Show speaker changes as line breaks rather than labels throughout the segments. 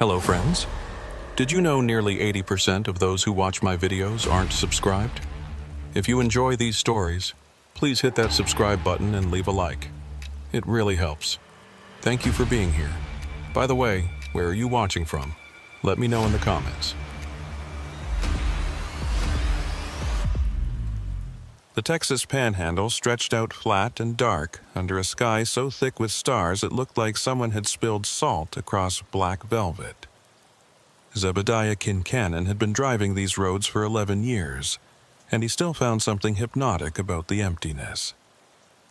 Hello friends. Did you know nearly 80% of those who watch my videos aren't subscribed? If you enjoy these stories, please hit that subscribe button and leave a like. It really helps. Thank you for being here. By the way, where are you watching from? Let me know in the comments. The Texas Panhandle stretched out flat and dark under a sky so thick with stars it looked like someone had spilled salt across black velvet. Zebediah Kincannon had been driving these roads for 11 years, and he still found something hypnotic about the emptiness.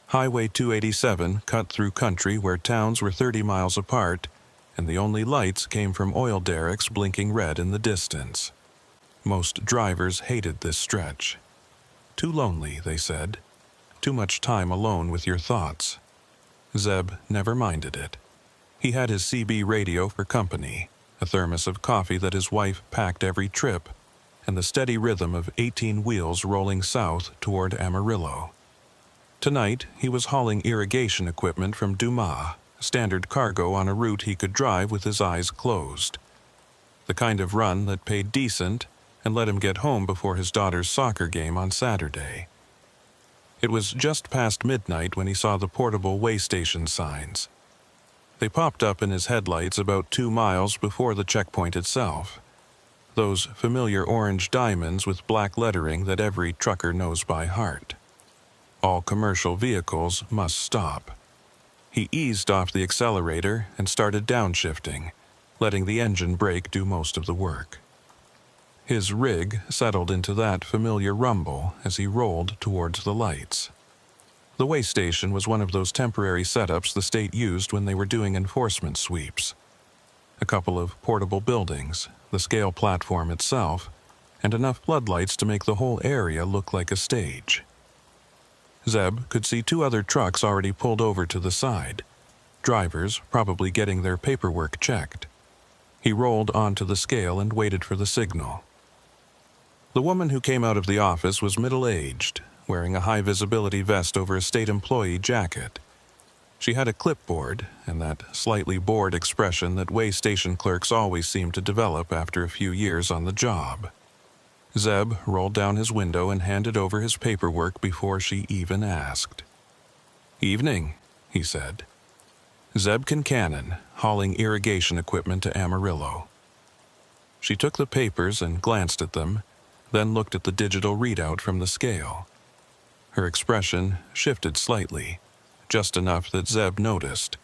Highway 287 cut through country where towns were 30 miles apart, and the only lights came from oil derricks blinking red in the distance. Most drivers hated this stretch. Too lonely, they said. Too much time alone with your thoughts. Zeb never minded it. He had his CB radio for company, a thermos of coffee that his wife packed every trip, and the steady rhythm of 18 wheels rolling south toward Amarillo. Tonight, he was hauling irrigation equipment from Dumas, standard cargo on a route he could drive with his eyes closed. The kind of run that paid decent and let him get home before his daughter's soccer game on Saturday. It was just past midnight when he saw the portable way station signs. They popped up in his headlights about 2 miles before the checkpoint itself. Those familiar orange diamonds with black lettering that every trucker knows by heart. All commercial vehicles must stop. He eased off the accelerator and started downshifting, letting the engine brake do most of the work. His rig settled into that familiar rumble as he rolled towards the lights. The way station was one of those temporary setups the state used when they were doing enforcement sweeps. A couple of portable buildings, the scale platform itself, and enough floodlights to make the whole area look like a stage. Zeb could see 2 other trucks already pulled over to the side, drivers probably getting their paperwork checked. He rolled onto the scale and waited for the signal. The woman who came out of the office was middle-aged, wearing a high-visibility vest over a state employee jacket. She had a clipboard and that slightly bored expression that way station clerks always seem to develop after a few years on the job. Zeb rolled down his window and handed over his paperwork before she even asked. "Evening," he said. Zeb Kincannon, hauling irrigation equipment to Amarillo. She took the papers and glanced at them, then looked at the digital readout from the scale. Her expression shifted slightly, just enough that Zeb noticed.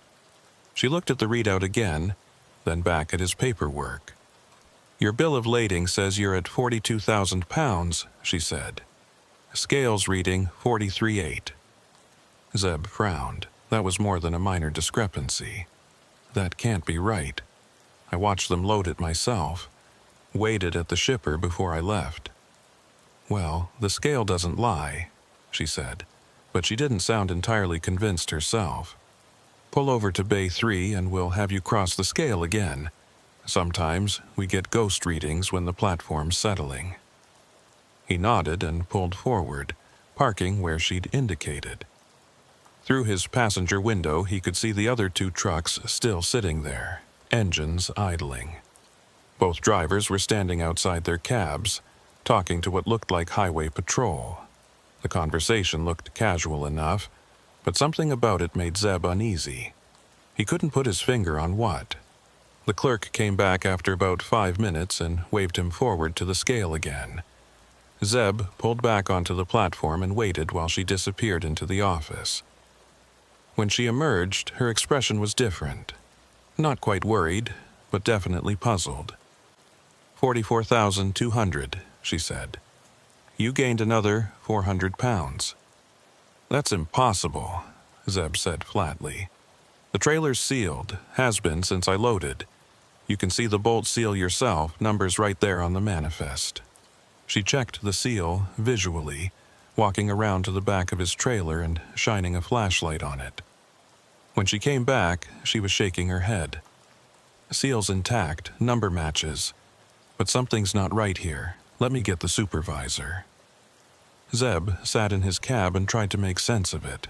She looked at the readout again, then back at his paperwork. "Your bill of lading says you're at 42,000 pounds, she said. Scales reading 43.8. Zeb frowned. That was more than a minor discrepancy. That can't be right. I watched them load it myself. Weighed it at the shipper before I left. "Well, the scale doesn't lie," she said, but she didn't sound entirely convinced herself. "Pull over to Bay 3 and we'll have you cross the scale again. Sometimes we get ghost readings when the platform's settling." He nodded and pulled forward, parking where she'd indicated. Through his passenger window he could see the other 2 trucks still sitting there, engines idling. Both drivers were standing outside their cabs, talking to what looked like highway patrol. The conversation looked casual enough, but something about it made Zeb uneasy. He couldn't put his finger on what. The clerk came back after about 5 minutes and waved him forward to the scale again. Zeb pulled back onto the platform and waited while she disappeared into the office. When she emerged, her expression was different. Not quite worried, but definitely puzzled. 44,200, she said. "You gained another 400 pounds. "That's impossible," Zeb said flatly. "The trailer's sealed, has been since I loaded. You can see the bolt seal yourself, numbers right there on the manifest." She checked the seal visually, walking around to the back of his trailer and shining a flashlight on it. When she came back, she was shaking her head. "Seal's intact, number matches. But something's not right here. Let me get the supervisor." Zeb sat in his cab and tried to make sense of it.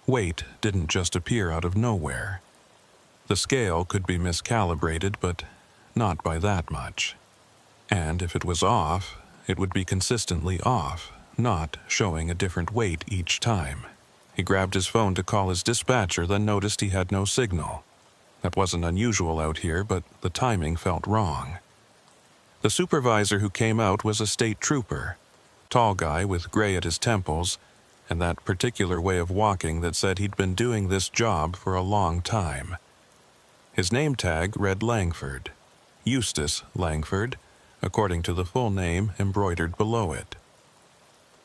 Weight didn't just appear out of nowhere. The scale could be miscalibrated, but not by that much. And if it was off, it would be consistently off, not showing a different weight each time. He grabbed his phone to call his dispatcher, then noticed he had no signal. That wasn't unusual out here, but the timing felt wrong. The supervisor who came out was a state trooper, tall guy with gray at his temples, and that particular way of walking that said he'd been doing this job for a long time. His name tag read Langford, Eustace Langford, according to the full name embroidered below it.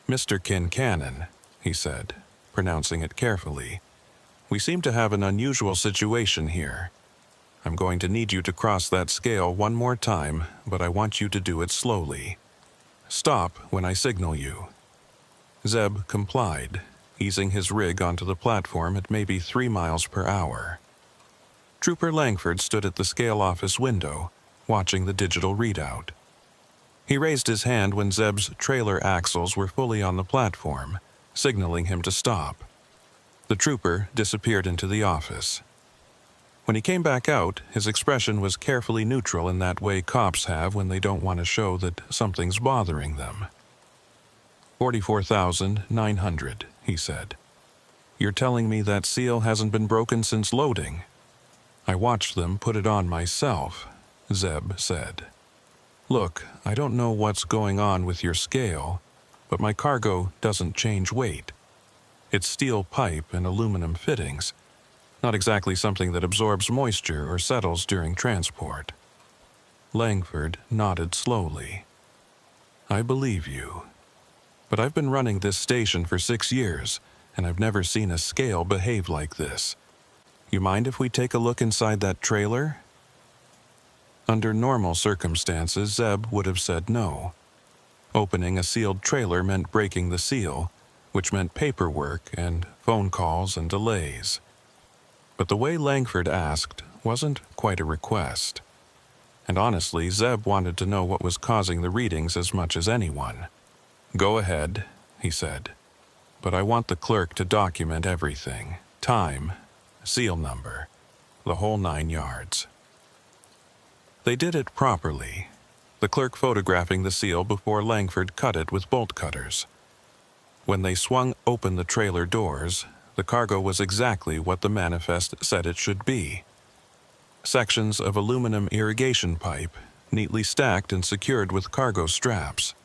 "Mr. Kincannon," he said, pronouncing it carefully, "we seem to have an unusual situation here. I'm going to need you to cross that scale one more time, but I want you to do it slowly. Stop when I signal you." Zeb complied, easing his rig onto the platform at maybe 3 miles per hour. Trooper Langford stood at the scale office window, watching the digital readout. He raised his hand when Zeb's trailer axles were fully on the platform, signaling him to stop. The trooper disappeared into the office. When he came back out, his expression was carefully neutral in that way cops have when they don't want to show that something's bothering them. 44,900, he said. "You're telling me that seal hasn't been broken since loading?" "I watched them put it on myself," Zeb said. "Look, I don't know what's going on with your scale, but my cargo doesn't change weight. It's steel pipe and aluminum fittings, not exactly something that absorbs moisture or settles during transport." Langford nodded slowly. "I believe you. But I've been running this station for 6 years, and I've never seen a scale behave like this. You mind if we take a look inside that trailer?" Under normal circumstances, Zeb would have said no. Opening a sealed trailer meant breaking the seal, which meant paperwork and phone calls and delays. But the way Langford asked wasn't quite a request. And honestly, Zeb wanted to know what was causing the readings as much as anyone. "Go ahead," he said. "But I want the clerk to document everything. Time, seal number, the whole 9 yards." They did it properly, the clerk photographing the seal before Langford cut it with bolt cutters. When they swung open the trailer doors, the cargo was exactly what the manifest said it should be. Sections of aluminum irrigation pipe, neatly stacked and secured with cargo straps.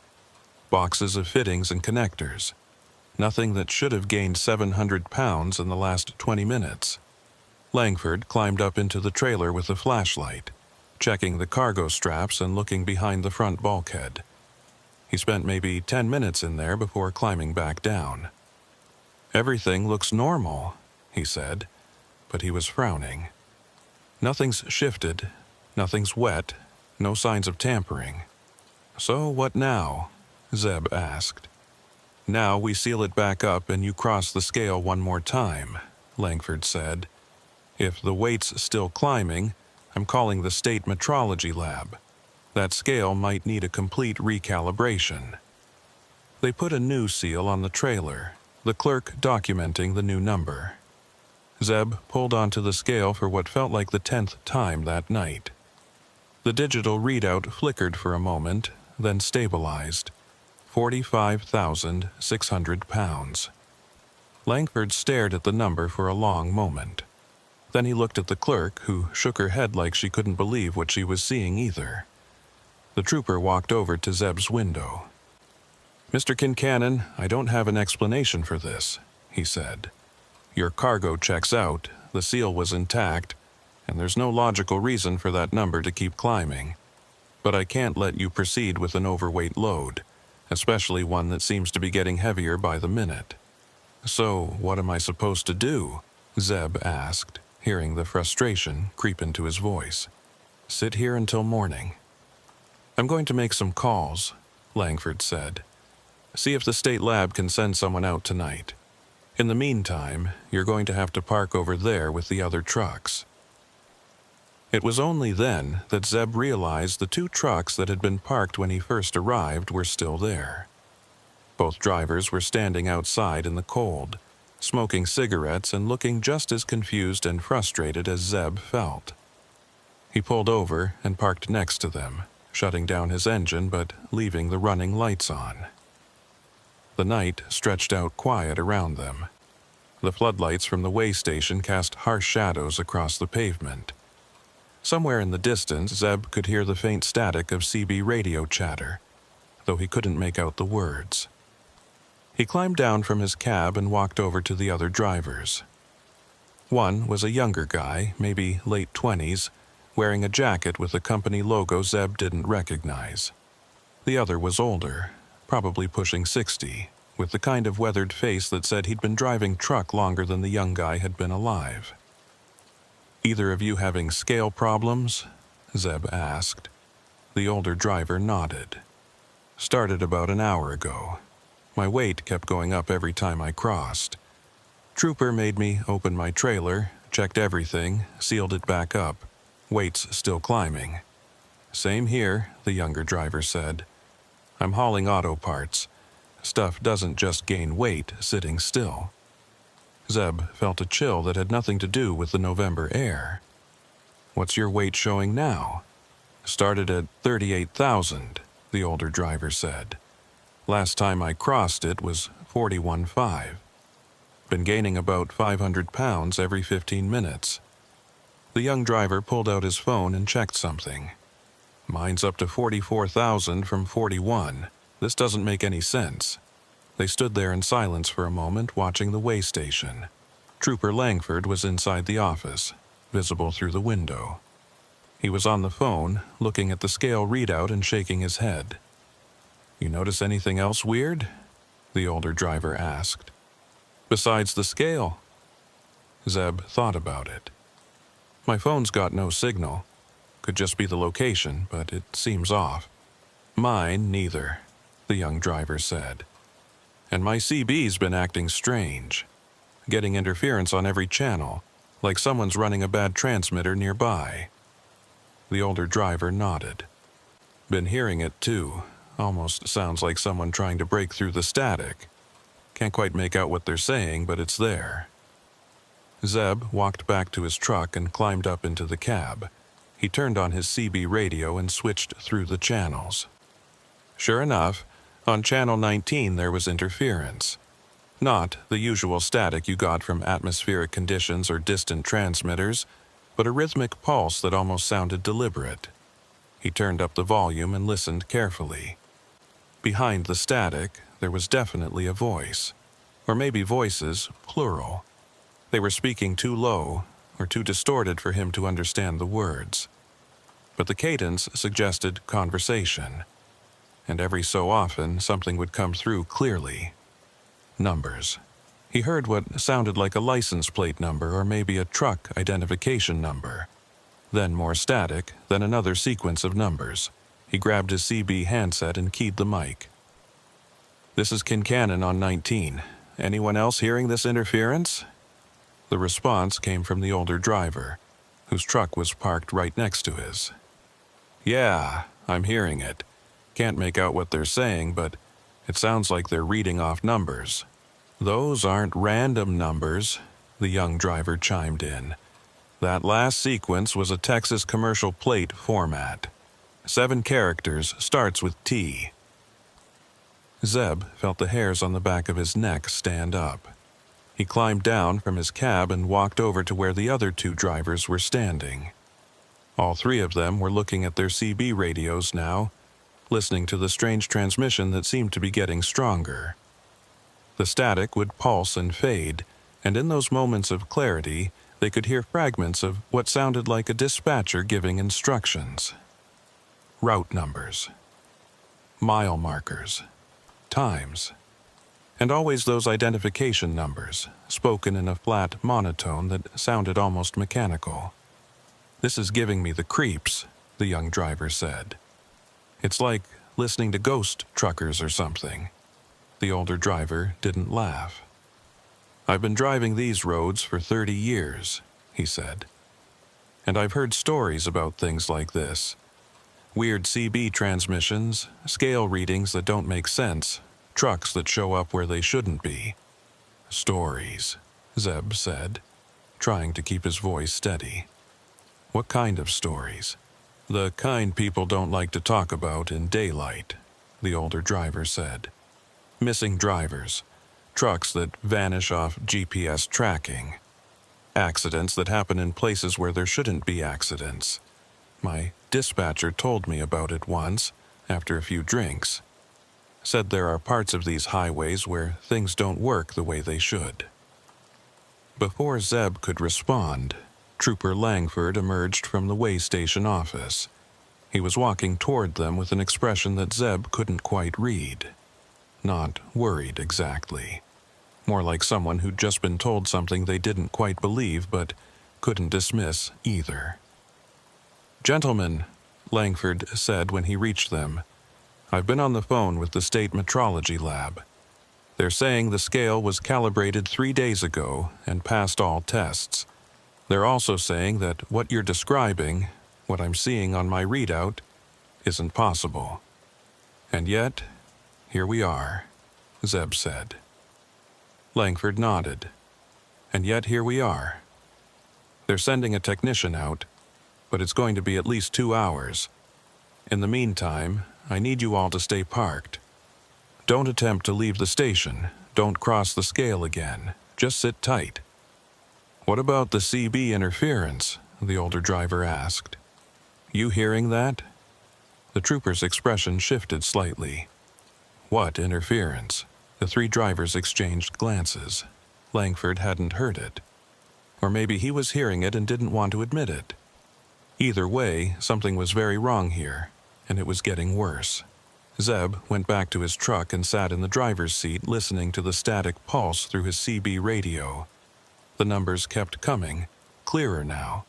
Boxes of fittings and connectors. Nothing that should have gained 700 pounds in the last 20 minutes. Langford climbed up into the trailer with a flashlight, checking the cargo straps and looking behind the front bulkhead. He spent maybe 10 minutes in there before climbing back down. "Everything looks normal," he said, but he was frowning. "Nothing's shifted, nothing's wet, no signs of tampering." "So what now?" Zeb asked. "Now we seal it back up and you cross the scale one more time," Langford said. "If the weight's still climbing, I'm calling the state metrology lab. That scale might need a complete recalibration." They put a new seal on the trailer, the clerk documenting the new number. Zeb pulled onto the scale for what felt like the 10th time that night. The digital readout flickered for a moment, then stabilized. 45,600 pounds. Langford stared at the number for a long moment. Then he looked at the clerk, who shook her head like she couldn't believe what she was seeing either. The trooper walked over to Zeb's window. "Mr. Kincannon, I don't have an explanation for this," he said. "Your cargo checks out, the seal was intact, and there's no logical reason for that number to keep climbing. But I can't let you proceed with an overweight load, especially one that seems to be getting heavier by the minute." "So, what am I supposed to do?" Zeb asked, hearing the frustration creep into his voice. "Sit here until morning." "I'm going to make some calls," Langford said. "See if the state lab can send someone out tonight. In the meantime, you're going to have to park over there with the other trucks." It was only then that Zeb realized the 2 trucks that had been parked when he first arrived were still there. Both drivers were standing outside in the cold, smoking cigarettes and looking just as confused and frustrated as Zeb felt. He pulled over and parked next to them, shutting down his engine but leaving the running lights on. The night stretched out quiet around them. The floodlights from the way station cast harsh shadows across the pavement. Somewhere in the distance, Zeb could hear the faint static of CB radio chatter, though he couldn't make out the words. He climbed down from his cab and walked over to the other drivers. One was a younger guy, maybe late 20s, wearing a jacket with a company logo Zeb didn't recognize. The other was older, probably pushing 60, with the kind of weathered face that said he'd been driving truck longer than the young guy had been alive. "Either of you having scale problems?" Zeb asked. The older driver nodded. "Started about an hour ago. My weight kept going up every time I crossed. Trooper made me open my trailer, checked everything, sealed it back up. Weight's still climbing." "Same here," the younger driver said. "I'm hauling auto parts. Stuff doesn't just gain weight sitting still." Zeb felt a chill that had nothing to do with the November air. "What's your weight showing now?" "Started at 38,000, the older driver said. "Last time I crossed it was 41.5. Been gaining about 500 pounds every 15 minutes. The young driver pulled out his phone and checked something. "Mine's up to 44,000 from 41. This doesn't make any sense." They stood there in silence for a moment, watching the way station. Trooper Langford was inside the office, visible through the window. He was on the phone, looking at the scale readout and shaking his head. "You notice anything else weird?" the older driver asked. "Besides the scale?" Zeb thought about it. "My phone's got no signal. Could just be the location, but it seems off." "Mine neither," the young driver said. "And my CB's been acting strange. Getting interference on every channel, like someone's running a bad transmitter nearby." The older driver nodded. "Been hearing it too. Almost sounds like someone trying to break through the static. Can't quite make out what they're saying, but it's there." Zeb walked back to his truck and climbed up into the cab. He turned on his CB radio and switched through the channels. Sure enough, on channel 19 there was interference. Not the usual static you got from atmospheric conditions or distant transmitters, but a rhythmic pulse that almost sounded deliberate. He turned up the volume and listened carefully. Behind the static, there was definitely a voice. Or maybe voices, plural. They were speaking too low, or too distorted for him to understand the words. But the cadence suggested conversation. And every so often, something would come through clearly. Numbers. He heard what sounded like a license plate number or maybe a truck identification number. Then more static, then another sequence of numbers. He grabbed his CB handset and keyed the mic. "This is Kincannon on 19. Anyone else hearing this interference?" The response came from the older driver, whose truck was parked right next to his. "Yeah, I'm hearing it. Can't make out what they're saying, but it sounds like they're reading off numbers." "Those aren't random numbers," the young driver chimed in. "That last sequence was a Texas commercial plate format. 7 characters, starts with T." Zeb felt the hairs on the back of his neck stand up. He climbed down from his cab and walked over to where the other 2 drivers were standing. All 3 of them were looking at their CB radios now, listening to the strange transmission that seemed to be getting stronger. The static would pulse and fade, and in those moments of clarity, they could hear fragments of what sounded like a dispatcher giving instructions. Route numbers, mile markers, times, and always those identification numbers, spoken in a flat monotone that sounded almost mechanical. "This is giving me the creeps," the young driver said. "It's like listening to ghost truckers or something." The older driver didn't laugh. "I've been driving these roads for 30 years, he said. "And I've heard stories about things like this. Weird CB transmissions, scale readings that don't make sense, trucks that show up where they shouldn't be." "Stories," Zeb said, trying to keep his voice steady. What kind of stories? The kind people don't like to talk about in daylight, the older driver said. Missing drivers, trucks that vanish off GPS tracking, accidents that happen in places where there shouldn't be accidents. My dispatcher told me about it once, after a few drinks. Said there are parts of these highways where things don't work the way they should. Before Zeb could respond, Trooper Langford emerged from the way station office. He was walking toward them with an expression that Zeb couldn't quite read. Not worried exactly. More like someone who'd just been told something they didn't quite believe but couldn't dismiss either. "Gentlemen," Langford said when he reached them, "I've been on the phone with the state metrology lab. They're saying the scale was calibrated 3 days ago and passed all tests. They're also saying that what you're describing, what I'm seeing on my readout, isn't possible. And yet, here we are," Zeb said. Langford nodded. "And yet here we are. They're sending a technician out, but it's going to be at least 2 hours. In the meantime, I need you all to stay parked. Don't attempt to leave the station. Don't cross the scale again. Just sit tight." "What about the CB interference?" the older driver asked. "You hearing that?" The trooper's expression shifted slightly. "What interference?" The 3 drivers exchanged glances. Langford hadn't heard it. Or maybe he was hearing it and didn't want to admit it. Either way, something was very wrong here, and it was getting worse. Zeb went back to his truck and sat in the driver's seat listening to the static pulse through his CB radio. The numbers kept coming, clearer now.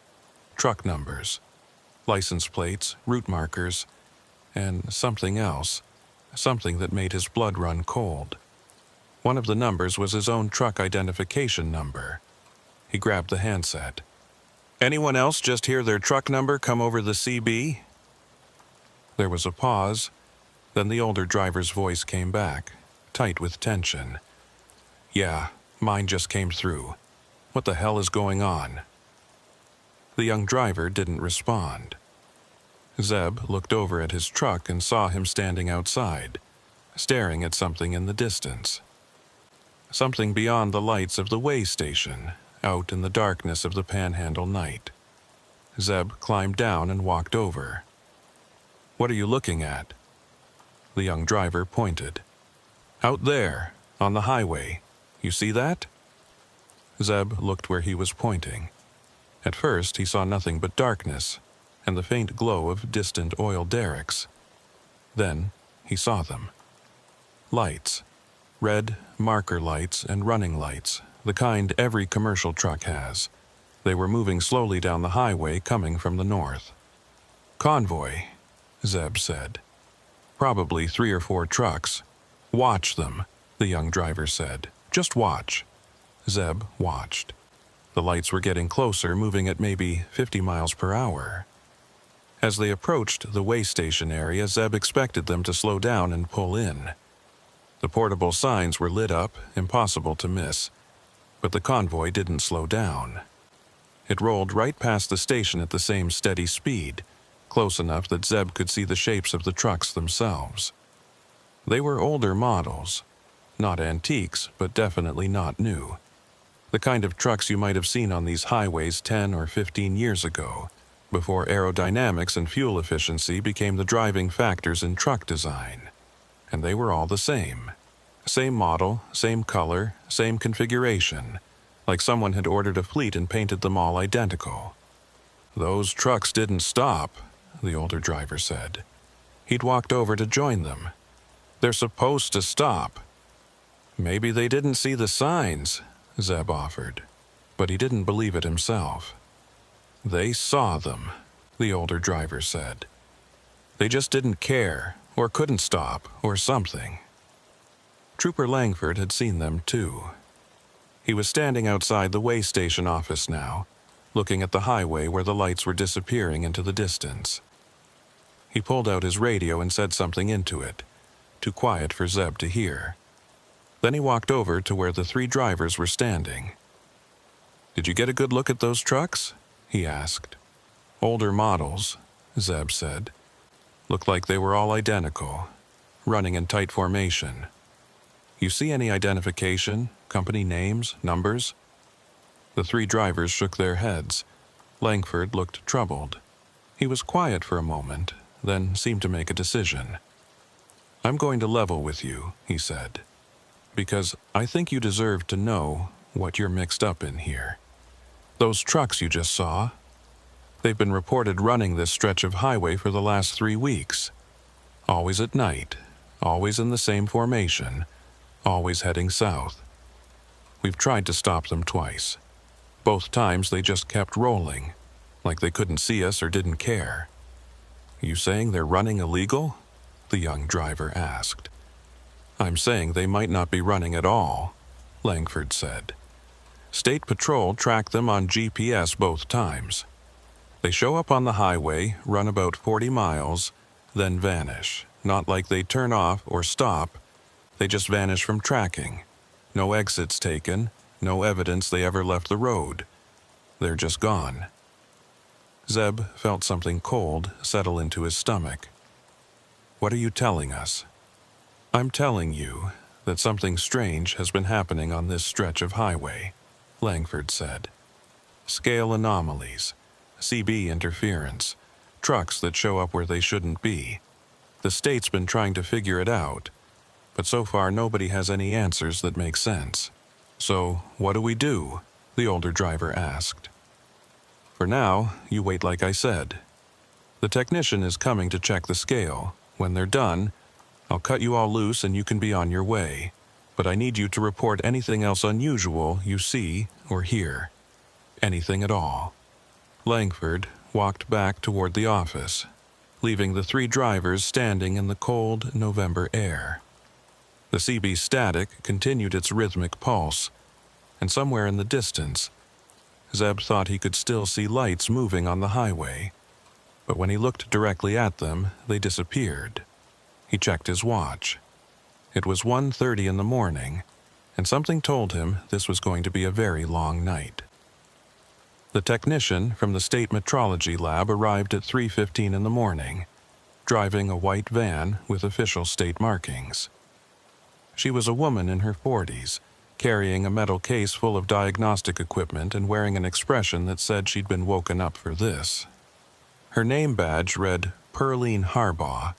Truck numbers, license plates, route markers, and something else, something that made his blood run cold. One of the numbers was his own truck identification number. He grabbed the handset. "Anyone else just hear their truck number come over the CB?" There was a pause. Then the older driver's voice came back, tight with tension. "Yeah, mine just came through. What the hell is going on?" The young driver didn't respond. Zeb looked over at his truck and saw him standing outside, staring at something in the distance. Something beyond the lights of the way station, out in the darkness of the Panhandle night. Zeb climbed down and walked over. "What are you looking at?" The young driver pointed. "Out there, on the highway. You see that?" Zeb looked where he was pointing. At first he saw nothing but darkness and the faint glow of distant oil derricks. Then he saw them. Lights. Red marker lights and running lights, the kind every commercial truck has. They were moving slowly down the highway coming from the north. "Convoy," Zeb said. "Probably 3 or 4 trucks. Watch them," the young driver said. "Just watch." Zeb watched. The lights were getting closer, moving at maybe 50 miles per hour. As they approached the way station area, Zeb expected them to slow down and pull in. The portable signs were lit up, impossible to miss, but the convoy didn't slow down. It rolled right past the station at the same steady speed, close enough that Zeb could see the shapes of the trucks themselves. They were older models, not antiques, but definitely not new. The kind of trucks you might have seen on these highways 10 or 15 years ago, before aerodynamics and fuel efficiency became the driving factors in truck design. And they were all the same. Same model, same color, same configuration, like someone had ordered a fleet and painted them all identical. "Those trucks didn't stop," the older driver said. He'd walked over to join them. "They're supposed to stop." "Maybe they didn't see the signs," Zeb offered, but he didn't believe it himself. "They saw them," the older driver said. "They just didn't care, or couldn't stop, or something." Trooper Langford had seen them too. He was standing outside the way station office now, looking at the highway where the lights were disappearing into the distance. He pulled out his radio and said something into it, too quiet for Zeb to hear. Then he walked over to where the 3 drivers were standing. "Did you get a good look at those trucks?" he asked. Older models, Zeb said. Looked like they were all identical, running in tight formation. You see any identification, company names, numbers? The three drivers shook their heads. Langford looked troubled. He was quiet for a moment, then seemed to make a decision. I'm going to level with you, he said, because I think you deserve to know what you're mixed up in here. Those trucks you just saw, they've been reported running this stretch of highway for the last 3 weeks. Always at night, always in the same formation, always heading south. We've tried to stop them twice. Both times they just kept rolling, like they couldn't see us or didn't care. You saying they're running illegal? The young driver asked. I'm saying they might not be running at all, Langford said. State Patrol tracked them on GPS both times. They show up on the highway, run about 40 miles, then vanish. Not like they turn off or stop. They just vanish from tracking. No exits taken, no evidence they ever left the road. They're just gone. Zeb felt something cold settle into his stomach. What are you telling us? I'm telling you that something strange has been happening on this stretch of highway, Langford said. Scale anomalies, CB interference, trucks that show up where they shouldn't be. The state's been trying to figure it out, but so far nobody has any answers that make sense. So, what do we do? The older driver asked. For now, you wait like I said. The technician is coming to check the scale. When they're done, I'll cut you all loose and you can be on your way. But I need you to report anything else unusual you see or hear. Anything at all. Langford walked back toward the office, leaving the three drivers standing in the cold November air. The CB static continued its rhythmic pulse, and somewhere in the distance, Zeb thought he could still see lights moving on the highway. But when he looked directly at them, they disappeared. He checked his watch. It was 1:30 in the morning, and something told him this was going to be a very long night. The technician from the state metrology lab arrived at 3:15 in the morning, driving a white van with official state markings. She was a woman in her 40s, carrying a metal case full of diagnostic equipment and wearing an expression that said she'd been woken up for this. Her name badge read Pearline Harbaugh,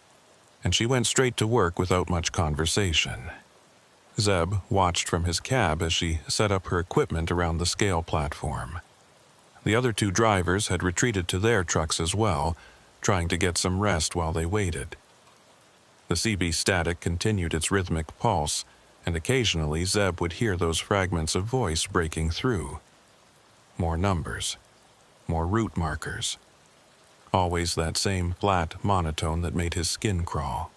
and she went straight to work without much conversation. Zeb watched from his cab as she set up her equipment around the scale platform. The other two drivers had retreated to their trucks as well, trying to get some rest while they waited. The CB static continued its rhythmic pulse, and occasionally Zeb would hear those fragments of voice breaking through. More numbers. More route markers. Always that same flat monotone that made his skin crawl.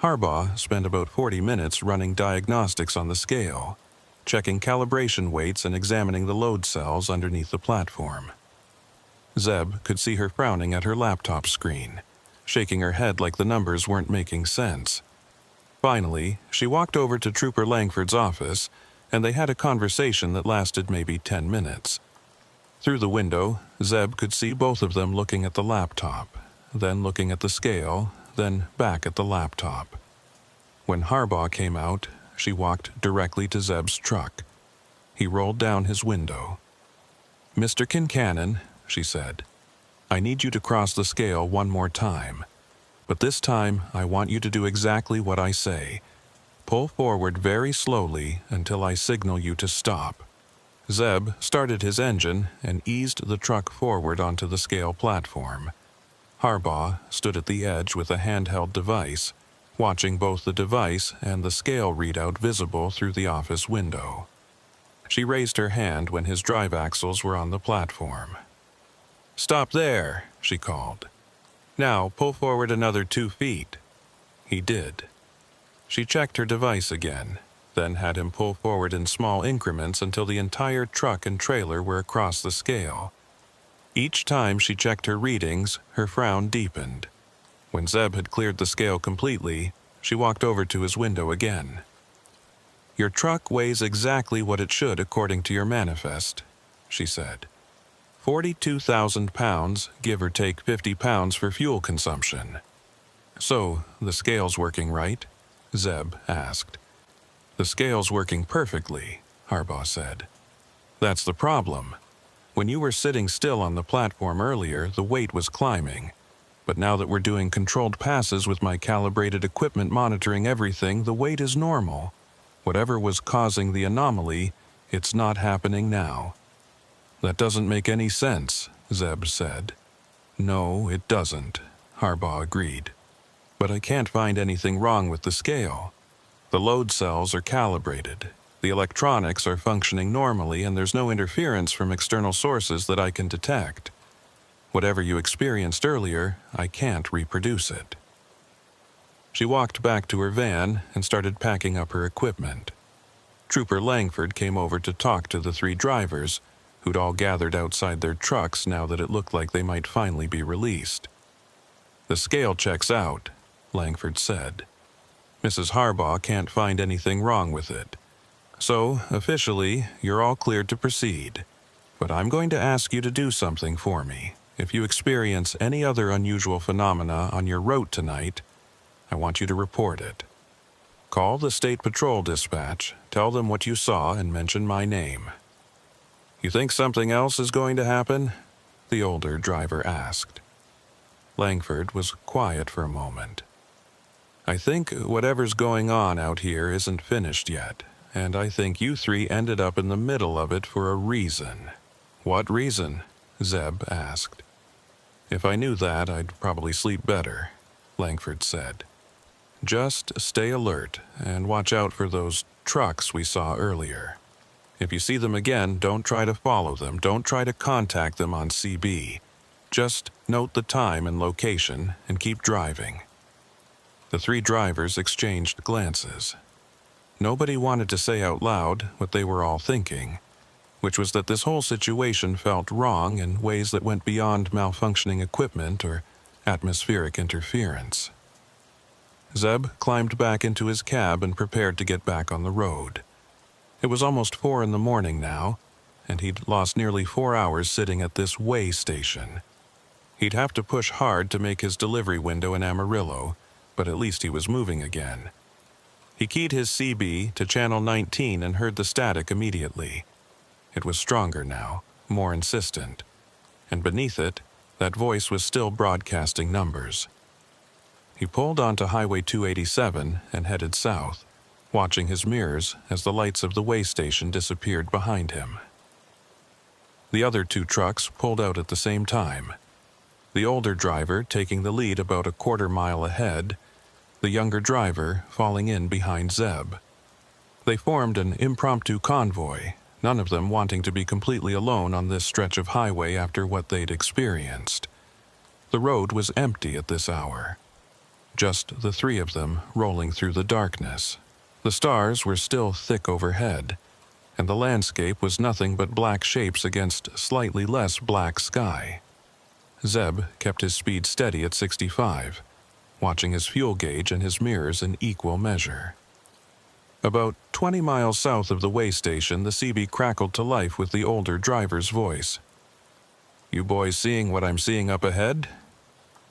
Harbaugh spent about 40 minutes running diagnostics on the scale, checking calibration weights and examining the load cells underneath the platform. Zeb could see her frowning at her laptop screen, shaking her head like the numbers weren't making sense. Finally, she walked over to Trooper Langford's office, and they had a conversation that lasted maybe 10 minutes. Through the window, Zeb could see both of them looking at the laptop, then looking at the scale, then back at the laptop. When Harbaugh came out, she walked directly to Zeb's truck. He rolled down his window. "Mr. Kincannon," she said, "I need you to cross the scale one more time. But this time, I want you to do exactly what I say. Pull forward very slowly until I signal you to stop." Zeb started his engine and eased the truck forward onto the scale platform. Harbaugh stood at the edge with a handheld device, watching both the device and the scale readout visible through the office window. She raised her hand when his drive axles were on the platform. "Stop there," she called. "Now pull forward another 2 feet." He did. She checked her device again, then had him pull forward in small increments until the entire truck and trailer were across the scale. Each time she checked her readings, her frown deepened. When Zeb had cleared the scale completely, she walked over to his window again. "Your truck weighs exactly what it should according to your manifest," she said. 42,000 pounds, give or take 50 pounds for fuel consumption. So, the scale's working right? Zeb asked. The scale's working perfectly, Harbaugh said. That's the problem. When you were sitting still on the platform earlier, the weight was climbing. But now that we're doing controlled passes with my calibrated equipment monitoring everything, the weight is normal. Whatever was causing the anomaly, it's not happening now. That doesn't make any sense, Zeb said. No, it doesn't, Harbaugh agreed. But I can't find anything wrong with the scale. The load cells are calibrated. The electronics are functioning normally, and there's no interference from external sources that I can detect. Whatever you experienced earlier, I can't reproduce it. She walked back to her van and started packing up her equipment. Trooper Langford came over to talk to the three drivers, who'd all gathered outside their trucks now that it looked like they might finally be released. The scale checks out, Langford said. Mrs. Harbaugh can't find anything wrong with it. So, officially, you're all cleared to proceed. But I'm going to ask you to do something for me. If you experience any other unusual phenomena on your route tonight, I want you to report it. Call the State Patrol Dispatch, tell them what you saw, and mention my name. You think something else is going to happen? The older driver asked. Langford was quiet for a moment. I think whatever's going on out here isn't finished yet, and I think you three ended up in the middle of it for a reason. What reason? Zeb asked. If I knew that, I'd probably sleep better, Langford said. Just stay alert and watch out for those trucks we saw earlier. If you see them again, don't try to follow them. Don't try to contact them on CB. Just note the time and location and keep driving. The three drivers exchanged glances. Nobody wanted to say out loud what they were all thinking, which was that this whole situation felt wrong in ways that went beyond malfunctioning equipment or atmospheric interference. Zeb climbed back into his cab and prepared to get back on the road. It was almost 4 in the morning now, and he'd lost nearly 4 hours sitting at this weigh station. He'd have to push hard to make his delivery window in Amarillo, but at least he was moving again. He keyed his CB to channel 19 and heard the static immediately. It was stronger now, more insistent, and beneath it, that voice was still broadcasting numbers. He pulled onto Highway 287 and headed south, watching his mirrors as the lights of the weigh station disappeared behind him. The other 2 trucks pulled out at the same time, the older driver taking the lead about a quarter-mile ahead, the younger driver falling in behind Zeb. They formed an impromptu convoy, none of them wanting to be completely alone on this stretch of highway after what they'd experienced. The road was empty at this hour. Just the 3 of them rolling through the darkness. The stars were still thick overhead, and the landscape was nothing but black shapes against slightly less black sky. Zeb kept his speed steady at 65, watching his fuel gauge and his mirrors in equal measure. About 20 miles south of the weigh station, the CB crackled to life with the older driver's voice. "You boys seeing what I'm seeing up ahead?"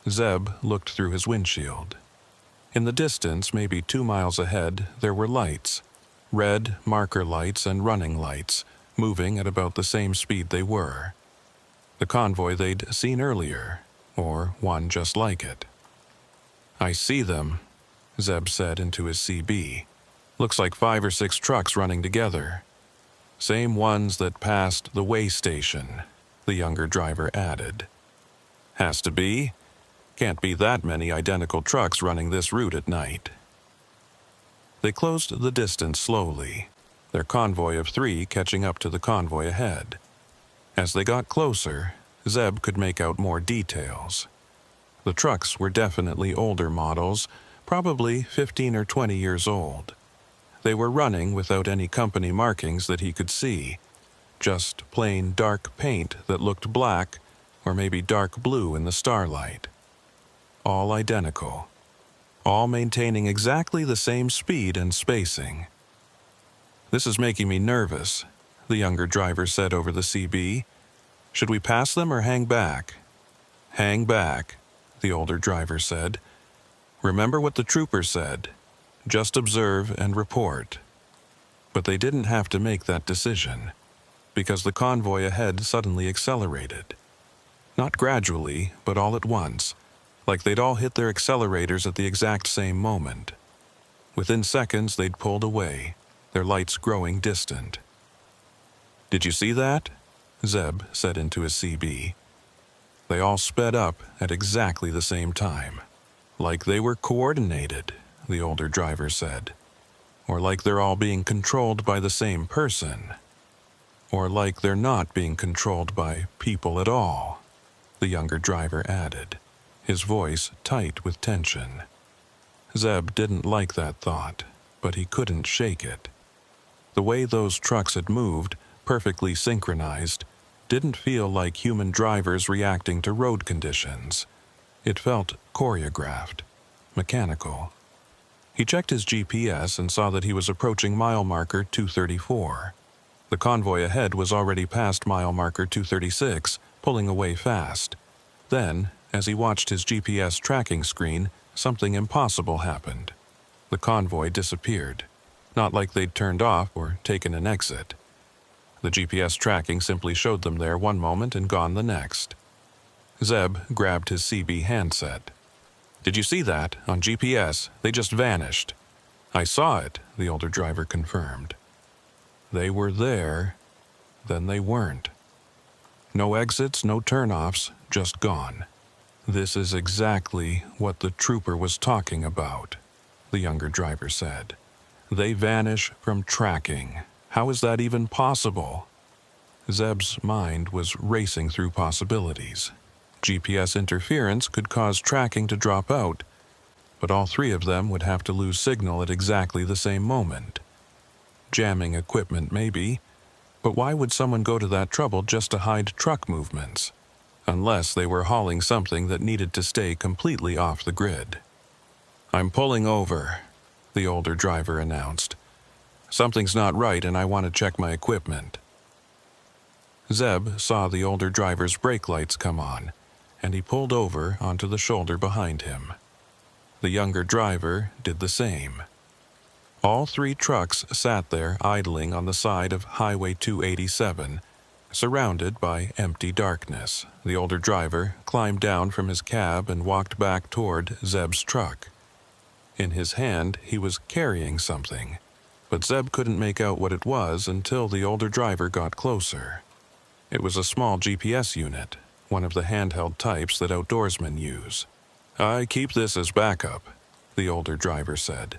Zeb looked through his windshield. In the distance, maybe 2 miles ahead, there were lights. Red marker lights and running lights, moving at about the same speed they were. The convoy they'd seen earlier, or one just like it. "I see them," Zeb said into his CB. "Looks like 5 or 6 trucks running together. Same ones that passed the weigh station," the younger driver added. "Has to be. Can't be that many identical trucks running this route at night." They closed the distance slowly, their convoy of 3 catching up to the convoy ahead. As they got closer, Zeb could make out more details. The trucks were definitely older models, probably 15 or 20 years old. They were running without any company markings that he could see, just plain dark paint that looked black or maybe dark blue in the starlight. All identical, all maintaining exactly the same speed and spacing. "This is making me nervous," the younger driver said over the CB. Should we pass them or hang back? Hang back, the older driver said. Remember what the trooper said. Just observe and report. But they didn't have to make that decision, because the convoy ahead suddenly accelerated. Not gradually, but all at once, like they'd all hit their accelerators at the exact same moment. Within seconds, they'd pulled away, their lights growing distant. Did you see that? Zeb said into his CB. They all sped up at exactly the same time. Like they were coordinated, the older driver said. Or like they're all being controlled by the same person. Or like they're not being controlled by people at all, the younger driver added, his voice tight with tension. Zeb didn't like that thought, but he couldn't shake it. The way those trucks had moved, perfectly synchronized, didn't feel like human drivers reacting to road conditions. It felt choreographed, mechanical. He checked his GPS and saw that he was approaching mile marker 234. The convoy ahead was already past mile marker 236, pulling away fast. Then, as he watched his GPS tracking screen, something impossible happened. The convoy disappeared, not like they'd turned off or taken an exit. The GPS tracking simply showed them there one moment and gone the next. Zeb grabbed his CB handset. Did you see that? On GPS, they just vanished. I saw it, the older driver confirmed. They were there, then they weren't. No exits, no turnoffs, just gone. This is exactly what the trooper was talking about, the younger driver said. They vanish from tracking. How is that even possible? Zeb's mind was racing through possibilities. GPS interference could cause tracking to drop out, but all three of them would have to lose signal at exactly the same moment. Jamming equipment, maybe, but why would someone go to that trouble just to hide truck movements? Unless they were hauling something that needed to stay completely off the grid. I'm pulling over, the older driver announced. Something's not right and I want to check my equipment. Zeb saw the older driver's brake lights come on, and he pulled over onto the shoulder behind him. The younger driver did the same. All three trucks sat there idling on the side of Highway 287, surrounded by empty darkness. The older driver climbed down from his cab and walked back toward Zeb's truck. In his hand, he was carrying something, but Zeb couldn't make out what it was until the older driver got closer. It was a small GPS unit, one of the handheld types that outdoorsmen use. I keep this as backup, the older driver said.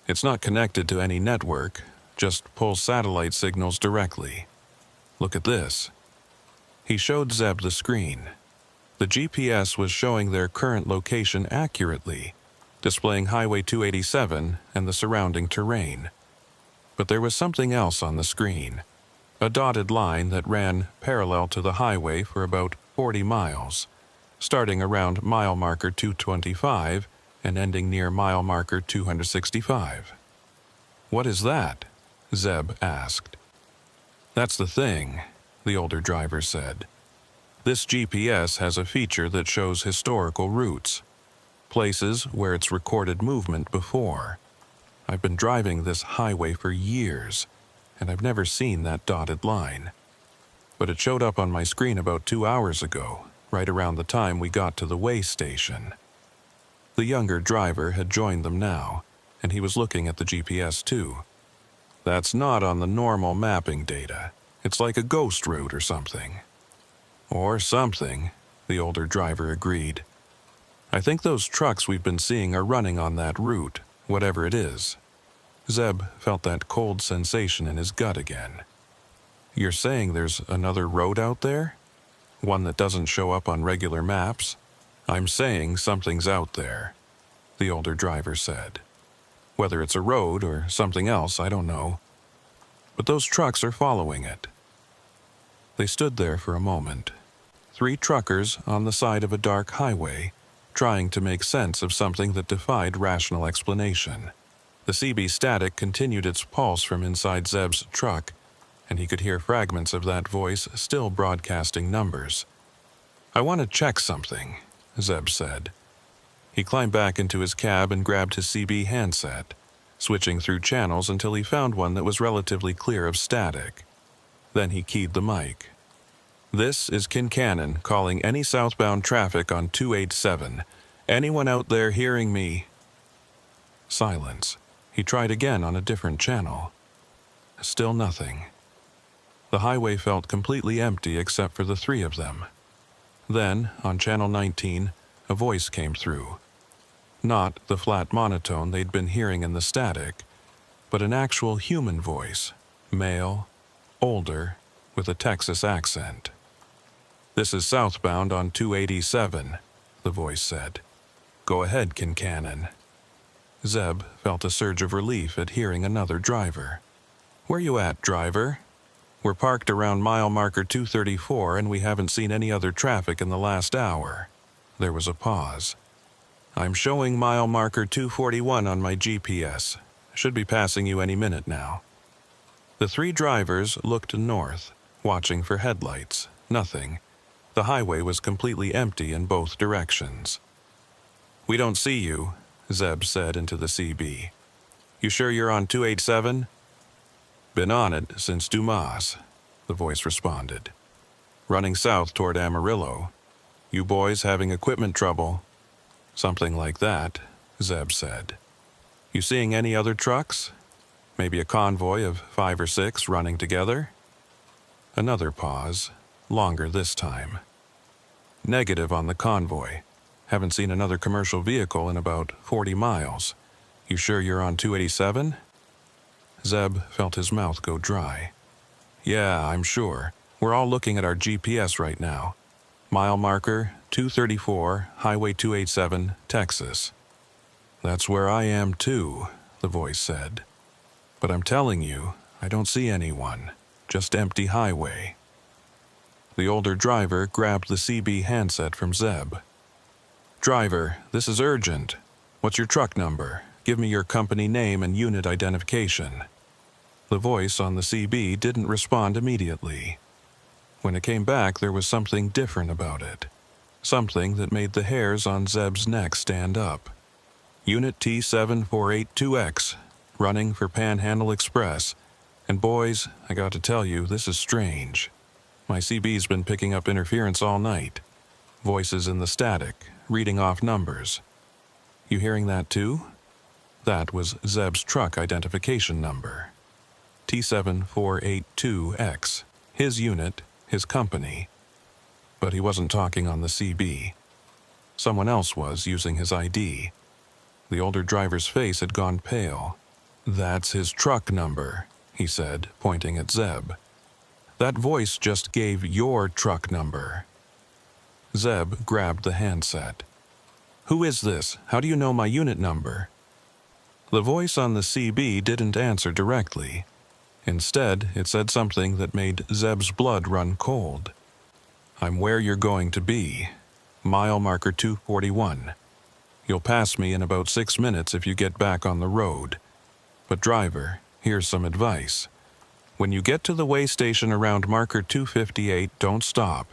It's not connected to any network, just pulls satellite signals directly. Look at this. He showed Zeb the screen. The GPS was showing their current location accurately, displaying Highway 287 and the surrounding terrain. But there was something else on the screen. A dotted line that ran parallel to the highway for about 40 miles, starting around mile marker 225 and ending near mile marker 265. What is that? Zeb asked. That's the thing, the older driver said. This GPS has a feature that shows historical routes, places where it's recorded movement before. I've been driving this highway for years, and I've never seen that dotted line. But it showed up on my screen about 2 hours ago, right around the time we got to the way station. The younger driver had joined them now, and he was looking at the GPS too. That's not on the normal mapping data. It's like a ghost route or something. Or something, the older driver agreed. I think those trucks we've been seeing are running on that route, whatever it is. Zeb felt that cold sensation in his gut again. You're saying there's another road out there? One that doesn't show up on regular maps? I'm saying something's out there, the older driver said. Whether it's a road or something else, I don't know. But those trucks are following it. They stood there for a moment. 3 truckers on the side of a dark highway, trying to make sense of something that defied rational explanation. The CB static continued its pulse from inside Zeb's truck, and he could hear fragments of that voice still broadcasting numbers. "I want to check something," Zeb said. He climbed back into his cab and grabbed his CB handset, switching through channels until he found one that was relatively clear of static. Then he keyed the mic. "This is Kincannon calling any southbound traffic on 287. Anyone out there hearing me?" Silence. He tried again on a different channel. Still nothing. The highway felt completely empty except for the three of them. Then, on channel 19, a voice came through. Not the flat monotone they'd been hearing in the static, but an actual human voice, male, older, with a Texas accent. "This is southbound on 287, the voice said. "Go ahead, Kincannon." Zeb felt a surge of relief at hearing another driver. "Where you at, driver?" "We're parked around mile marker 234 and we haven't seen any other traffic in the last hour." There was a pause. "I'm showing mile marker 241 on my GPS. Should be passing you any minute now." The three drivers looked north, watching for headlights. Nothing. The highway was completely empty in both directions. "We don't see you," Zeb said into the CB. "You sure you're on 287? "Been on it since Dumas," the voice responded. "Running south toward Amarillo. You boys having equipment trouble?" "Something like that," Zeb said. "You seeing any other trucks? Maybe a convoy of 5 or 6 running together?" Another pause, longer this time. "Negative on the convoy. Haven't seen another commercial vehicle in about 40 miles. You sure you're on 287? Zeb felt his mouth go dry. "Yeah, I'm sure. We're all looking at our GPS right now. Mile marker 234, Highway 287, Texas." "That's where I am too," the voice said. "But I'm telling you, I don't see anyone. Just empty highway." The older driver grabbed the CB handset from Zeb. "Driver, this is urgent. What's your truck number? Give me your company name and unit identification." The voice on the CB didn't respond immediately. When it came back, there was something different about it. Something that made the hairs on Zeb's neck stand up. "Unit T7482X, running for Panhandle Express. And boys, I got to tell you, this is strange. My CB's been picking up interference all night. Voices in the static, reading off numbers. You hearing that too?" That was Zeb's truck identification number. T7482X, his unit, his company. But he wasn't talking on the CB. Someone else was using his ID. The older driver's face had gone pale. "That's his truck number," he said, pointing at Zeb. "That voice just gave your truck number." Zeb grabbed the handset. "Who is this? How do you know my unit number?" The voice on the CB didn't answer directly. Instead, it said something that made Zeb's blood run cold. "I'm where you're going to be. Mile marker 241. You'll pass me in about 6 minutes if you get back on the road. But driver, here's some advice. When you get to the way station around marker 258, don't stop.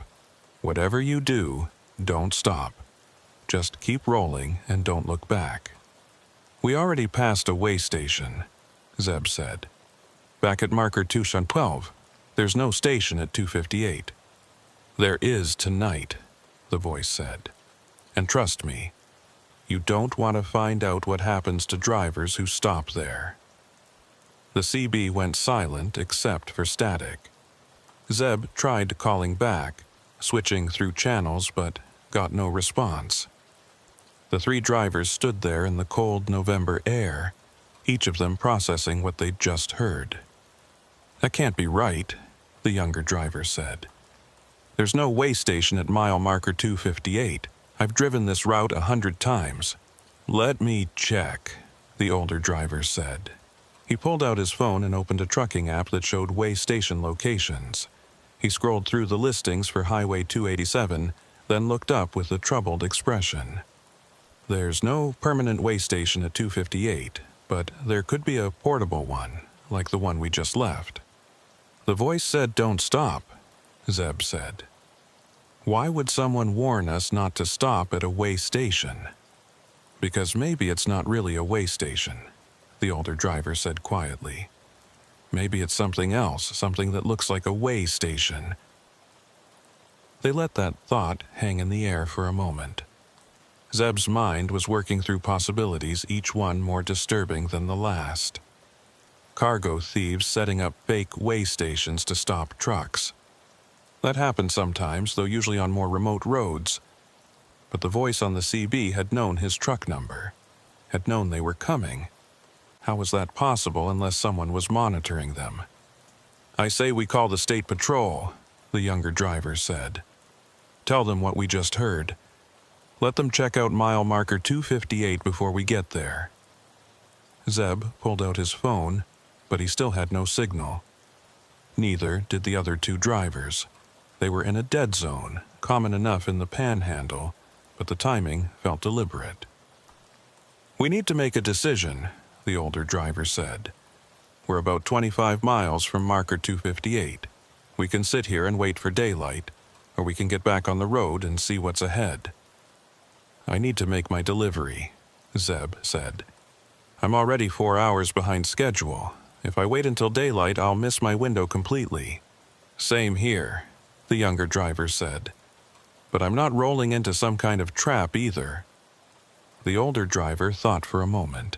Whatever you do, don't stop. Just keep rolling and don't look back." "We already passed a way station," Zeb said. "Back at marker 212. There's no station at 258. "There is tonight," the voice said. "And trust me, you don't want to find out what happens to drivers who stop there." The CB went silent except for static. Zeb tried calling back, switching through channels, but got no response. The three drivers stood there in the cold November air, each of them processing what they'd just heard. "That can't be right," the younger driver said. "There's no way station at mile marker 258. I've driven this route 100 times. "Let me check," the older driver said. He pulled out his phone and opened a trucking app that showed way station locations. He scrolled through the listings for Highway 287, then looked up with a troubled expression. "There's no permanent way station at 258, but there could be a portable one, like the one we just left." The voice said, "Don't stop," Zeb said. Why would someone warn us not to stop at a way station? Because maybe it's not really a way station, the older driver said quietly. Maybe it's something else, something that looks like a way station. They let that thought hang in the air for a moment. Zeb's mind was working through possibilities, each one more disturbing than the last. Cargo thieves setting up fake way stations to stop trucks. That happened sometimes, though usually on more remote roads. But the voice on the CB had known his truck number, had known they were coming. How was that possible unless someone was monitoring them? "I say we call the state patrol," the younger driver said. "Tell them what we just heard. Let them check out mile marker 258 before we get there." Zeb pulled out his phone, but he still had no signal. Neither did the other two drivers. They were in a dead zone, common enough in the Panhandle, but the timing felt deliberate. "We need to make a decision," the older driver said. "We're about 25 miles from marker 258. We can sit here and wait for daylight, or we can get back on the road and see what's ahead." "I need to make my delivery," Zeb said. "I'm already 4 hours behind schedule. If I wait until daylight, I'll miss my window completely." "Same here," the younger driver said. "But I'm not rolling into some kind of trap either." The older driver thought for a moment.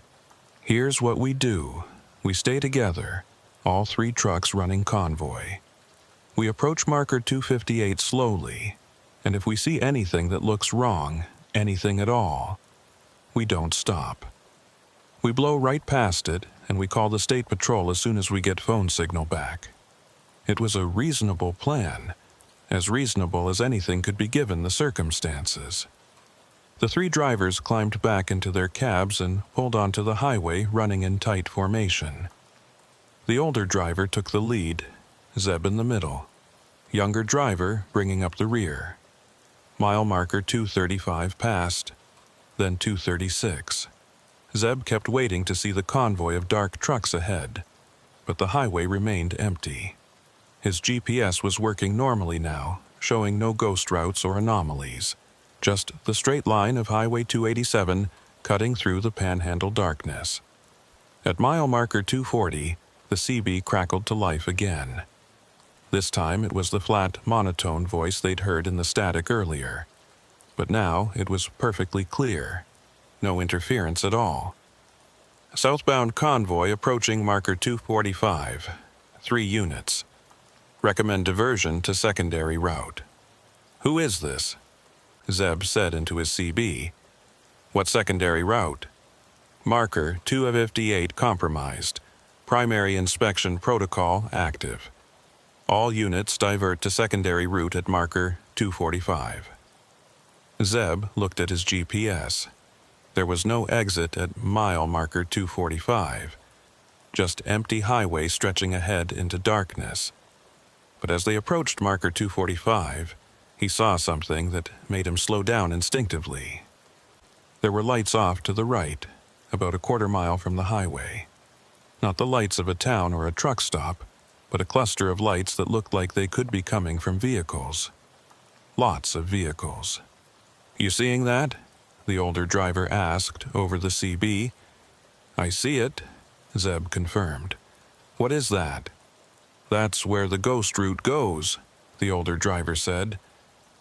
"Here's what we do. We stay together, all 3 trucks running convoy. We approach marker 258 slowly, and if we see anything that looks wrong, anything at all, we don't stop. We blow right past it, and we call the state patrol as soon as we get phone signal back." It was a reasonable plan, as reasonable as anything could be given the circumstances. The 3 drivers climbed back into their cabs and pulled onto the highway, running in tight formation. The older driver took the lead, Zeb in the middle, younger driver bringing up the rear. Mile marker 235 passed, then 236. Zeb kept waiting to see the convoy of dark trucks ahead, but the highway remained empty. His GPS was working normally now, showing no ghost routes or anomalies, just the straight line of Highway 287 cutting through the Panhandle darkness. At mile marker 240, the CB crackled to life again. This time it was the flat, monotone voice they'd heard in the static earlier. But now it was perfectly clear. No interference at all. "Southbound convoy approaching marker 245. 3 units. Recommend diversion to secondary route." "Who is this?" Zeb said into his CB. "What secondary route?" "Marker 258 compromised. Primary inspection protocol active. All units divert to secondary route at marker 245. Zeb looked at his GPS. There was no exit at mile marker 245, just empty highway stretching ahead into darkness. But as they approached marker 245, he saw something that made him slow down instinctively. There were lights off to the right, about a quarter mile from the highway. Not the lights of a town or a truck stop, but a cluster of lights that looked like they could be coming from vehicles. Lots of vehicles. "You seeing that?" the older driver asked over the CB. "I see it," Zeb confirmed. "What is that?" "That's where the ghost route goes," the older driver said.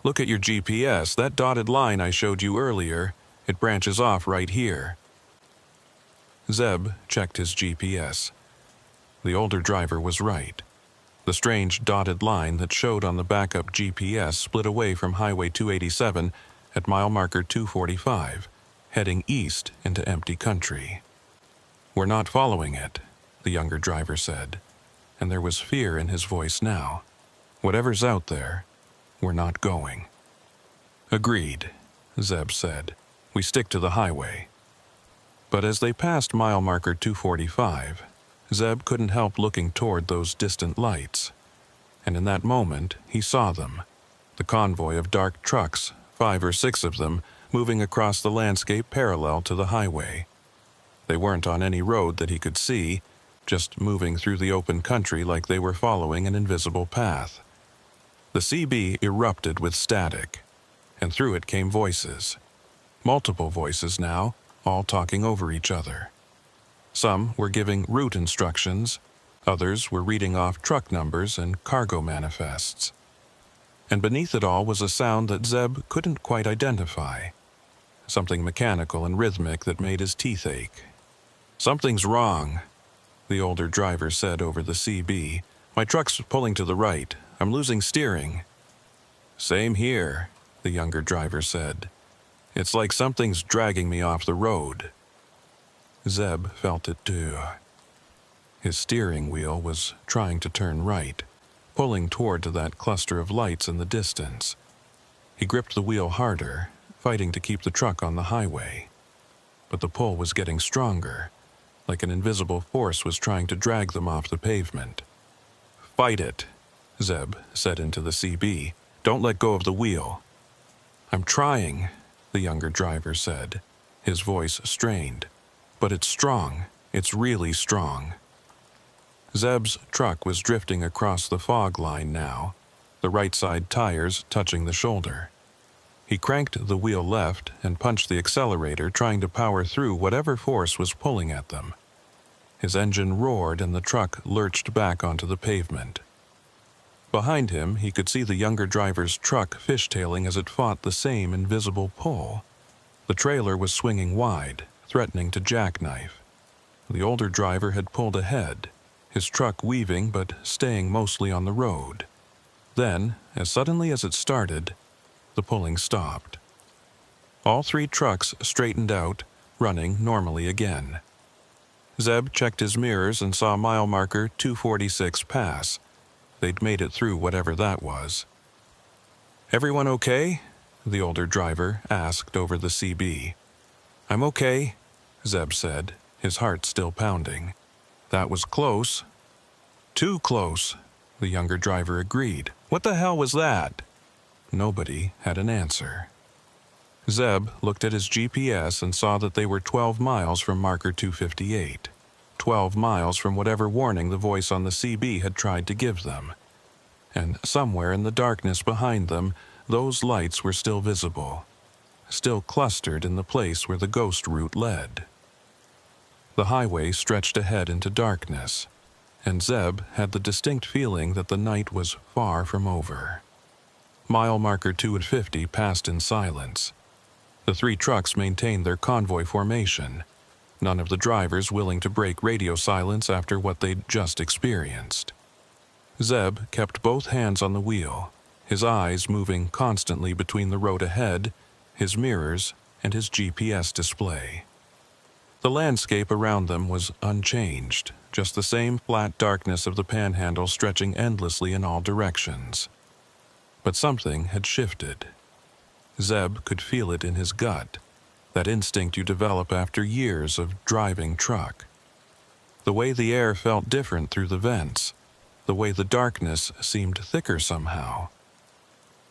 "Look at your GPS, that dotted line I showed you earlier. It branches off right here." Zeb checked his GPS. The older driver was right. The strange dotted line that showed on the backup GPS split away from Highway 287 at mile marker 245, heading east into empty country. "We're not following it," the younger driver said, and there was fear in his voice now. "Whatever's out there, we're not going." "Agreed," Zeb said. "We stick to the highway." But as they passed mile marker 245, Zeb couldn't help looking toward those distant lights. And in that moment, he saw them, the convoy of dark trucks, 5 or 6 of them, moving across the landscape parallel to the highway. They weren't on any road that he could see, just moving through the open country like they were following an invisible path. The CB erupted with static, and through it came voices. Multiple voices now, all talking over each other. Some were giving route instructions, others were reading off truck numbers and cargo manifests. And beneath it all was a sound that Zeb couldn't quite identify. Something mechanical and rhythmic that made his teeth ache. "Something's wrong," the older driver said over the CB. "My truck's pulling to the right. I'm losing steering." "Same here," the younger driver said. "It's like something's dragging me off the road." Zeb felt it too. His steering wheel was trying to turn right, pulling toward that cluster of lights in the distance. He gripped the wheel harder, fighting to keep the truck on the highway. But the pull was getting stronger, like an invisible force was trying to drag them off the pavement. "Fight it," Zeb said into the CB. "Don't let go of the wheel." "I'm trying," the younger driver said, his voice strained. "But it's strong. It's really strong." Zeb's truck was drifting across the fog line now, the right side tires touching the shoulder. He cranked the wheel left and punched the accelerator, trying to power through whatever force was pulling at them. His engine roared and the truck lurched back onto the pavement. Behind him, he could see the younger driver's truck fishtailing as it fought the same invisible pull. The trailer was swinging wide, threatening to jackknife. The older driver had pulled ahead, his truck weaving but staying mostly on the road. Then, as suddenly as it started, the pulling stopped. All three trucks straightened out, running normally again. Zeb checked his mirrors and saw mile marker 246 pass. They'd made it through whatever that was. "Everyone okay?" the older driver asked over the CB. "I'm okay," Zeb said, his heart still pounding. "That was close." "Too close," the younger driver agreed. "What the hell was that?" Nobody had an answer. Zeb looked at his GPS and saw that they were 12 miles from marker 258. 12 miles from whatever warning the voice on the CB had tried to give them. And somewhere in the darkness behind them, those lights were still visible, still clustered in the place where the ghost route led. The highway stretched ahead into darkness, and Zeb had the distinct feeling that the night was far from over. Mile marker 250 passed in silence. The three trucks maintained their convoy formation, none of the drivers willing to break radio silence after what they'd just experienced. Zeb kept both hands on the wheel, his eyes moving constantly between the road ahead, his mirrors, and his GPS display. The landscape around them was unchanged, just the same flat darkness of the panhandle stretching endlessly in all directions. But something had shifted. Zeb could feel it in his gut, that instinct you develop after years of driving truck. The way the air felt different through the vents, the way the darkness seemed thicker somehow.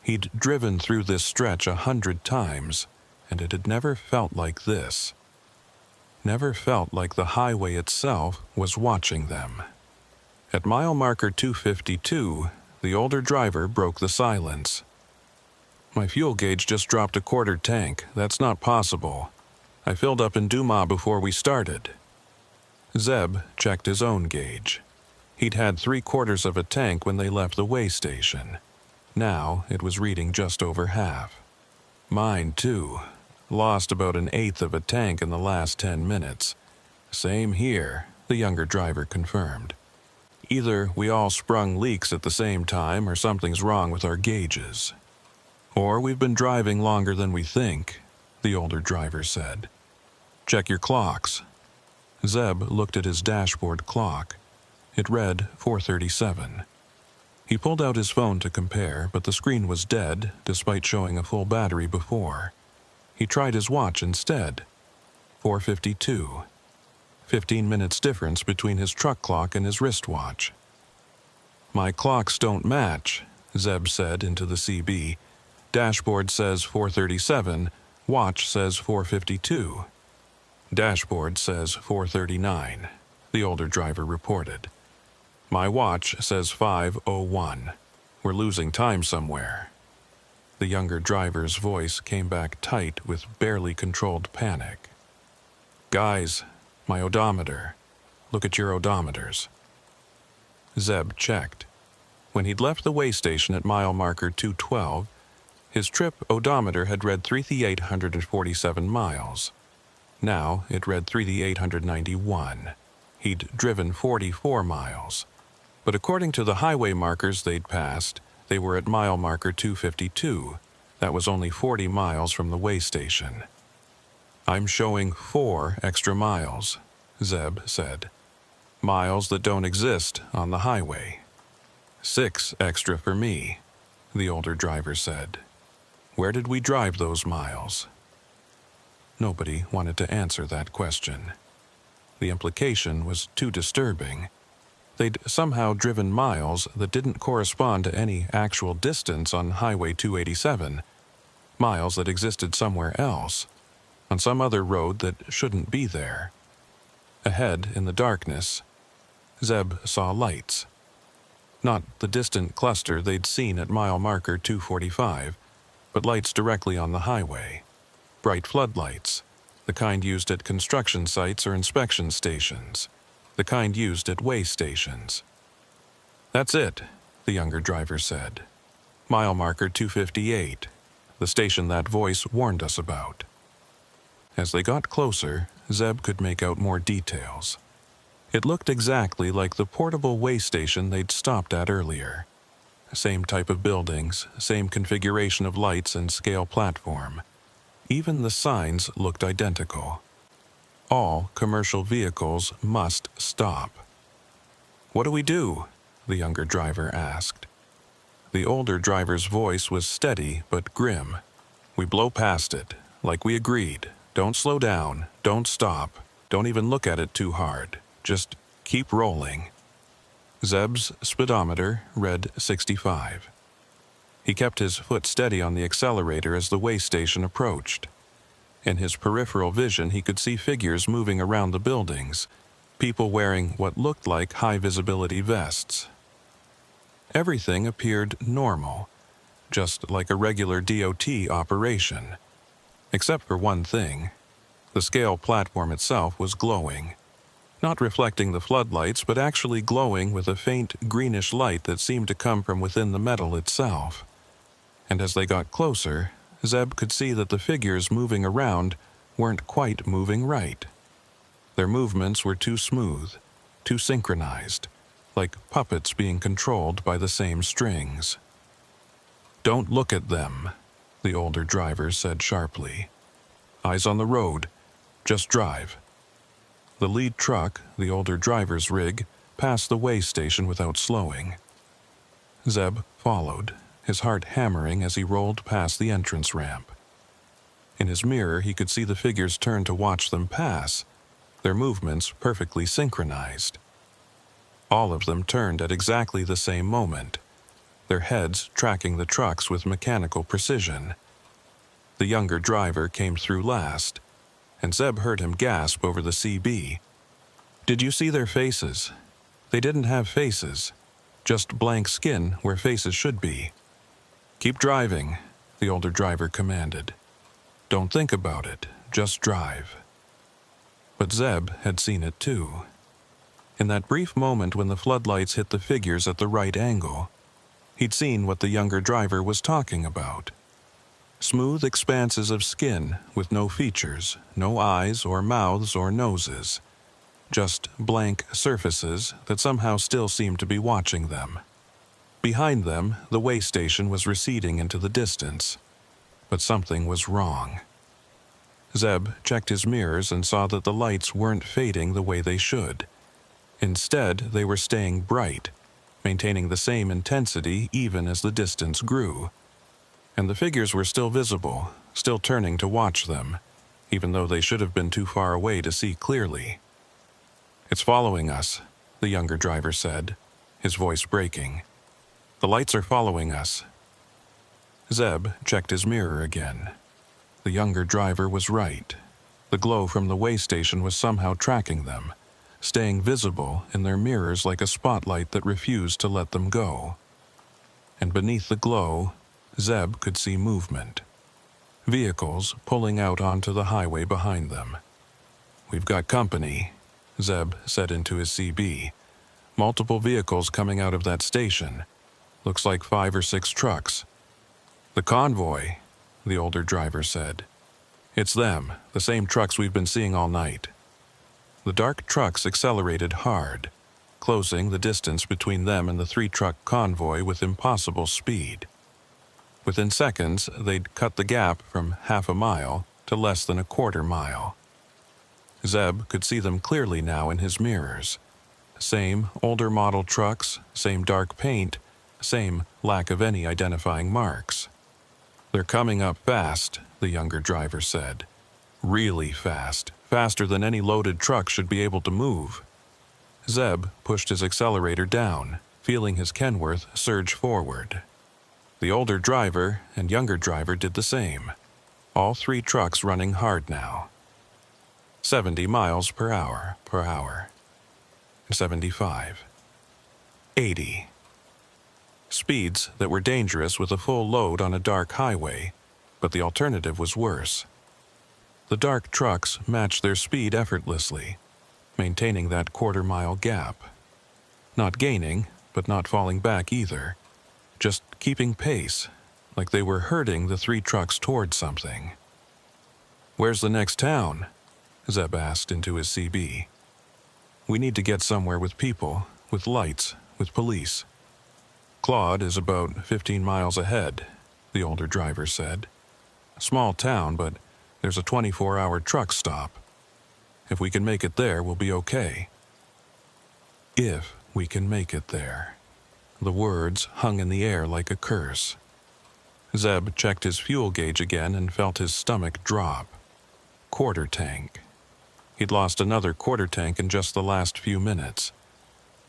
He'd driven through this stretch 100 times, and it had never felt like this. Never felt like the highway itself was watching them. At mile marker 252, the older driver broke the silence. "My fuel gauge just dropped a quarter tank. That's not possible. I filled up in Dumas before we started." Zeb checked his own gauge. He'd had 3/4 of a tank when they left the way station. Now it was reading just over half. "Mine too. Lost about 1/8 of a tank in the last 10 minutes. "Same here," the younger driver confirmed. "Either we all sprung leaks at the same time or something's wrong with our gauges. Or we've been driving longer than we think," the older driver said. "Check your clocks." Zeb looked at his dashboard clock. It read 4:37. He pulled out his phone to compare, but the screen was dead, despite showing a full battery before. He tried his watch instead. 4:52. 15 minutes difference between his truck clock and his wristwatch. "My clocks don't match," Zeb said into the CB. "Dashboard says 4:37, watch says 4:52. "Dashboard says 4:39. the older driver reported. "My watch says 5:01. We're losing time somewhere." The younger driver's voice came back tight with barely controlled panic. "Guys, my odometer. Look at your odometers." Zeb checked. When he'd left the way station at mile marker 212, his trip odometer had read 3,847 miles. Now it read 3,891. He'd driven 44 miles. But according to the highway markers they'd passed, they were at mile marker 252. That was only 40 miles from the way station. "I'm showing 4 extra miles," Zeb said. "Miles that don't exist on the highway." "6 extra for me," the older driver said. "Where did we drive those miles?" Nobody wanted to answer that question. The implication was too disturbing. They'd somehow driven miles that didn't correspond to any actual distance on Highway 287, miles that existed somewhere else, on some other road that shouldn't be there. Ahead, in the darkness, Zeb saw lights. Not the distant cluster they'd seen at mile marker 245, but lights directly on the highway. Bright floodlights, the kind used at construction sites or inspection stations, the kind used at way stations. "That's it," the younger driver said. "Mile marker 258, the station that voice warned us about." As they got closer, Zeb could make out more details. It looked exactly like the portable way station they'd stopped at earlier. Same type of buildings, same configuration of lights and scale platform. Even the signs looked identical. All commercial vehicles must stop. "What do we do?" the younger driver asked. The older driver's voice was steady but grim. "We blow past it, like we agreed. Don't slow down, don't stop, don't even look at it too hard. Just keep rolling." Zeb's speedometer read 65. He kept his foot steady on the accelerator as the way station approached. In his peripheral vision, he could see figures moving around the buildings, people wearing what looked like high-visibility vests. Everything appeared normal, just like a regular DOT operation. Except for one thing. The scale platform itself was glowing. Not reflecting the floodlights, but actually glowing with a faint greenish light that seemed to come from within the metal itself. And as they got closer, Zeb could see that the figures moving around weren't quite moving right. Their movements were too smooth, too synchronized, like puppets being controlled by the same strings. "Don't look at them," the older driver said sharply. "Eyes on the road. Just drive." The lead truck, the older driver's rig, passed the way station without slowing. Zeb followed, his heart hammering as he rolled past the entrance ramp. In his mirror, he could see the figures turn to watch them pass, their movements perfectly synchronized. All of them turned at exactly the same moment, their heads tracking the trucks with mechanical precision. The younger driver came through last, and Zeb heard him gasp over the CB. "Did you see their faces? They didn't have faces, just blank skin where faces should be." "Keep driving," the older driver commanded. "Don't think about it, just drive." But Zeb had seen it too. In that brief moment when the floodlights hit the figures at the right angle, he'd seen what the younger driver was talking about. Smooth expanses of skin with no features, no eyes or mouths or noses. Just blank surfaces that somehow still seemed to be watching them. Behind them, the way station was receding into the distance. But something was wrong. Zeb checked his mirrors and saw that the lights weren't fading the way they should. Instead, they were staying bright, maintaining the same intensity even as the distance grew. And the figures were still visible, still turning to watch them, even though they should have been too far away to see clearly. "It's following us," the younger driver said, his voice breaking. "The lights are following us." Zeb checked his mirror again. The younger driver was right. The glow from the way station was somehow tracking them, staying visible in their mirrors like a spotlight that refused to let them go. And beneath the glow, Zeb could see movement. Vehicles pulling out onto the highway behind them. "We've got company," Zeb said into his CB. "Multiple vehicles coming out of that station. Looks like 5 or 6 trucks." "The convoy," the older driver said. "It's them, the same trucks we've been seeing all night." The dark trucks accelerated hard, closing the distance between them and the 3-truck convoy with impossible speed. Within seconds, they'd cut the gap from half a mile to less than a quarter mile. Zeb could see them clearly now in his mirrors. Same older model trucks, same dark paint, same lack of any identifying marks. "They're coming up fast," the younger driver said. "Really fast, faster than any loaded truck should be able to move." Zeb pushed his accelerator down, feeling his Kenworth surge forward. The older driver and younger driver did the same. All 3 trucks running hard now. 70 miles per hour. 75. 80. Speeds that were dangerous with a full load on a dark highway, but the alternative was worse. The dark trucks matched their speed effortlessly, maintaining that quarter-mile gap. Not gaining, but not falling back either. Just keeping pace, like they were herding the 3 trucks toward something. "Where's the next town?" Zeb asked into his CB. "We need to get somewhere with people, with lights, with police." "Claude is about 15 miles ahead," the older driver said. "Small town, but there's a 24-hour truck stop. If we can make it there, we'll be okay." If we can make it there. The words hung in the air like a curse. Zeb checked his fuel gauge again and felt his stomach drop. Quarter tank. He'd lost another quarter tank in just the last few minutes.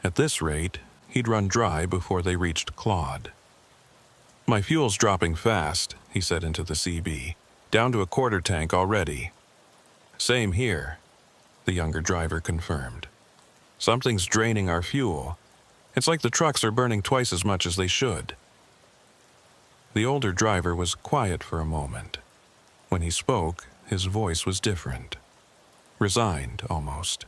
At this rate, he'd run dry before they reached Claude. "My fuel's dropping fast," he said into the CB. "Down to a quarter tank already." "Same here," the younger driver confirmed. "Something's draining our fuel. It's like the trucks are burning twice as much as they should." The older driver was quiet for a moment. When he spoke, his voice was different. Resigned, almost.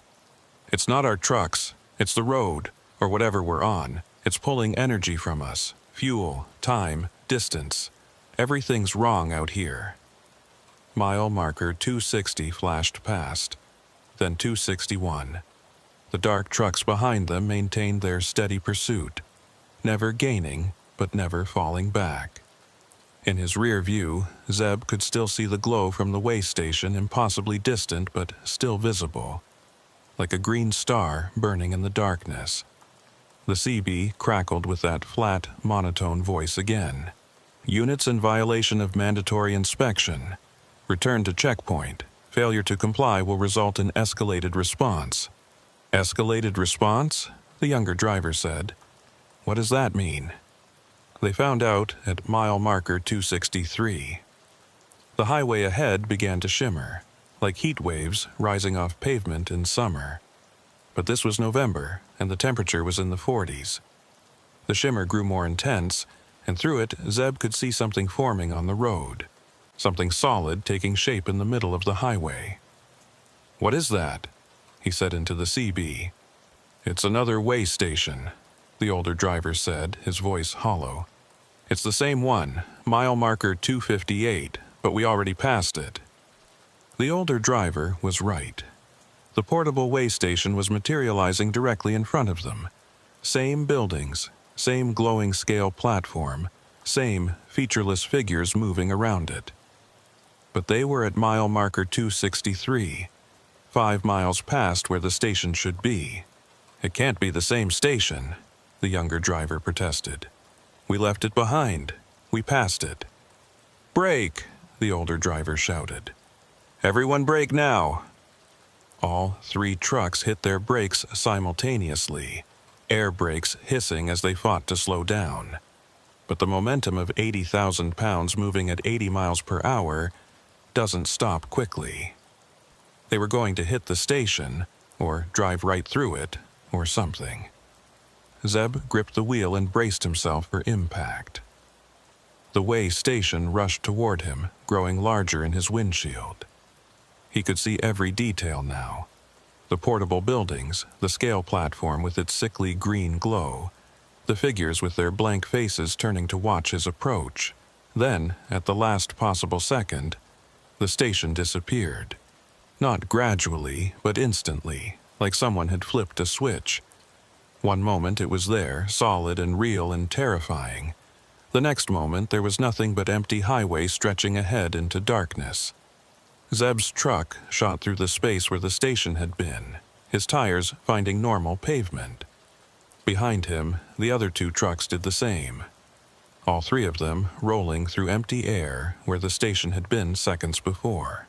"It's not our trucks. It's the road, or whatever we're on. It's pulling energy from us. Fuel, time, distance. Everything's wrong out here." Mile marker 260 flashed past, then 261. The dark trucks behind them maintained their steady pursuit, never gaining, but never falling back. In his rear view, Zeb could still see the glow from the way station, impossibly distant but still visible, like a green star burning in the darkness. The CB crackled with that flat, monotone voice again. "Units in violation of mandatory inspection. Return to checkpoint. Failure to comply will result in escalated response." "Escalated response?" the younger driver said. "What does that mean?" They found out at mile marker 263. The highway ahead began to shimmer, like heat waves rising off pavement in summer. But this was November, and the temperature was in the 40s. The shimmer grew more intense, and through it Zeb could see something forming on the road, something solid taking shape in the middle of the highway. "What is that?" he said into the CB. "It's another way station," the older driver said, his voice hollow. "It's the same one, mile marker 258, but we already passed it." The older driver was right. The portable way station was materializing directly in front of them. Same buildings, same glowing scale platform, same featureless figures moving around it. But they were at mile marker 263, 5 miles past where the station should be. "It can't be the same station," the younger driver protested. "We left it behind. We passed it." "Brake!" the older driver shouted. "Everyone brake now!" All 3 trucks hit their brakes simultaneously, air brakes hissing as they fought to slow down. But the momentum of 80,000 pounds moving at 80 miles per hour doesn't stop quickly. They were going to hit the station or drive right through it, or something. Zeb gripped the wheel and braced himself for impact. The way station rushed toward him, growing larger in his windshield. He could see every detail now. The portable buildings, the scale platform with its sickly green glow, the figures with their blank faces turning to watch his approach. Then, at the last possible second, the station disappeared. Not gradually, but instantly, like someone had flipped a switch. One moment it was there, solid and real and terrifying. The next moment there was nothing but empty highway stretching ahead into darkness. Zeb's truck shot through the space where the station had been, his tires finding normal pavement. Behind him, the other two trucks did the same. All three of them rolling through empty air where the station had been seconds before.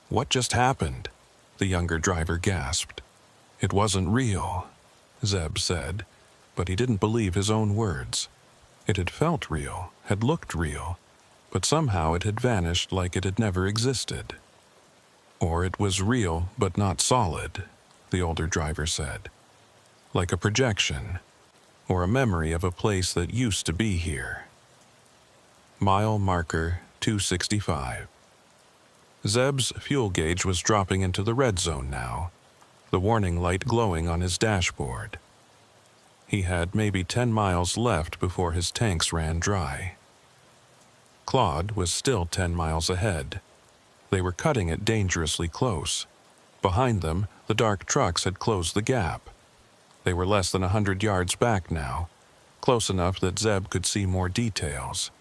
"What just happened?" the younger driver gasped. "It wasn't real," Zeb said, but he didn't believe his own words. It had felt real, had looked real, but somehow it had vanished like it had never existed. "Or it was real but not solid," the older driver said. "Like a projection, or a memory of a place that used to be here." Mile marker 265. Zeb's fuel gauge was dropping into the red zone now, the warning light glowing on his dashboard. He had maybe 10 miles left before his tanks ran dry. Claude was still 10 miles ahead. They were cutting it dangerously close. Behind them, the dark trucks had closed the gap. They were less than 100 yards back now, close enough that Zeb could see more details.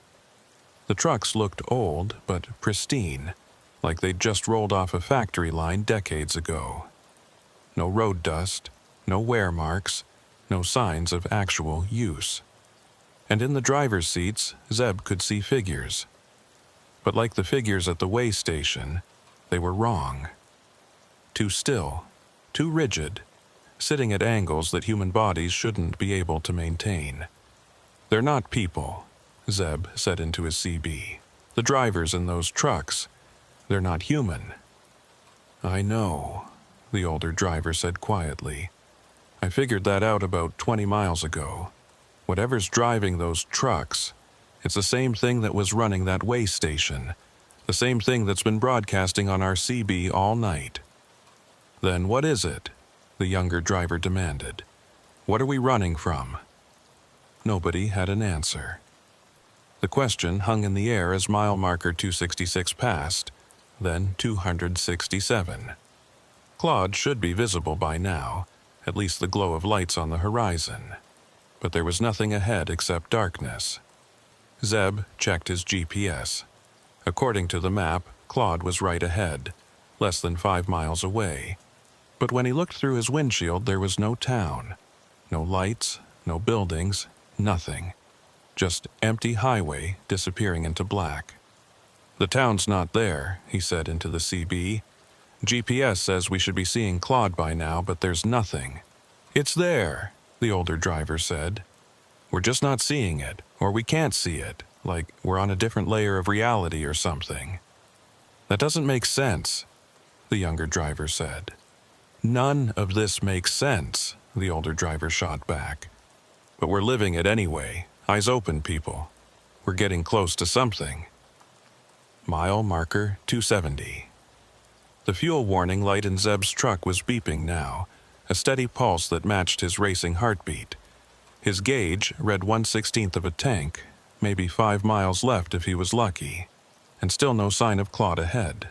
The trucks looked old but pristine, like they'd just rolled off a factory line decades ago. No road dust, no wear marks, no signs of actual use. And in the driver's seats, Zeb could see figures. But like the figures at the way station, they were wrong. Too still, too rigid, sitting at angles that human bodies shouldn't be able to maintain. "They're not people," Zeb said into his CB. "The drivers in those trucks, they're not human." "I know," the older driver said quietly. "I figured that out about 20 miles ago. Whatever's driving those trucks, it's the same thing that was running that way station, the same thing that's been broadcasting on our CB all night." "Then what is it?" the younger driver demanded. "What are we running from?" Nobody had an answer. The question hung in the air as mile marker 266 passed, then 267. Claude should be visible by now, at least the glow of lights on the horizon. But there was nothing ahead except darkness. Zeb checked his GPS. According to the map, Claude was right ahead, less than 5 miles away. But when he looked through his windshield, there was no town. No lights, no buildings, nothing. Just empty highway disappearing into black. "The town's not there," he said into the CB. "GPS says we should be seeing Claude by now, but there's nothing." "It's there," the older driver said. "We're just not seeing it, or we can't see it, like we're on a different layer of reality or something." "That doesn't make sense," the younger driver said. "None of this makes sense," the older driver shot back. "But we're living it anyway. Eyes open, people. We're getting close to something." Mile marker 270. The fuel warning light in Zeb's truck was beeping now, a steady pulse that matched his racing heartbeat. His gauge read 1/16 of a tank, maybe 5 miles left if he was lucky, and still no sign of Claude ahead.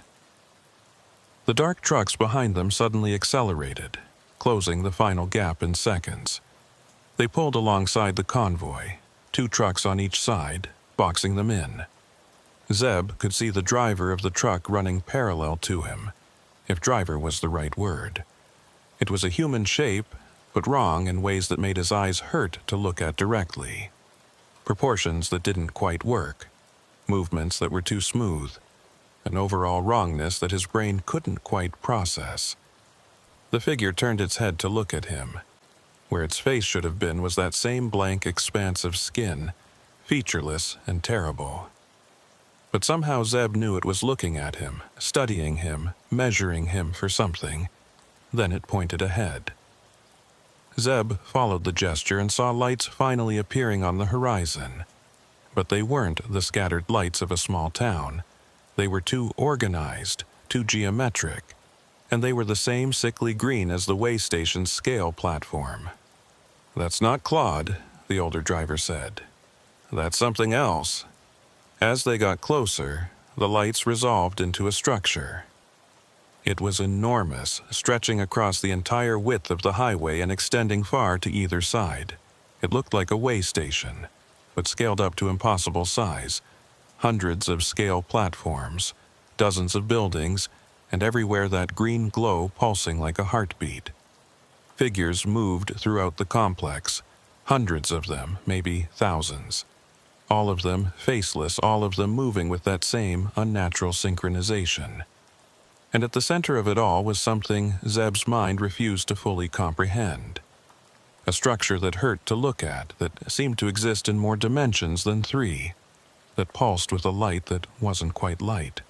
The dark trucks behind them suddenly accelerated, closing the final gap in seconds. They pulled alongside the convoy, 2 trucks on each side, boxing them in. Zeb could see the driver of the truck running parallel to him, if driver was the right word. It was a human shape, but wrong in ways that made his eyes hurt to look at directly. Proportions that didn't quite work, movements that were too smooth, an overall wrongness that his brain couldn't quite process. The figure turned its head to look at him. Where its face should have been was that same blank expanse of skin, featureless and terrible. But somehow Zeb knew it was looking at him, studying him, measuring him for something. Then it pointed ahead. Zeb followed the gesture and saw lights finally appearing on the horizon. But they weren't the scattered lights of a small town. They were too organized, too geometric, and they were the same sickly green as the way station's scale platform. "That's not Claude," the older driver said. "That's something else." As they got closer, the lights resolved into a structure. It was enormous, stretching across the entire width of the highway and extending far to either side. It looked like a way station, but scaled up to impossible size. Hundreds of scale platforms, dozens of buildings, and everywhere that green glow pulsing like a heartbeat. Figures moved throughout the complex, hundreds of them, maybe thousands. All of them faceless, all of them moving with that same unnatural synchronization. And at the center of it all was something Zeb's mind refused to fully comprehend. A structure that hurt to look at, that seemed to exist in more dimensions than 3, that pulsed with a light that wasn't quite light.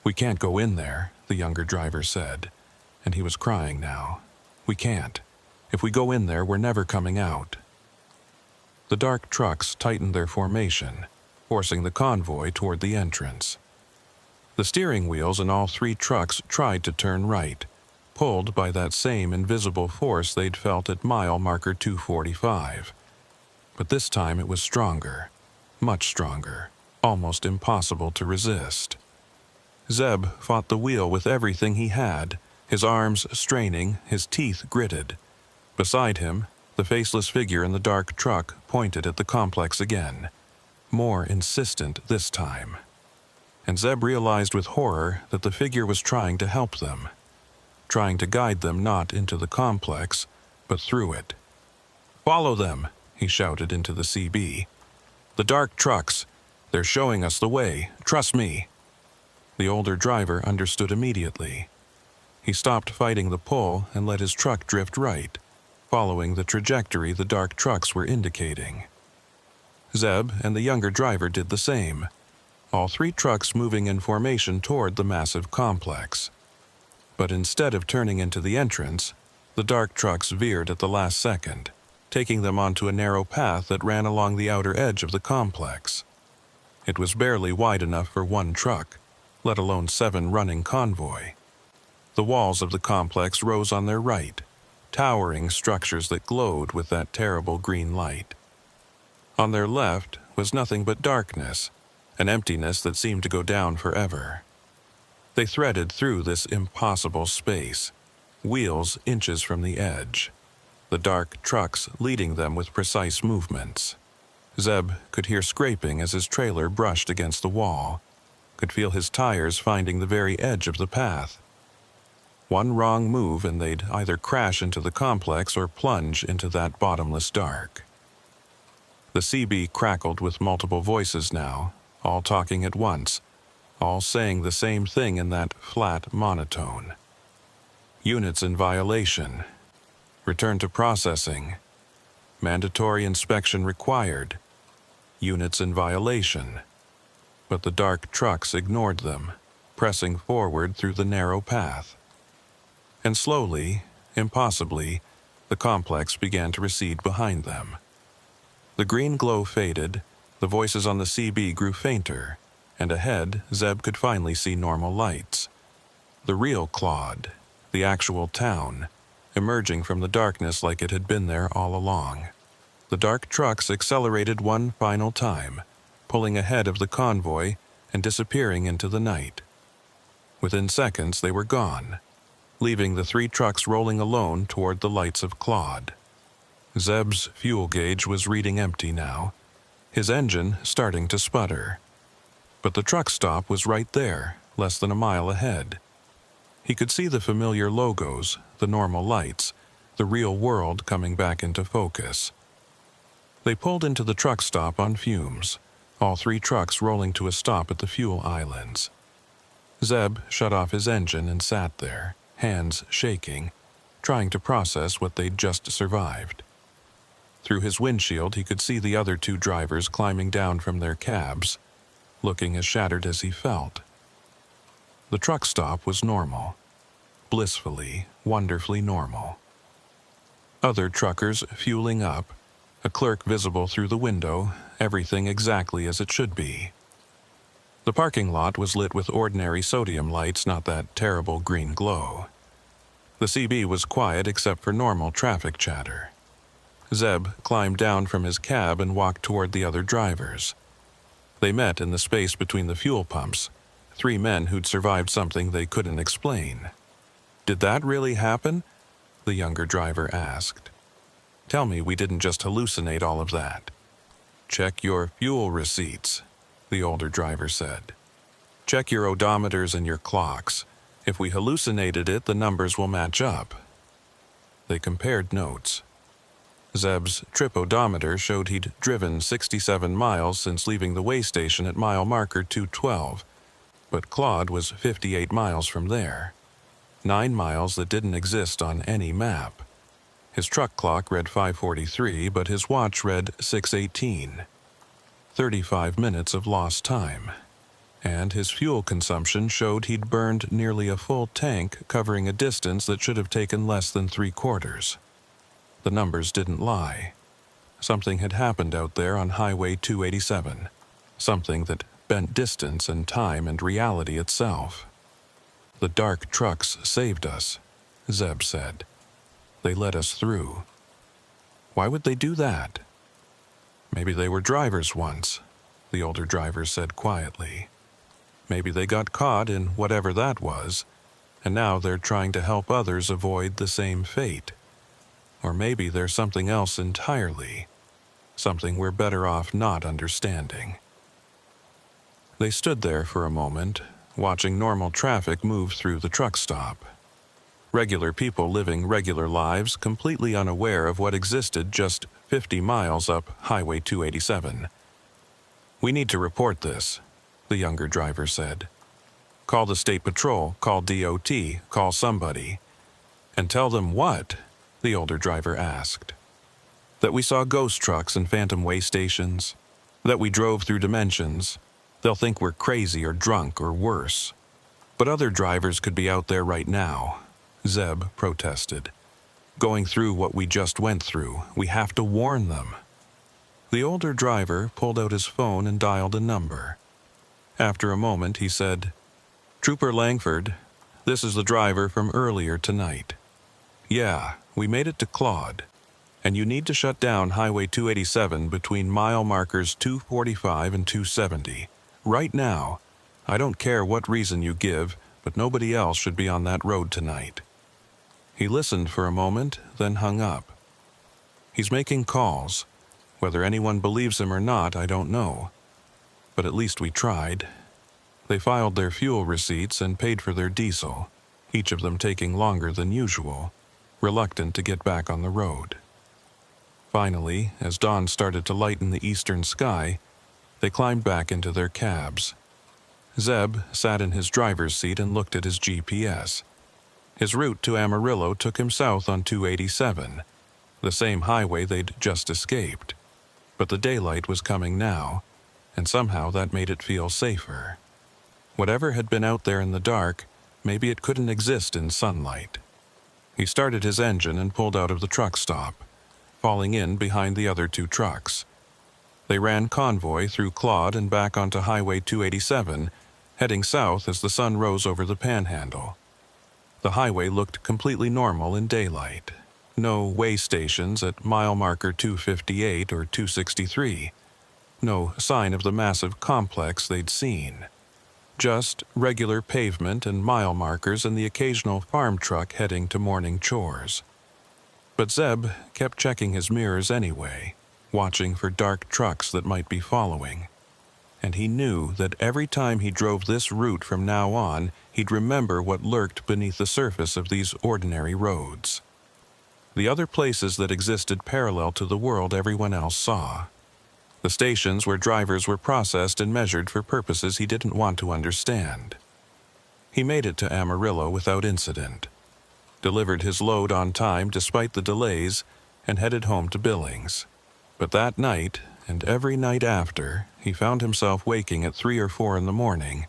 "We can't go in there," the younger driver said, and he was crying now. "We can't. If we go in there, we're never coming out." The dark trucks tightened their formation, forcing the convoy toward the entrance. The steering wheels in all 3 trucks tried to turn right, pulled by that same invisible force they'd felt at mile marker 245. But this time it was stronger, much stronger, almost impossible to resist. Zeb fought the wheel with everything he had, his arms straining, his teeth gritted. Beside him, the faceless figure in the dark truck pointed at the complex again, more insistent this time. And Zeb realized with horror that the figure was trying to help them, trying to guide them not into the complex, but through it. "Follow them," he shouted into the CB. "The dark trucks. They're showing us the way. Trust me." The older driver understood immediately. He stopped fighting the pull and let his truck drift right, following the trajectory the dark trucks were indicating. Zeb and the younger driver did the same, all 3 trucks moving in formation toward the massive complex. But instead of turning into the entrance, the dark trucks veered at the last second, taking them onto a narrow path that ran along the outer edge of the complex. It was barely wide enough for 1 truck, let alone 7 running convoy. The walls of the complex rose on their right, towering structures that glowed with that terrible green light. On their left was nothing but darkness, an emptiness that seemed to go down forever. They threaded through this impossible space, wheels inches from the edge, the dark trucks leading them with precise movements. Zeb could hear scraping as his trailer brushed against the wall, could feel his tires finding the very edge of the path. One wrong move and they'd either crash into the complex or plunge into that bottomless dark. The CB crackled with multiple voices now, all talking at once, all saying the same thing in that flat monotone. "Units in violation. Return to processing. Mandatory inspection required. Units in violation." But the dark trucks ignored them, pressing forward through the narrow path. And slowly, impossibly, the complex began to recede behind them. The green glow faded, the voices on the CB grew fainter, and ahead Zeb could finally see normal lights. The real Claude, the actual town, emerging from the darkness like it had been there all along. The dark trucks accelerated one final time, pulling ahead of the convoy and disappearing into the night. Within seconds they were gone, leaving the 3 trucks rolling alone toward the lights of Claude. Zeb's fuel gauge was reading empty now, his engine starting to sputter. But the truck stop was right there, less than a mile ahead. He could see the familiar logos, the normal lights, the real world coming back into focus. They pulled into the truck stop on fumes, all 3 trucks rolling to a stop at the fuel islands. Zeb shut off his engine and sat there, hands shaking, trying to process what they'd just survived. Through his windshield he could see the other 2 drivers climbing down from their cabs, looking as shattered as he felt. The truck stop was normal. blissfully, wonderfully normal. Other truckers fueling up, a clerk visible through the window, everything exactly as it should be. The parking lot was lit with ordinary sodium lights, not that terrible green glow. The CB was quiet except for normal traffic chatter. Zeb climbed down from his cab and walked toward the other drivers. They met in the space between the fuel pumps, 3 men who'd survived something they couldn't explain. "Did that really happen?" the younger driver asked. "Tell me we didn't just hallucinate all of that." "Check your fuel receipts," the older driver said. "Check your odometers and your clocks. If we hallucinated it, the numbers will match up." They compared notes. Zeb's trip odometer showed he'd driven 67 miles since leaving the way station at mile marker 212, but Claude was 58 miles from there. 9 miles that didn't exist on any map. His truck clock read 5:43, but his watch read 6:18. 35 minutes of lost time. And his fuel consumption showed he'd burned nearly a full tank, covering a distance that should have taken less than 3/4. The numbers didn't lie. Something had happened out there on Highway 287. Something that bent distance and time and reality itself. "The dark trucks saved us," Zeb said. "They let us through." "Why would they do that?" "Maybe they were drivers once," the older driver said quietly. "Maybe they got caught in whatever that was, and now they're trying to help others avoid the same fate. Or maybe there's something else entirely, something we're better off not understanding." They stood there for a moment, watching normal traffic move through the truck stop. Regular people living regular lives, completely unaware of what existed just 50 miles up Highway 287. "We need to report this," the younger driver said. "Call the state patrol, call DOT, call somebody." "And tell them what?" the older driver asked. "That we saw ghost trucks and phantom way stations. That we drove through dimensions. They'll think we're crazy or drunk or worse." "But other drivers could be out there right now," Zeb protested. "Going through what we just went through. We have to warn them." The older driver pulled out his phone and dialed a number. After a moment, he said, "Trooper Langford, this is the driver from earlier tonight. Yeah, we made it to Claude, and you need to shut down Highway 287 between mile markers 245 and 270. Right now. I don't care what reason you give, but nobody else should be on that road tonight." He listened for a moment, then hung up. "He's making calls. Whether anyone believes him or not, I don't know. But at least we tried." They filed their fuel receipts and paid for their diesel, each of them taking longer than usual, reluctant to get back on the road. Finally, as dawn started to lighten the eastern sky, they climbed back into their cabs. Zeb sat in his driver's seat and looked at his GPS. His route to Amarillo took him south on 287, the same highway they'd just escaped. But the daylight was coming now, and somehow that made it feel safer. Whatever had been out there in the dark, maybe it couldn't exist in sunlight. He started his engine and pulled out of the truck stop, falling in behind the other 2 trucks. They ran convoy through Claude and back onto Highway 287, heading south as the sun rose over the Panhandle. The highway looked completely normal in daylight. No way stations at mile marker 258 or 263. No sign of the massive complex they'd seen. Just regular pavement and mile markers and the occasional farm truck heading to morning chores. But Zeb kept checking his mirrors anyway, watching for dark trucks that might be following. And he knew that every time he drove this route from now on, he'd remember what lurked beneath the surface of these ordinary roads. The other places that existed parallel to the world everyone else saw. The stations where drivers were processed and measured for purposes he didn't want to understand. He made it to Amarillo without incident, delivered his load on time despite the delays, and headed home to Billings. But that night, and every night after, he found himself waking at 3 or 4 in the morning,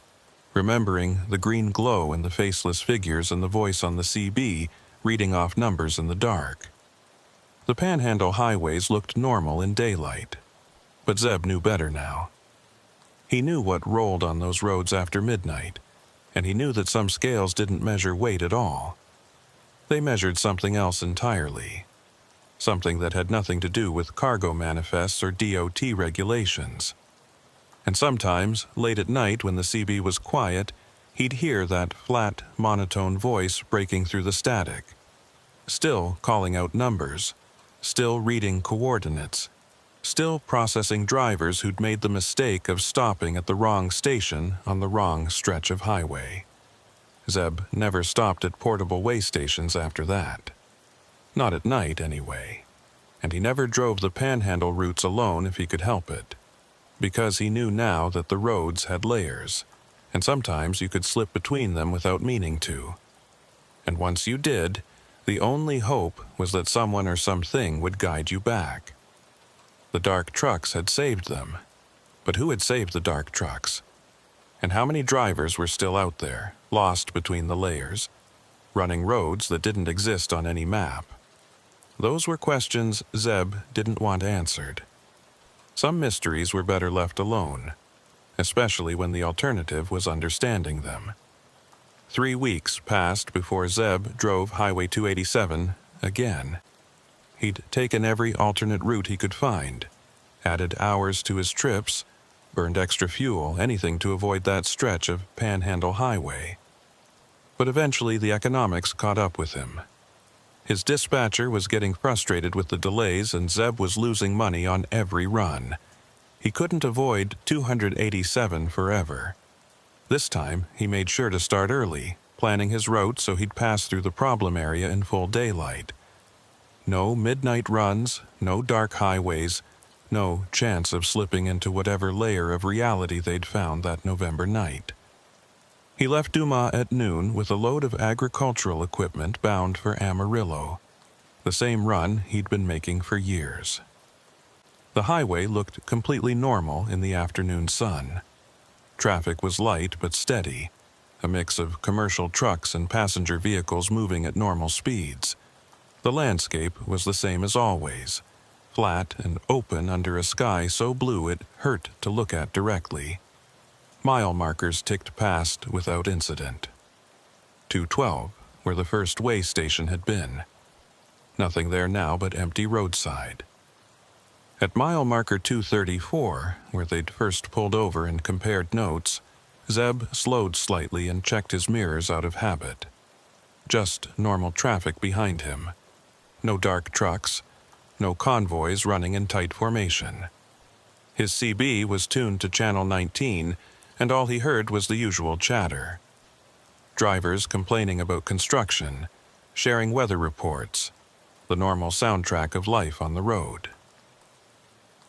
remembering the green glow in the faceless figures and the voice on the CB reading off numbers in the dark. The Panhandle highways looked normal in daylight, but Zeb knew better now. He knew what rolled on those roads after midnight, and he knew that some scales didn't measure weight at all. They measured something else entirely, something that had nothing to do with cargo manifests or DOT regulations. And sometimes, late at night when the CB was quiet, he'd hear that flat, monotone voice breaking through the static, still calling out numbers, still reading coordinates, still processing drivers who'd made the mistake of stopping at the wrong station on the wrong stretch of highway. Zeb never stopped at portable way stations after that. Not at night, anyway. And he never drove the Panhandle routes alone if he could help it, because he knew now that the roads had layers, and sometimes you could slip between them without meaning to. And once you did, the only hope was that someone or something would guide you back. The dark trucks had saved them, but who had saved the dark trucks? And how many drivers were still out there, lost between the layers, running roads that didn't exist on any map? Those were questions Zeb didn't want answered. Some mysteries were better left alone, especially when the alternative was understanding them. 3 weeks passed before Zeb drove Highway 287 again. He'd taken every alternate route he could find, added hours to his trips, burned extra fuel, anything to avoid that stretch of Panhandle Highway. But eventually the economics caught up with him. His dispatcher was getting frustrated with the delays and Zeb was losing money on every run. He couldn't avoid 287 forever. This time, he made sure to start early, planning his route so he'd pass through the problem area in full daylight. No midnight runs, no dark highways, no chance of slipping into whatever layer of reality they'd found that November night. He left Dumas at noon with a load of agricultural equipment bound for Amarillo, the same run he'd been making for years. The highway looked completely normal in the afternoon sun. Traffic was light but steady, a mix of commercial trucks and passenger vehicles moving at normal speeds. The landscape was the same as always, flat and open under a sky so blue it hurt to look at directly. Mile markers ticked past without incident. 212, where the first way station had been. Nothing there now but empty roadside. At mile marker 234, where they'd first pulled over and compared notes, Zeb slowed slightly and checked his mirrors out of habit. Just normal traffic behind him. No dark trucks, no convoys running in tight formation. His CB was tuned to channel 19, and all he heard was the usual chatter. Drivers complaining about construction, sharing weather reports, the normal soundtrack of life on the road.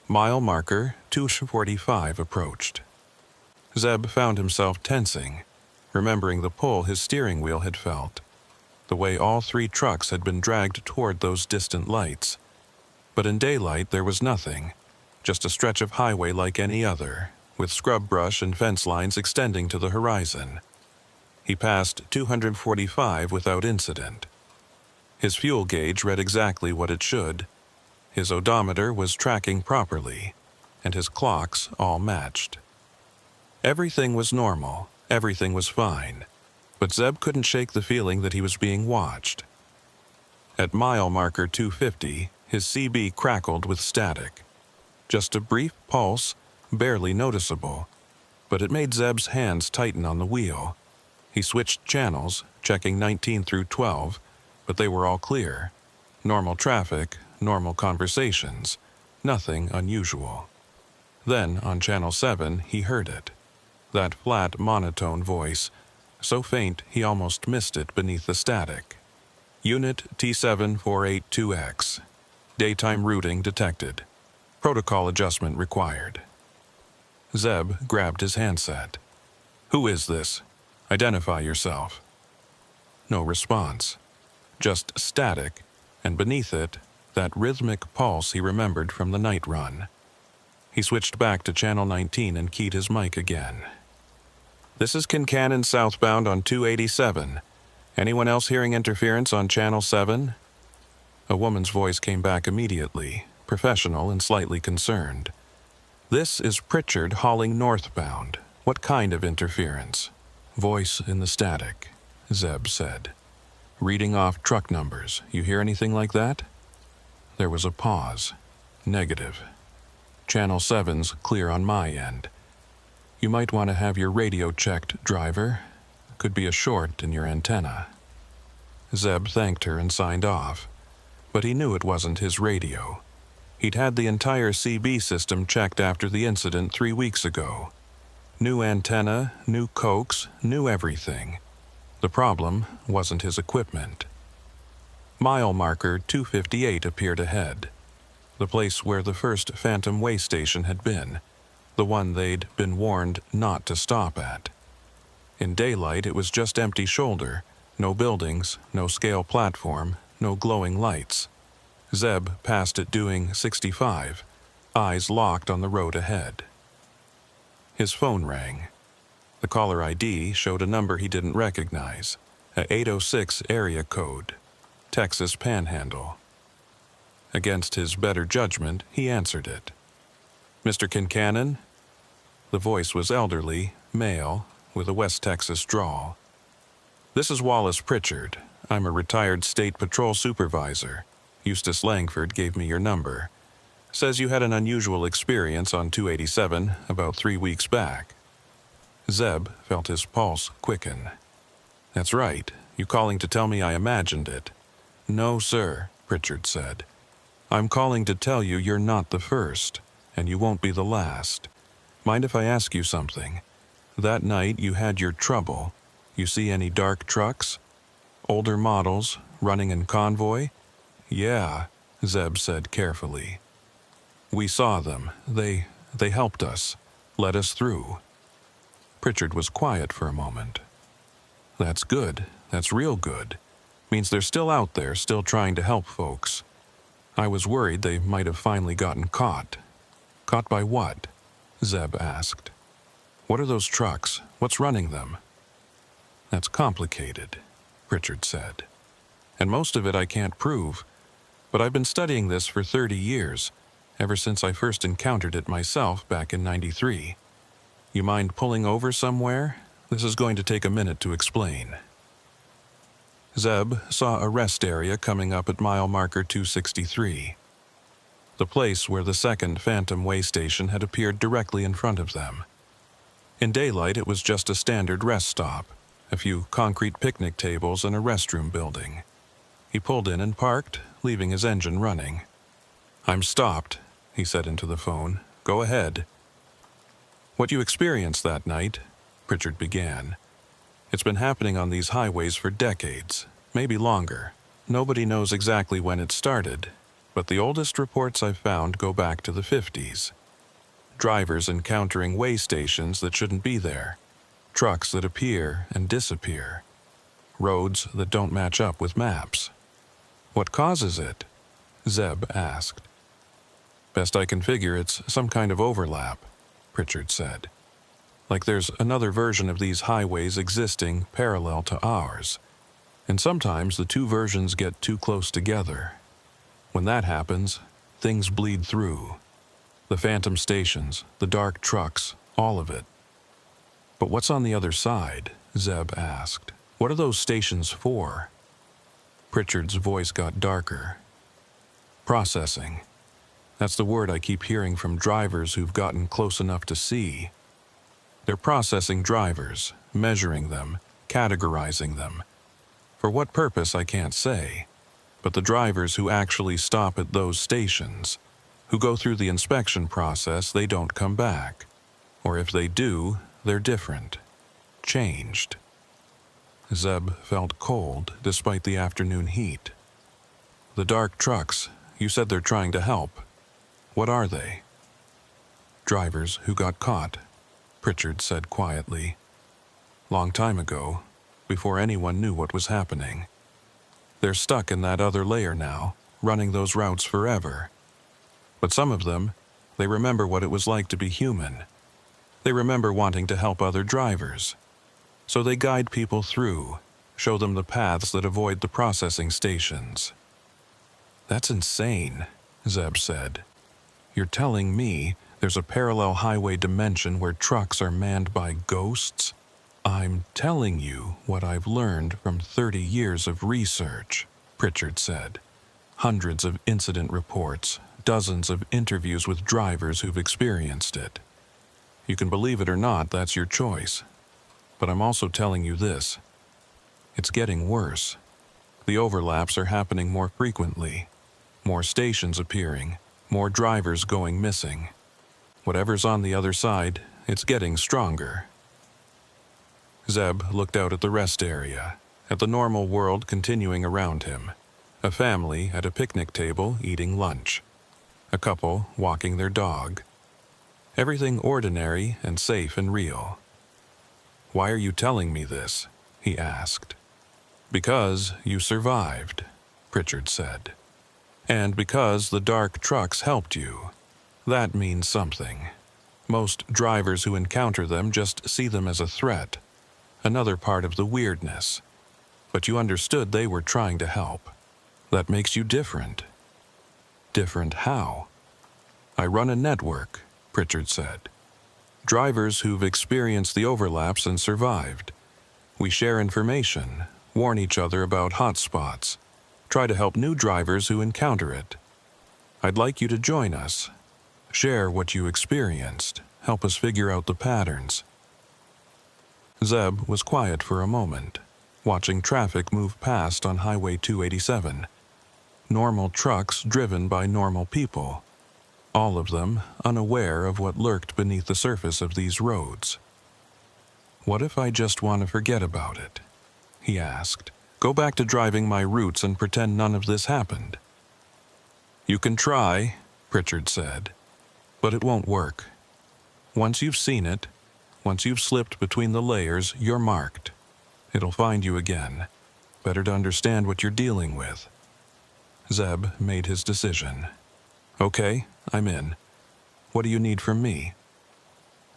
Mile marker 245 approached. Zeb found himself tensing, remembering the pull his steering wheel had felt, the way all 3 trucks had been dragged toward those distant lights. But in daylight there was nothing, just a stretch of highway like any other, with scrub brush and fence lines extending to the horizon. He passed 245 without incident. His fuel gauge read exactly what it should. His odometer was tracking properly, and his clocks all matched. Everything was normal, everything was fine, but Zeb couldn't shake the feeling that he was being watched. At mile marker 250, his CB crackled with static. Just a brief pulse, barely noticeable, but it made Zeb's hands tighten on the wheel. He switched channels, checking 19 through 12, but they were all clear. Normal traffic, normal conversations, nothing unusual. Then, on channel 7, he heard it. That flat, monotone voice, so faint he almost missed it beneath the static. Unit T7482X. Daytime routing detected. Protocol adjustment required. Zeb grabbed his handset. "Who is this? Identify yourself." No response. Just static, and beneath it, that rhythmic pulse he remembered from the night run. He switched back to channel 19 and keyed his mic again. This is Kincannon southbound on 287. Anyone else hearing interference on Channel 7? A woman's voice came back immediately, professional and slightly concerned. This is Pritchard hauling northbound. What kind of interference? Voice in the static, Zeb said. Reading off truck numbers. You hear anything like that? There was a pause. Negative. Channel 7's clear on my end. You might want to have your radio checked, driver. Could be a short in your antenna. Zeb thanked her and signed off. But he knew it wasn't his radio. He'd had the entire CB system checked after the incident 3 weeks ago. New antenna, new coax, new everything. The problem wasn't his equipment. Mile marker 258 appeared ahead. The place where the first Phantom way station had been. The one they'd been warned not to stop at. In daylight, it was just empty shoulder. No buildings, no scale platform, no glowing lights. Zeb passed it doing 65, eyes locked on the road ahead. His phone rang. The caller ID showed a number he didn't recognize, a 806 area code, Texas Panhandle. Against his better judgment, he answered it. Mr. Kincannon? The voice was elderly, male, with a West Texas drawl. This is Wallace Pritchard. I'm a retired state patrol supervisor. Eustace Langford gave me your number. Says you had an unusual experience on 287 about 3 weeks back. Zeb felt his pulse quicken. That's right. You calling to tell me I imagined it? No, sir, Pritchard said. I'm calling to tell you you're not the first, and you won't be the last. Mind if I ask you something? That night you had your trouble. You see any dark trucks? Older models, running in convoy? Yeah, Zeb said carefully. We saw them. They helped us, let us through. Pritchard was quiet for a moment. That's good. That's real good. Means they're still out there, still trying to help folks. I was worried they might have finally gotten caught. Caught by what? Zeb asked. What are those trucks? What's running them? That's complicated, Pritchard said. And most of it I can't prove. But I've been studying this for 30 years, ever since I first encountered it myself back in '93. You mind pulling over somewhere? This is going to take a minute to explain. Zeb saw a rest area coming up at mile marker 263. The place where the second Phantom way station had appeared directly in front of them. In daylight, it was just a standard rest stop, a few concrete picnic tables and a restroom building. He pulled in and parked, leaving his engine running. I'm stopped, he said into the phone. Go ahead. What you experienced that night, Pritchard began. It's been happening on these highways for decades, maybe longer. Nobody knows exactly when it started, but the oldest reports I've found go back to the 50s. Drivers encountering way stations that shouldn't be there. Trucks that appear and disappear. Roads that don't match up with maps. What causes it? Zeb asked. Best I can figure, it's some kind of overlap, Pritchard said. Like there's another version of these highways existing parallel to ours. And sometimes the two versions get too close together. When that happens, things bleed through. The Phantom stations, the dark trucks, all of it. But what's on the other side? Zeb asked. What are those stations for? Pritchard's voice got darker. Processing. That's the word I keep hearing from drivers who've gotten close enough to see. They're processing drivers, measuring them, categorizing them. For what purpose, I can't say. But the drivers who actually stop at those stations, who go through the inspection process, they don't come back. Or if they do, they're different. Changed. Zeb felt cold despite the afternoon heat. The dark trucks, you said they're trying to help. What are they? Drivers who got caught, Pritchard said quietly. Long time ago, before anyone knew what was happening. They're stuck in that other layer now, running those routes forever. But some of them, they remember what it was like to be human. They remember wanting to help other drivers, So they guide people through, show them the paths that avoid the processing stations. That's insane, Zeb said. You're telling me there's a parallel highway dimension where trucks are manned by ghosts? I'm telling you what I've learned from 30 years of research, Pritchard said. Hundreds of incident reports, dozens of interviews with drivers who've experienced it. You can believe it or not, that's your choice. But I'm also telling you this. It's getting worse. The overlaps are happening more frequently. More stations appearing, more drivers going missing. Whatever's on the other side, it's getting stronger. Zeb looked out at the rest area, at the normal world continuing around him. A family at a picnic table eating lunch. A couple walking their dog. Everything ordinary and safe and real. Why are you telling me this? He asked. Because you survived, Pritchard said. And because the dark trucks helped you. That means something. Most drivers who encounter them just see them as a threat. Another part of the weirdness. But you understood they were trying to help. That makes you different. Different how? I run a network, Pritchard said. Drivers who've experienced the overlaps and survived. We share information, warn each other about hot spots, try to help new drivers who encounter it. I'd like you to join us. Share what you experienced, help us figure out the patterns. Zeb was quiet for a moment, watching traffic move past on Highway 287. Normal trucks driven by normal people. All of them unaware of what lurked beneath the surface of these roads. What if I just want to forget about it? He asked. Go back to driving my routes and pretend none of this happened. You can try, Pritchard said, but it won't work. Once you've seen it, once you've slipped between the layers, you're marked. It'll find you again. Better to understand what you're dealing with. Zeb made his decision. Okay, I'm in. What do you need from me?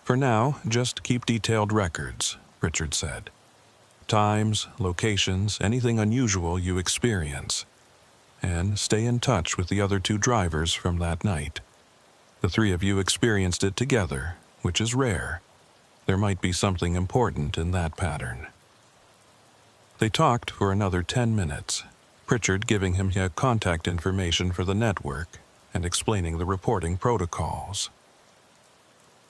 For now, just keep detailed records, Pritchard said. Times, locations, anything unusual you experience. And stay in touch with the other two drivers from that night. The three of you experienced it together, which is rare. There might be something important in that pattern. They talked for another 10 minutes, Pritchard giving him contact information for the network and explaining the reporting protocols.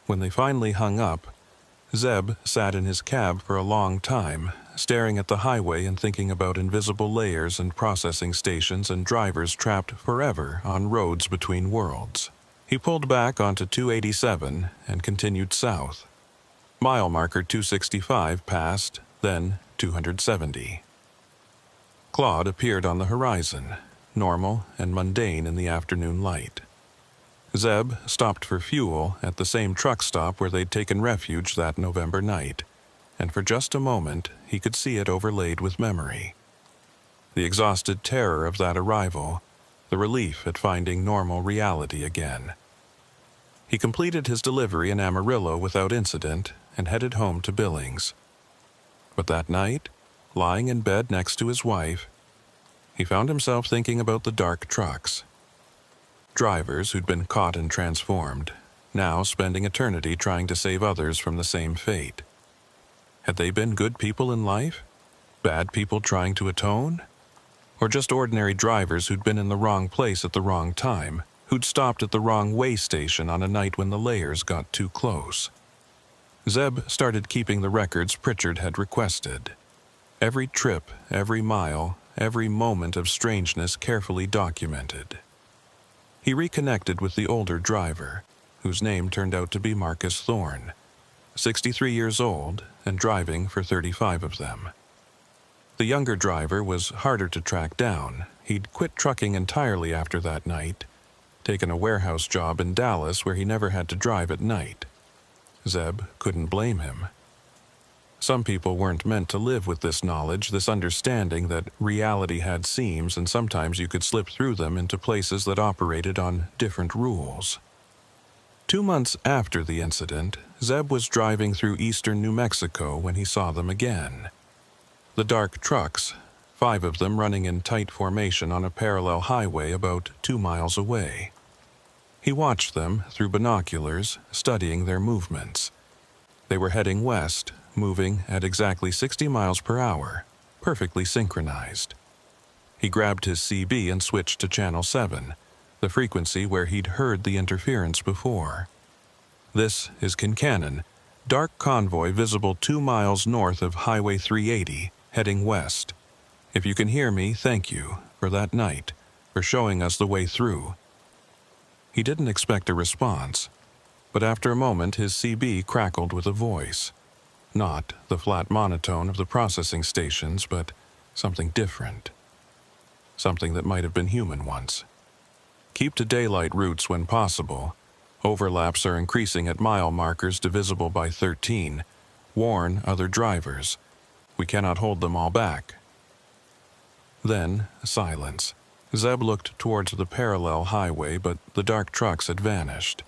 When they finally hung up, Zeb sat in his cab for a long time, staring at the highway and thinking about invisible layers and processing stations and drivers trapped forever on roads between worlds. He pulled back onto 287 and continued south. Mile marker 265 passed, then 270. Claude appeared on the horizon, normal and mundane in the afternoon light. Zeb stopped for fuel at the same truck stop where they'd taken refuge that November night, and for just a moment he could see it overlaid with memory. The exhausted terror of that arrival, the relief at finding normal reality again. He completed his delivery in Amarillo without incident and headed home to Billings. But that night, lying in bed next to his wife, he found himself thinking about the dark trucks. Drivers who'd been caught and transformed, now spending eternity trying to save others from the same fate. Had they been good people in life? Bad people trying to atone? Or just ordinary drivers who'd been in the wrong place at the wrong time, who'd stopped at the wrong way station on a night when the layers got too close? Zeb started keeping the records Pritchard had requested. Every trip, every mile, every moment of strangeness carefully documented. He reconnected with the older driver, whose name turned out to be Marcus Thorne, 63 years old and driving for 35 of them. The younger driver was harder to track down. He'd quit trucking entirely after that night, taken a warehouse job in Dallas where he never had to drive at night. Zeb couldn't blame him. Some people weren't meant to live with this knowledge, this understanding that reality had seams and sometimes you could slip through them into places that operated on different rules. 2 months after the incident, Zeb was driving through eastern New Mexico when he saw them again. The dark trucks, 5 of them running in tight formation on a parallel highway about 2 miles away. He watched them through binoculars, studying their movements. They were heading west, moving at exactly 60 miles per hour, perfectly synchronized. He grabbed his CB and switched to Channel 7, the frequency where he'd heard the interference before. "This is Kincannon. Dark convoy visible 2 miles north of Highway 380, heading west. If you can hear me, thank you, for that night, for showing us the way through." He didn't expect a response, but after a moment his CB crackled with a voice. Not the flat monotone of the processing stations, but something different. Something that might have been human once. "Keep to daylight routes when possible. Overlaps are increasing at mile markers divisible by 13. Warn other drivers. We cannot hold them all back." Then, silence. Zeb looked towards the parallel highway, but the dark trucks had vanished.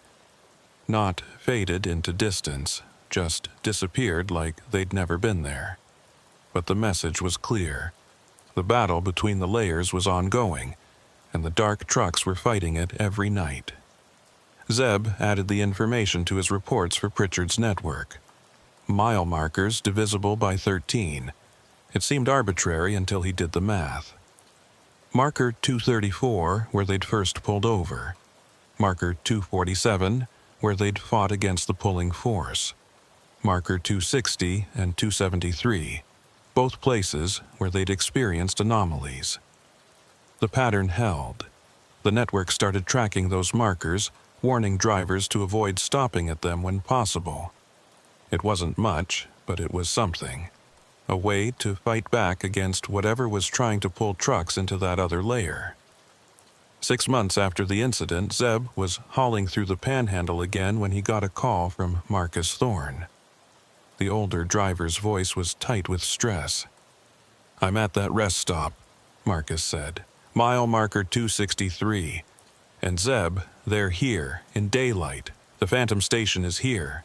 Not faded into distance, just disappeared like they'd never been there. But the message was clear. The battle between the layers was ongoing, and the dark trucks were fighting it every night. Zeb added the information to his reports for Pritchard's network. Mile markers divisible by 13. It seemed arbitrary until he did the math. Marker 234, where they'd first pulled over. Marker 247, where they'd fought against the pulling force. Marker 260 and 273, both places where they'd experienced anomalies. The pattern held. The network started tracking those markers, warning drivers to avoid stopping at them when possible. It wasn't much, but it was something. A way to fight back against whatever was trying to pull trucks into that other layer. 6 months after the incident, Zeb was hauling through the Panhandle again when he got a call from Marcus Thorne. The older driver's voice was tight with stress. "I'm at that rest stop," Marcus said. "Mile marker 263. And Zeb, they're here, in daylight. The Phantom Station is here."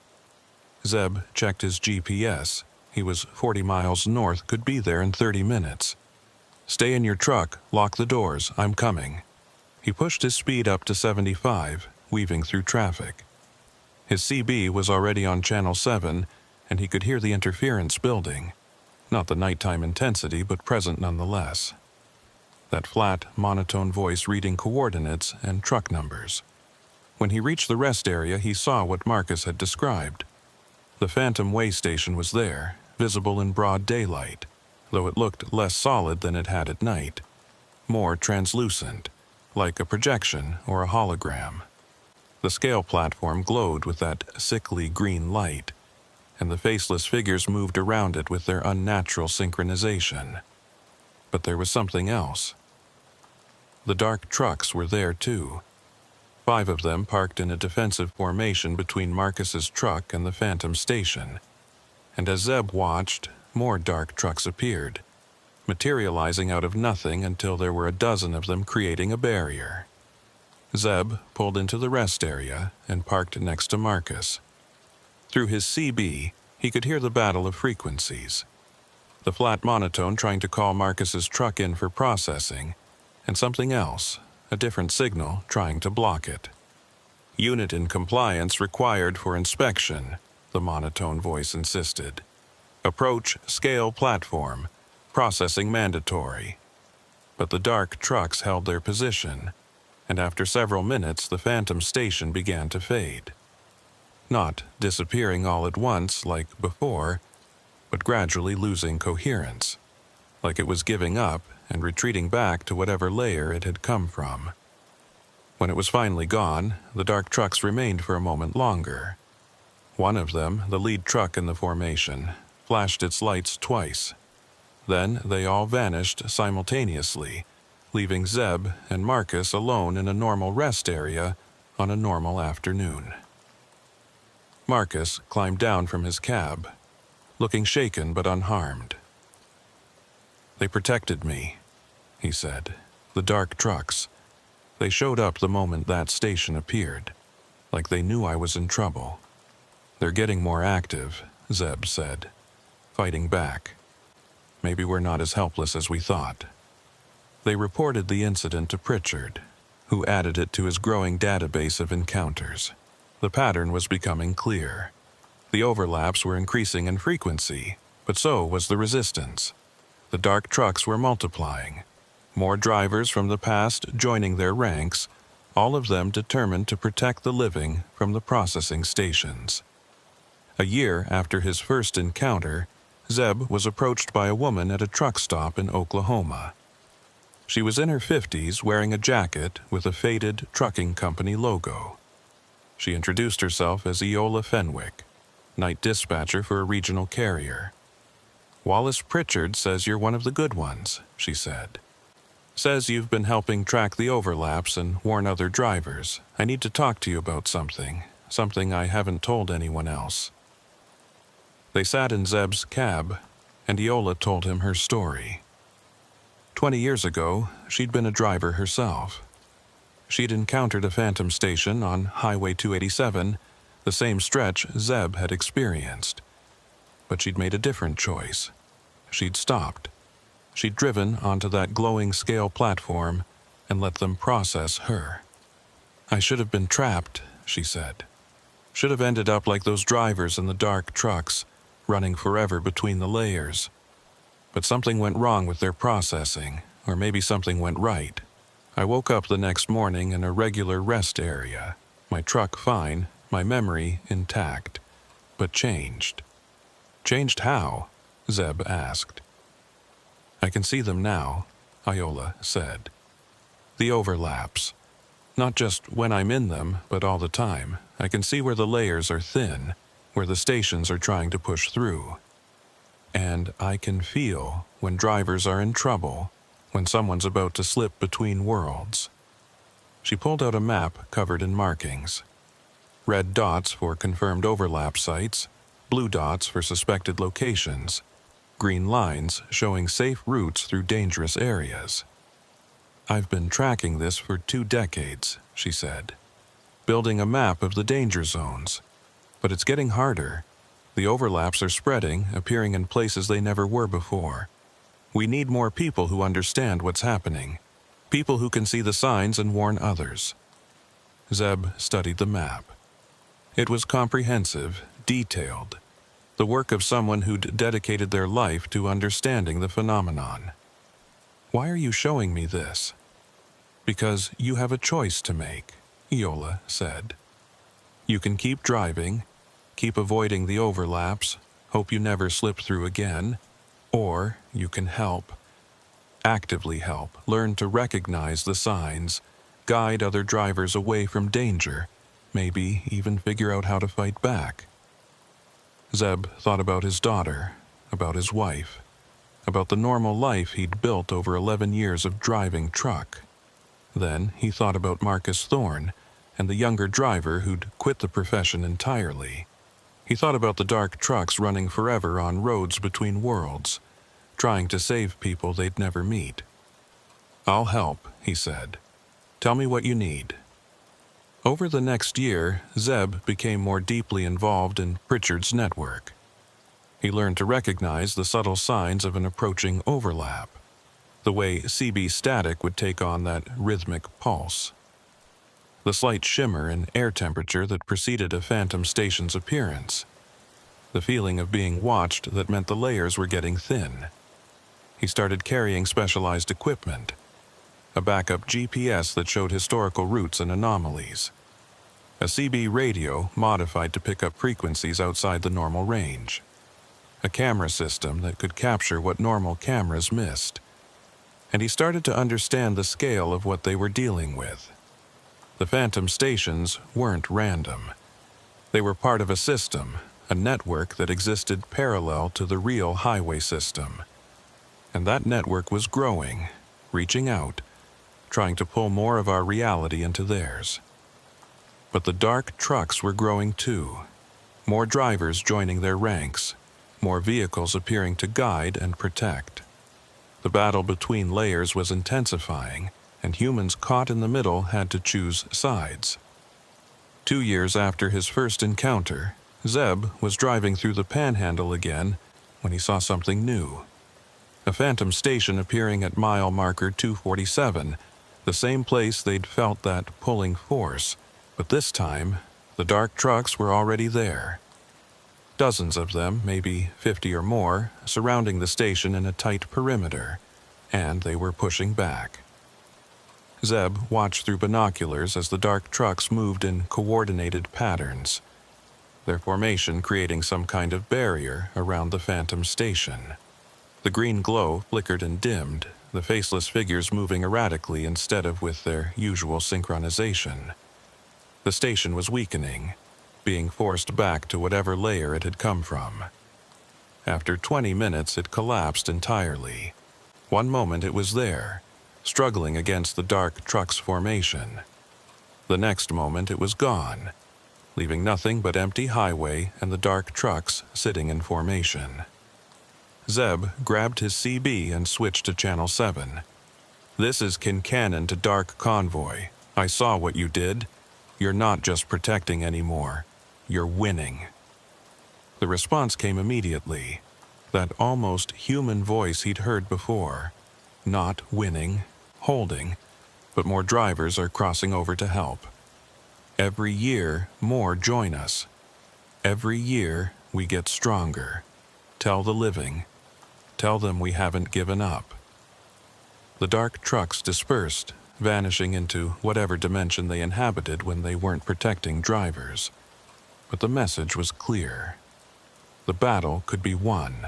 Zeb checked his GPS. He was 40 miles north, could be there in 30 minutes. "Stay in your truck, lock the doors, I'm coming." He pushed his speed up to 75, weaving through traffic. His CB was already on Channel 7, and he could hear the interference building. Not the nighttime intensity, but present nonetheless. That flat, monotone voice reading coordinates and truck numbers. When he reached the rest area, he saw what Marcus had described. The Phantom way station was there, visible in broad daylight, though it looked less solid than it had at night. More translucent, like a projection or a hologram. The scale platform glowed with that sickly green light, and the faceless figures moved around it with their unnatural synchronization. But there was something else. The dark trucks were there too. 5 of them parked in a defensive formation between Marcus's truck and the Phantom Station. And as Zeb watched, more dark trucks appeared, materializing out of nothing until there were a dozen of them creating a barrier. Zeb pulled into the rest area and parked next to Marcus. Through his CB, he could hear the battle of frequencies. The flat monotone trying to call Marcus's truck in for processing, and something else, a different signal, trying to block it. "Unit in compliance required for inspection," the monotone voice insisted. "Approach scale platform. Processing mandatory." But the dark trucks held their position, and after several minutes the Phantom Station began to fade. Not disappearing all at once like before, but gradually losing coherence, like it was giving up and retreating back to whatever layer it had come from. When it was finally gone, the dark trucks remained for a moment longer. One of them, the lead truck in the formation, flashed its lights twice. Then they all vanished simultaneously, leaving Zeb and Marcus alone in a normal rest area on a normal afternoon. Marcus climbed down from his cab, looking shaken but unharmed. "They protected me," he said. "The dark trucks. They showed up the moment that station appeared. like they knew I was in trouble. "They're getting more active," Zeb said, "fighting back. Maybe we're not as helpless as we thought." They reported the incident to Pritchard, who added it to his growing database of encounters. The pattern was becoming clear. The overlaps were increasing in frequency, but so was the resistance. The dark trucks were multiplying. More drivers from the past joining their ranks, all of them determined to protect the living from the processing stations. A year after his first encounter, Zeb was approached by a woman at a truck stop in Oklahoma. She was in her 50s, wearing a jacket with a faded trucking company logo. She introduced herself as Eola Fenwick, night dispatcher for a regional carrier. "Wallace Pritchard says you're one of the good ones," she said. "Says you've been helping track the overlaps and warn other drivers. I need to talk to you about something I haven't told anyone else." They sat in Zeb's cab, and Eola told him her story. 20 years ago, she'd been a driver herself. She'd encountered a phantom station on Highway 287, the same stretch Zeb had experienced. But she'd made a different choice. She'd stopped. She'd driven onto that glowing scale platform and let them process her. "I should have been trapped," she said. "Should have ended up like those drivers in the dark trucks, running forever between the layers. But something went wrong with their processing, or maybe something went right. I woke up the next morning in a regular rest area, my truck fine, my memory intact, but changed." "Changed how?" Zeb asked. "I can see them now," Eola said. "The overlaps. Not just when I'm in them, but all the time. I can see where the layers are thin, where the stations are trying to push through. And I can feel when drivers are in trouble, when someone's about to slip between worlds." She pulled out a map covered in markings. Red dots for confirmed overlap sites, blue dots for suspected locations, green lines showing safe routes through dangerous areas. "I've been tracking this for 2 decades, she said, "building a map of the danger zones. But it's getting harder. The overlaps are spreading, appearing in places they never were before. We need more people who understand what's happening, people who can see the signs and warn others." Zeb studied the map. It was comprehensive, detailed, the work of someone who'd dedicated their life to understanding the phenomenon. "Why are you showing me this?" "Because you have a choice to make," Eola said. "You can keep driving, keep avoiding the overlaps, hope you never slip through again, or you can help. Actively help, learn to recognize the signs, guide other drivers away from danger, maybe even figure out how to fight back." Zeb thought about his daughter, about his wife, about the normal life he'd built over 11 years of driving truck. Then he thought about Marcus Thorne and the younger driver who'd quit the profession entirely. He thought about the dark trucks running forever on roads between worlds, trying to save people they'd never meet. "I'll help," he said. "Tell me what you need." Over the next year, Zeb became more deeply involved in Pritchard's network. He learned to recognize the subtle signs of an approaching overlap, the way CB static would take on that rhythmic pulse, the slight shimmer in air temperature that preceded a phantom station's appearance, the feeling of being watched that meant the layers were getting thin. He started carrying specialized equipment, a backup GPS that showed historical routes and anomalies, a CB radio modified to pick up frequencies outside the normal range, a camera system that could capture what normal cameras missed. And he started to understand the scale of what they were dealing with. The phantom stations weren't random. They were part of a system, a network that existed parallel to the real highway system. And that network was growing, reaching out, trying to pull more of our reality into theirs. But the dark trucks were growing too. More drivers joining their ranks, more vehicles appearing to guide and protect. The battle between layers was intensifying, and humans caught in the middle had to choose sides. 2 years after his first encounter, Zeb was driving through the Panhandle again when he saw something new. A phantom station appearing at mile marker 247, the same place they'd felt that pulling force, but this time, the dark trucks were already there. Dozens of them, maybe 50 or more, surrounding the station in a tight perimeter, and they were pushing back. Zeb watched through binoculars as the dark trucks moved in coordinated patterns, their formation creating some kind of barrier around the phantom station. The green glow flickered and dimmed, the faceless figures moving erratically instead of with their usual synchronization. The station was weakening, being forced back to whatever layer it had come from. After 20 minutes, it collapsed entirely. One moment it was there, struggling against the dark truck's formation. The next moment it was gone, leaving nothing but empty highway and the dark trucks sitting in formation. Zeb grabbed his CB and switched to Channel 7. "This is Kincannon to Dark Convoy. I saw what you did. You're not just protecting anymore. You're winning." The response came immediately, that almost human voice he'd heard before. "Not winning, holding, but more drivers are crossing over to help. Every year, more join us. Every year, we get stronger. Tell the living. Tell them we haven't given up." The dark trucks dispersed, vanishing into whatever dimension they inhabited when they weren't protecting drivers. But the message was clear. The battle could be won.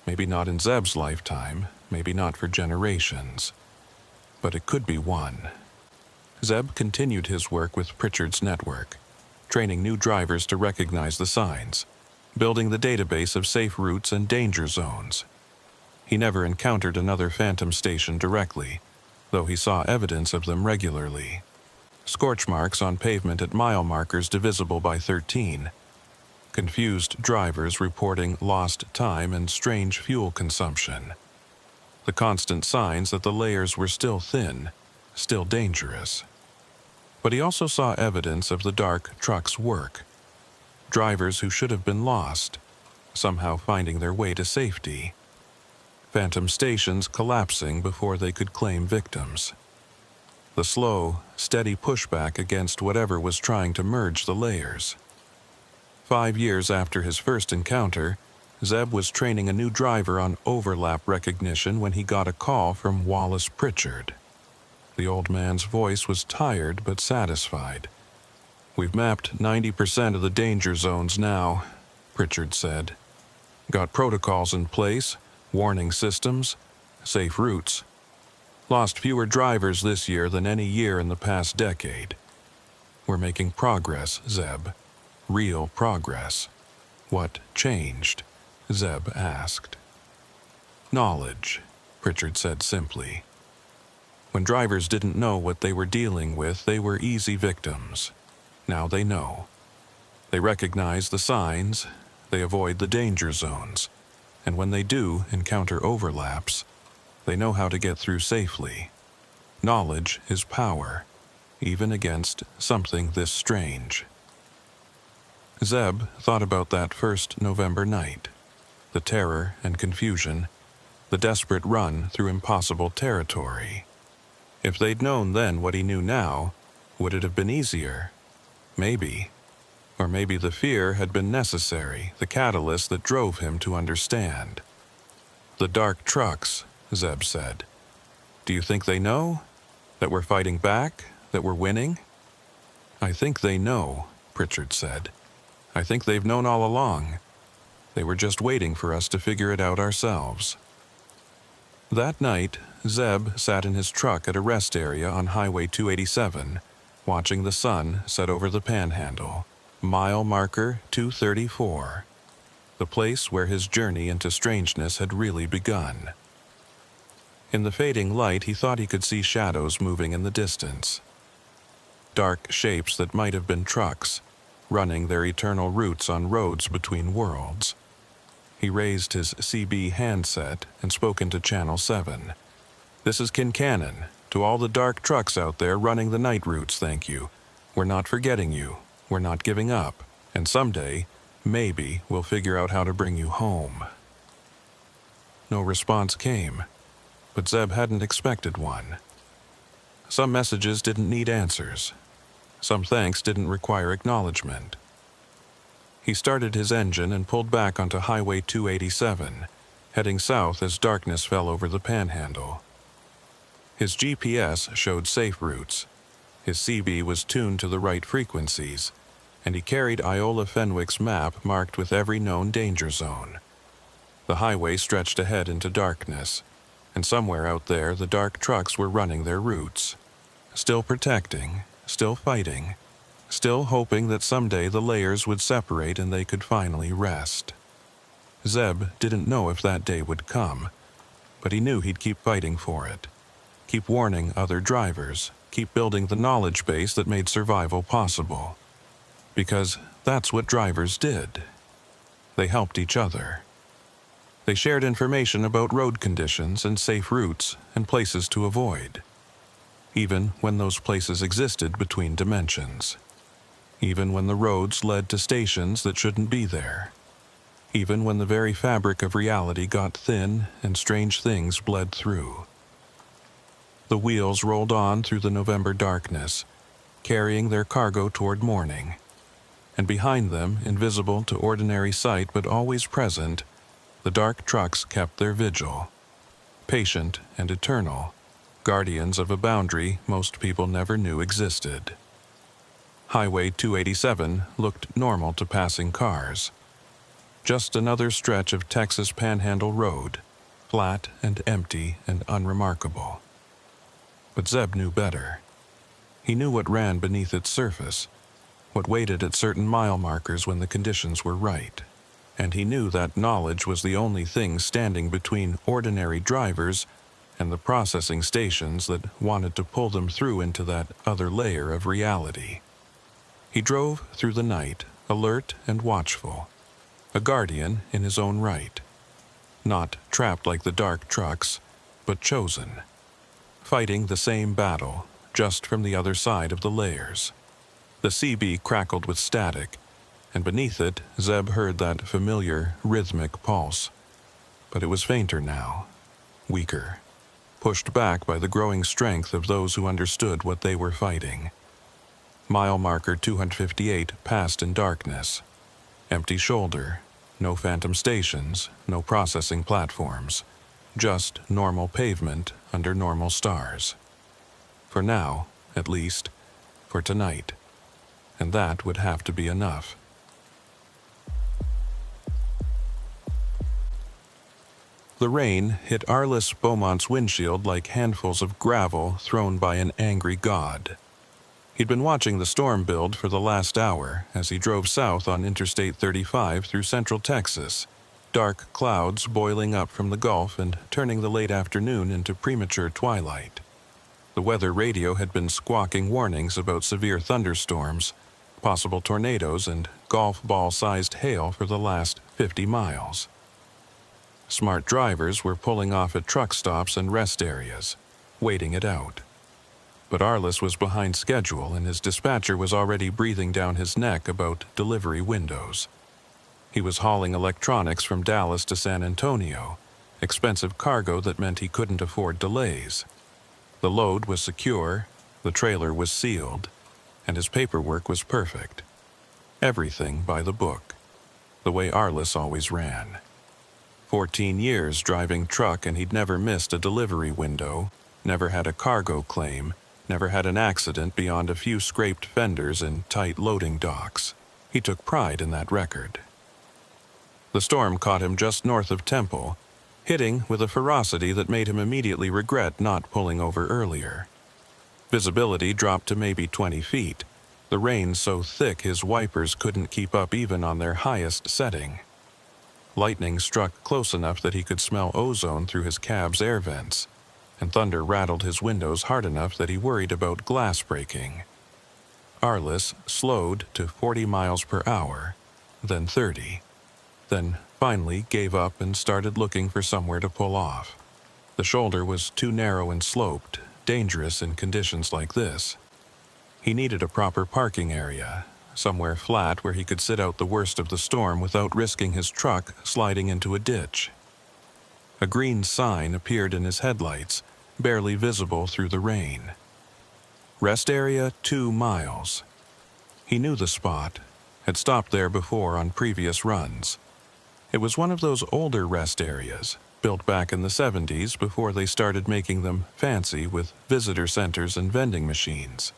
Maybe not in Zeb's lifetime, maybe not for generations, but it could be won. Zeb continued his work with Pritchard's network, training new drivers to recognize the signs, building the database of safe routes and danger zones. He never encountered another phantom station directly, though he saw evidence of them regularly. Scorch marks on pavement at mile markers divisible by 13. Confused drivers reporting lost time and strange fuel consumption. The constant signs that the layers were still thin, still dangerous. But he also saw evidence of the dark truck's work. Drivers who should have been lost, somehow finding their way to safety. Phantom stations collapsing before they could claim victims. The slow, steady pushback against whatever was trying to merge the layers. 5 years after his first encounter, Zeb was training a new driver on overlap recognition when he got a call from Wallace Pritchard. The old man's voice was tired but satisfied. "We've mapped 90% of the danger zones now," Pritchard said. "Got protocols in place, warning systems, safe routes. Lost fewer drivers this year than any year in the past decade. We're making progress, Zeb. Real progress." "What changed?" Zeb asked. "Knowledge," Pritchard said simply. When drivers didn't know what they were dealing with, they were easy victims. Now they know. They recognize the signs, they avoid the danger zones, and when they do encounter overlaps, they know how to get through safely. Knowledge is power, even against something this strange. Zeb thought about that first November night, the terror and confusion, the desperate run through impossible territory. If they'd known then what he knew now, would it have been easier? Maybe. Or maybe the fear had been necessary, the catalyst that drove him to understand. "The dark trucks," Zeb said. "Do you think they know? That we're fighting back? That we're winning?" "I think they know," Pritchard said. "I think they've known all along. They were just waiting for us to figure it out ourselves." That night, Zeb sat in his truck at a rest area on Highway 287, watching the sun set over the Panhandle, mile marker 234, the place where his journey into strangeness had really begun. In the fading light, he thought he could see shadows moving in the distance. Dark shapes that might have been trucks, running their eternal routes on roads between worlds. He raised his CB handset and spoke into Channel 7. "This is Kincannon. To all the dark trucks out there running the night routes, thank you. We're not forgetting you. We're not giving up. And someday, maybe we'll figure out how to bring you home." No response came, but Zeb hadn't expected one. Some messages didn't need answers. Some thanks didn't require acknowledgement. He started his engine and pulled back onto Highway 287, heading south as darkness fell over the Panhandle. His GPS showed safe routes. His CB was tuned to the right frequencies, and he carried Iola Fenwick's map marked with every known danger zone. The highway stretched ahead into darkness, and somewhere out there the dark trucks were running their routes. Still protecting, still fighting, still hoping that someday the layers would separate and they could finally rest. Zeb didn't know if that day would come, but he knew he'd keep fighting for it. Keep warning other drivers, keep building the knowledge base that made survival possible. Because that's what drivers did. They helped each other. They shared information about road conditions and safe routes and places to avoid. Even when those places existed between dimensions. Even when the roads led to stations that shouldn't be there. Even when the very fabric of reality got thin and strange things bled through. The wheels rolled on through the November darkness, carrying their cargo toward morning. And behind them, invisible to ordinary sight but always present, the dark trucks kept their vigil. Patient and eternal, guardians of a boundary most people never knew existed. Highway 287 looked normal to passing cars. Just another stretch of Texas Panhandle Road, flat and empty and unremarkable. But Zeb knew better. He knew what ran beneath its surface, what waited at certain mile markers when the conditions were right. And he knew that knowledge was the only thing standing between ordinary drivers and the processing stations that wanted to pull them through into that other layer of reality. He drove through the night, alert and watchful, a guardian in his own right. Not trapped like the dark trucks, but chosen. Fighting the same battle, just from the other side of the layers. The CB crackled with static, and beneath it, Zeb heard that familiar, rhythmic pulse. But it was fainter now, weaker, pushed back by the growing strength of those who understood what they were fighting. Mile marker 258 passed in darkness. Empty shoulder, no phantom stations, no processing platforms. Just normal pavement under normal stars. For now, at least, for tonight. And that would have to be enough. The rain hit Arliss Beaumont's windshield like handfuls of gravel thrown by an angry god. He'd been watching the storm build for the last hour as he drove south on Interstate 35 through central Texas. Dark clouds boiling up from the Gulf and turning the late afternoon into premature twilight. The weather radio had been squawking warnings about severe thunderstorms, possible tornadoes, and golf ball-sized hail for the last 50 miles. Smart drivers were pulling off at truck stops and rest areas, waiting it out. But Arliss was behind schedule and his dispatcher was already breathing down his neck about delivery windows. He was hauling electronics from Dallas to San Antonio, expensive cargo that meant he couldn't afford delays. The load was secure, the trailer was sealed, and his paperwork was perfect. Everything by the book, the way Arliss always ran. 14 years driving truck and he'd never missed a delivery window, never had a cargo claim, never had an accident beyond a few scraped fenders and tight loading docks. He took pride in that record. The storm caught him just north of Temple, hitting with a ferocity that made him immediately regret not pulling over earlier. Visibility dropped to maybe 20 feet, the rain so thick his wipers couldn't keep up even on their highest setting. Lightning struck close enough that he could smell ozone through his cab's air vents, and thunder rattled his windows hard enough that he worried about glass breaking. Arliss slowed to 40 miles per hour, then 30. Then finally gave up and started looking for somewhere to pull off. The shoulder was too narrow and sloped, dangerous in conditions like this. He needed a proper parking area, somewhere flat where he could sit out the worst of the storm without risking his truck sliding into a ditch. A green sign appeared in his headlights, barely visible through the rain. Rest area 2 miles. He knew the spot, had stopped there before on previous runs. It was one of those older rest areas, built back in the 70s before they started making them fancy with visitor centers and vending machines.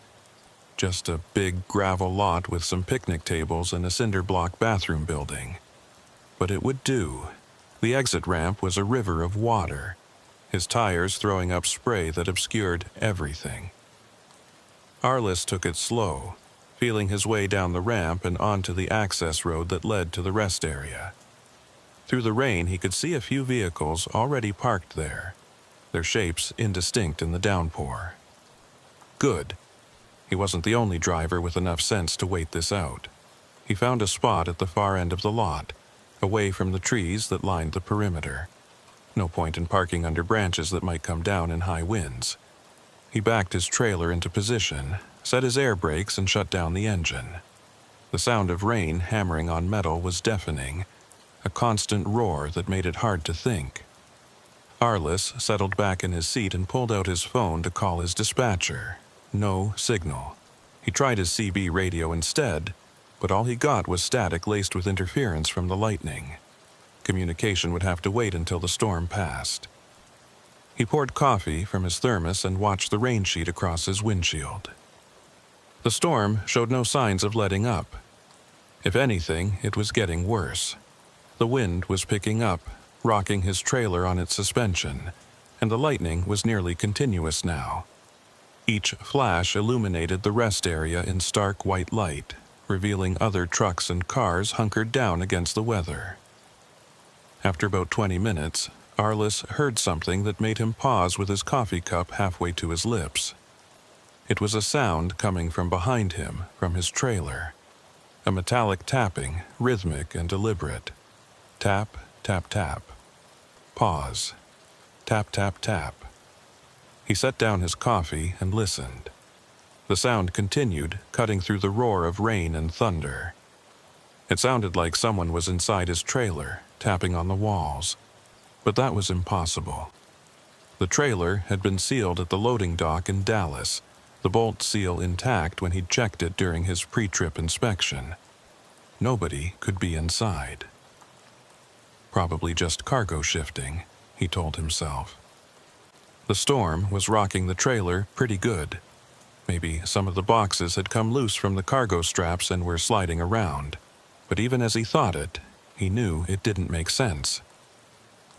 Just a big gravel lot with some picnic tables and a cinder block bathroom building. But it would do. The exit ramp was a river of water, his tires throwing up spray that obscured everything. Arliss took it slow, feeling his way down the ramp and onto the access road that led to the rest area. Through the rain, he could see a few vehicles already parked there, their shapes indistinct in the downpour. Good. He wasn't the only driver with enough sense to wait this out. He found a spot at the far end of the lot, away from the trees that lined the perimeter. No point in parking under branches that might come down in high winds. He backed his trailer into position, set his air brakes, and shut down the engine. The sound of rain hammering on metal was deafening, a constant roar that made it hard to think. Arliss settled back in his seat and pulled out his phone to call his dispatcher. No signal. He tried his CB radio instead, but all he got was static laced with interference from the lightning. Communication would have to wait until the storm passed. He poured coffee from his thermos and watched the rain sheet across his windshield. The storm showed no signs of letting up. If anything, it was getting worse. The wind was picking up, rocking his trailer on its suspension, and the lightning was nearly continuous now. Each flash illuminated the rest area in stark white light, revealing other trucks and cars hunkered down against the weather. After about 20 minutes, Arliss heard something that made him pause with his coffee cup halfway to his lips. It was a sound coming from behind him, from his trailer. A metallic tapping, rhythmic and deliberate. Tap, tap, tap. Pause. Tap, tap, tap. He set down his coffee and listened. The sound continued, cutting through the roar of rain and thunder. It sounded like someone was inside his trailer, tapping on the walls. But that was impossible. The trailer had been sealed at the loading dock in Dallas, the bolt seal intact when he'd checked it during his pre-trip inspection. Nobody could be inside. Probably just cargo shifting, he told himself. The storm was rocking the trailer pretty good. Maybe some of the boxes had come loose from the cargo straps and were sliding around. But even as he thought it, he knew it didn't make sense.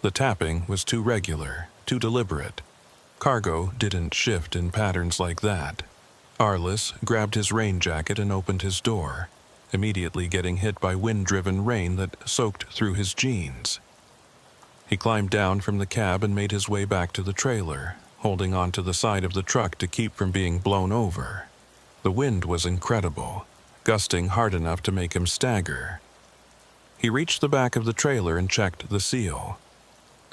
The tapping was too regular, too deliberate. Cargo didn't shift in patterns like that. Arliss grabbed his rain jacket and opened his door, immediately getting hit by wind-driven rain that soaked through his jeans. He climbed down from the cab and made his way back to the trailer, holding onto the side of the truck to keep from being blown over. The wind was incredible, gusting hard enough to make him stagger. He reached the back of the trailer and checked the seal.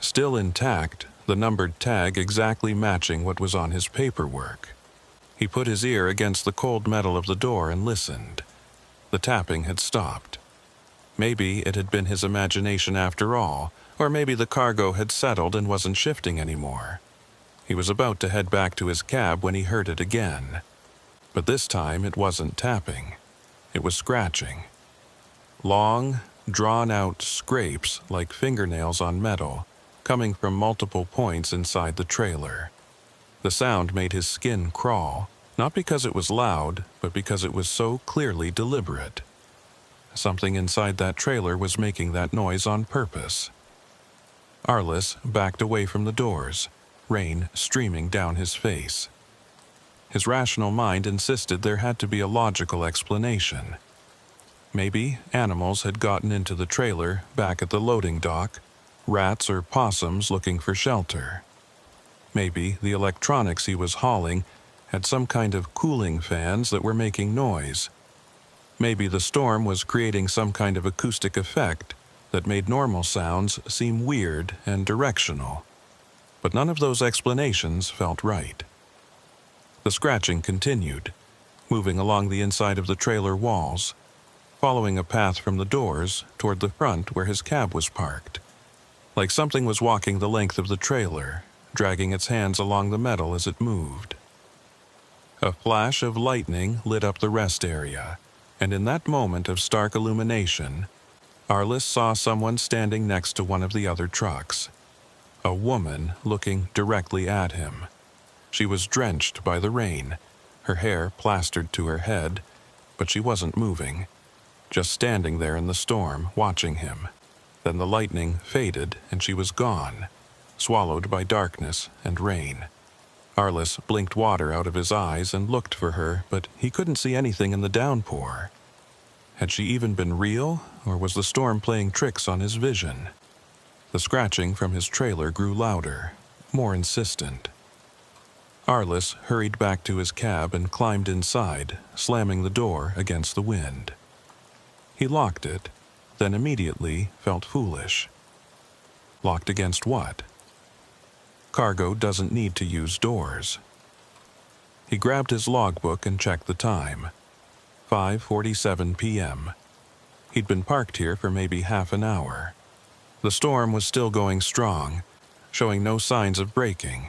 Still intact, the numbered tag exactly matching what was on his paperwork. He put his ear against the cold metal of the door and listened. The tapping had stopped. Maybe it had been his imagination after all, or maybe the cargo had settled and wasn't shifting anymore. He was about to head back to his cab when he heard it again. But this time it wasn't tapping. It was scratching. Long, drawn-out scrapes like fingernails on metal, coming from multiple points inside the trailer. The sound made his skin crawl, not because it was loud, but because it was so clearly deliberate. Something inside that trailer was making that noise on purpose. Arliss backed away from the doors, rain streaming down his face. His rational mind insisted there had to be a logical explanation. Maybe animals had gotten into the trailer back at the loading dock, rats or possums looking for shelter. Maybe the electronics he was hauling had some kind of cooling fans that were making noise. Maybe the storm was creating some kind of acoustic effect that made normal sounds seem weird and directional. But none of those explanations felt right. The scratching continued, moving along the inside of the trailer walls, following a path from the doors toward the front where his cab was parked, like something was walking the length of the trailer, dragging its hands along the metal as it moved. A flash of lightning lit up the rest area, and in that moment of stark illumination, Arliss saw someone standing next to one of the other trucks. A woman looking directly at him. She was drenched by the rain, her hair plastered to her head, but she wasn't moving, just standing there in the storm, watching him. Then the lightning faded and she was gone, swallowed by darkness and rain. Arliss blinked water out of his eyes and looked for her, but he couldn't see anything in the downpour. Had she even been real, or was the storm playing tricks on his vision? The scratching from his trailer grew louder, more insistent. Arliss hurried back to his cab and climbed inside, slamming the door against the wind. He locked it, then immediately felt foolish. Locked against what? Cargo doesn't need to use doors. He grabbed his logbook and checked the time. 5:47 p.m. He'd been parked here for maybe half an hour. The storm was still going strong, showing no signs of breaking.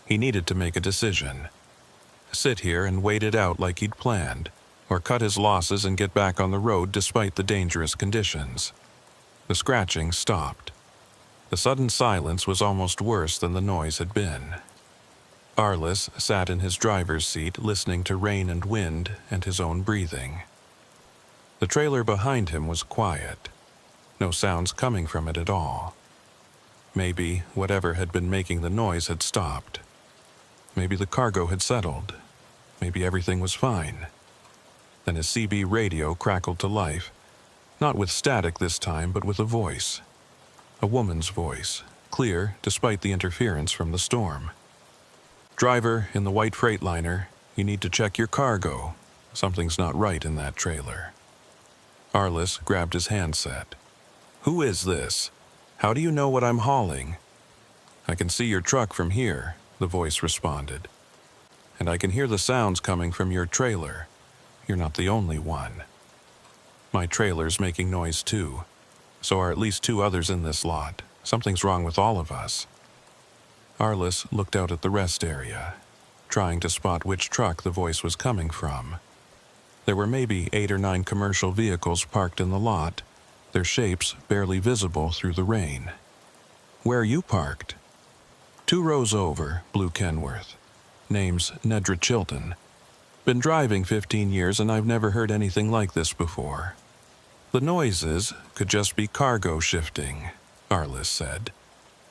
He needed to make a decision. Sit here and wait it out like he'd planned, or cut his losses and get back on the road despite the dangerous conditions. The scratching stopped. The sudden silence was almost worse than the noise had been. Arliss sat in his driver's seat listening to rain and wind and his own breathing. The trailer behind him was quiet. No sounds coming from it at all. Maybe whatever had been making the noise had stopped. Maybe the cargo had settled. Maybe everything was fine. Then his CB radio crackled to life, not with static this time, but with a voice. A woman's voice, clear despite the interference from the storm. "Driver in the white Freightliner, you need to check your cargo. Something's not right in that trailer." Arliss grabbed his handset. "Who is this? How do you know what I'm hauling?" "I can see your truck from here," the voice responded. "And I can hear the sounds coming from your trailer. You're not the only one. My trailer's making noise too. So are at least 2 others in this lot. Something's wrong with all of us." Arliss looked out at the rest area, trying to spot which truck the voice was coming from. There were maybe 8 or 9 commercial vehicles parked in the lot, their shapes barely visible through the rain. "Where are you parked?" 2 rows over, Blue Kenworth. Name's Nedra Chilton. Been driving 15 years and I've never heard anything like this before. The noises could just be cargo shifting, Arliss said,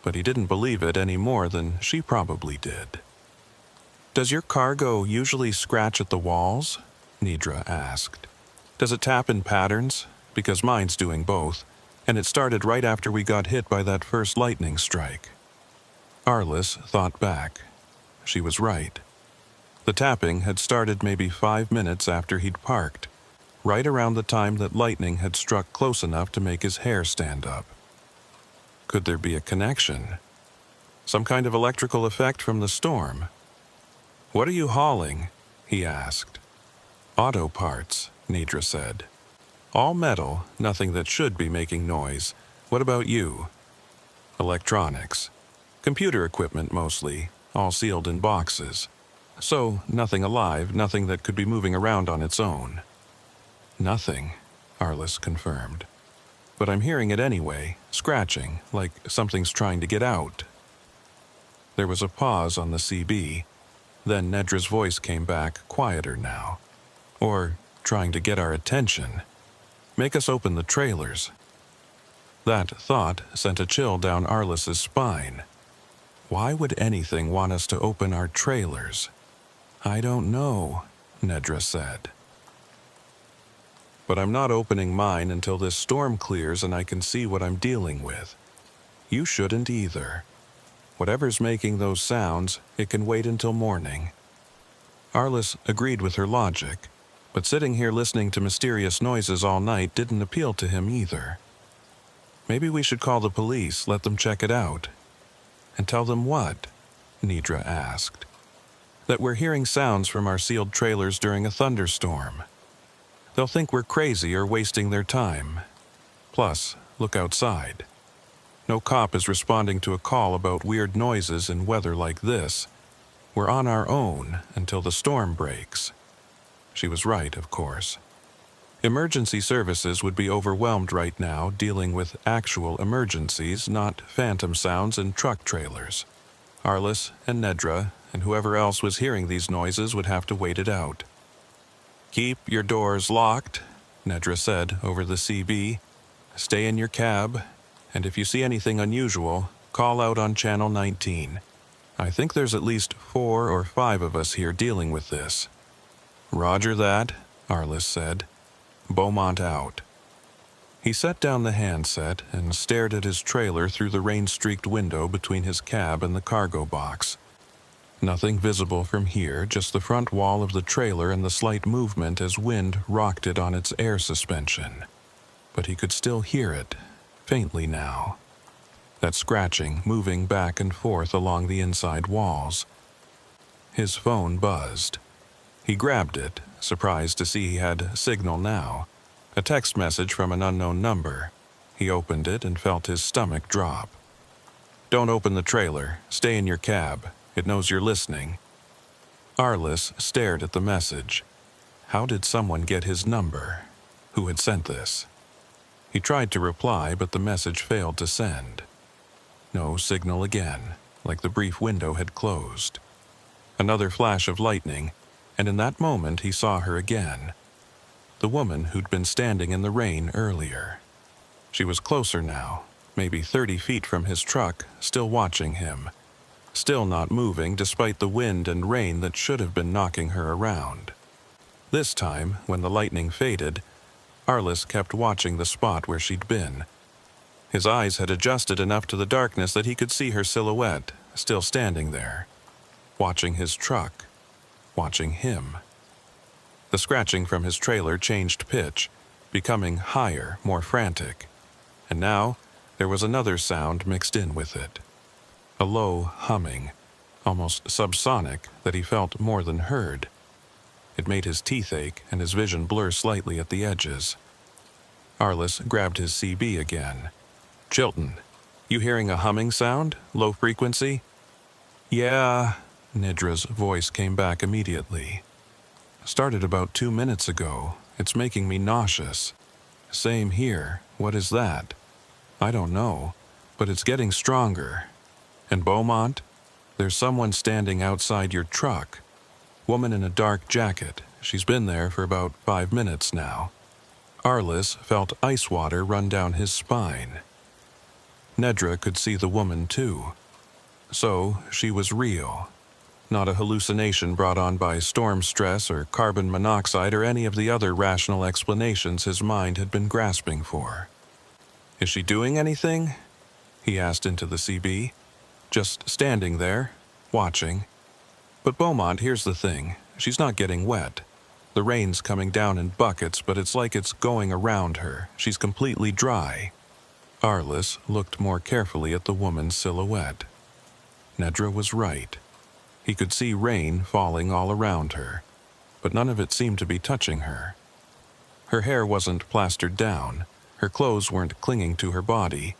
but he didn't believe it any more than she probably did. "Does your cargo usually scratch at the walls?" Nedra asked. "Does it tap in patterns? Because mine's doing both, and it started right after we got hit by that first lightning strike." Arliss thought back. She was right. The tapping had started maybe 5 minutes after he'd parked, right around the time that lightning had struck close enough to make his hair stand up. Could there be a connection? Some kind of electrical effect from the storm? "What are you hauling?" he asked. "Auto parts," Nedra said. "All metal, nothing that should be making noise. What about you?" "Electronics. Computer equipment mostly, all sealed in boxes. So, nothing alive, nothing that could be moving around on its own." "Nothing," Arliss confirmed. "But I'm hearing it anyway, scratching, like something's trying to get out." There was a pause on the CB. Then Nedra's voice came back, quieter now. "Or trying to get our attention. Make us open the trailers." That thought sent a chill down Arliss's spine. Why would anything want us to open our trailers? "I don't know," Nedra said. "But I'm not opening mine until this storm clears and I can see what I'm dealing with. You shouldn't either. Whatever's making those sounds, it can wait until morning." Arliss agreed with her logic, but sitting here listening to mysterious noises all night didn't appeal to him either. "Maybe we should call the police, let them check it out." "And tell them what?" Nedra asked. that we're hearing sounds from our sealed trailers during a thunderstorm. They'll think we're crazy or wasting their time. Plus, look outside. No cop is responding to a call about weird noises in weather like this. We're on our own until the storm breaks." She was right, of course. Emergency services would be overwhelmed right now dealing with actual emergencies, not phantom sounds in truck trailers. Arliss and Nedra and whoever else was hearing these noises would have to wait it out. "Keep your doors locked," Nedra said over the CB. "Stay in your cab, and if you see anything unusual, call out on Channel 19. I think there's at least 4 or 5 of us here dealing with this." "Roger that," Arliss said. "Beaumont out." He set down the handset and stared at his trailer through the rain-streaked window between his cab and the cargo box. Nothing visible from here, just the front wall of the trailer and the slight movement as wind rocked it on its air suspension. But he could still hear it, faintly now. That scratching moving back and forth along the inside walls. His phone buzzed. He grabbed it, surprised to see he had signal now. A text message from an unknown number. He opened it and felt his stomach drop. "Don't open the trailer. Stay in your cab. It knows you're listening." Arliss stared at the message. How did someone get his number? Who had sent this? He tried to reply, but the message failed to send. No signal again, like the brief window had closed. Another flash of lightning, and in that moment he saw her again. The woman who'd been standing in the rain earlier. She was closer now, maybe 30 feet from his truck, still watching him. Still not moving despite the wind and rain that should have been knocking her around. This time, when the lightning faded, Arliss kept watching the spot where she'd been. His eyes had adjusted enough to the darkness that he could see her silhouette, still standing there. Watching his truck. Watching him. The scratching from his trailer changed pitch, becoming higher, more frantic. And now, there was another sound mixed in with it. A low humming, almost subsonic, that he felt more than heard. It made his teeth ache and his vision blur slightly at the edges. Arliss grabbed his CB again. "Chilton, you hearing a humming sound? Low frequency?" "Yeah," Nedra's voice came back immediately. "Started about 2 minutes ago. It's making me nauseous." "Same here. What is that?" "I don't know, but it's getting stronger." "And Beaumont? There's someone standing outside your truck. Woman in a dark jacket. She's been there for about 5 minutes now." Arliss felt ice water run down his spine. Nedra could see the woman too. So she was real. Not a hallucination brought on by storm stress or carbon monoxide or any of the other rational explanations his mind had been grasping for. "Is she doing anything?" he asked into the CB. "Just standing there, watching." "But Beaumont, here's the thing. She's not getting wet. The rain's coming down in buckets, but it's like it's going around her. She's completely dry." Arliss looked more carefully at the woman's silhouette. Nedra was right. He could see rain falling all around her, but none of it seemed to be touching her. Her hair wasn't plastered down. Her clothes weren't clinging to her body.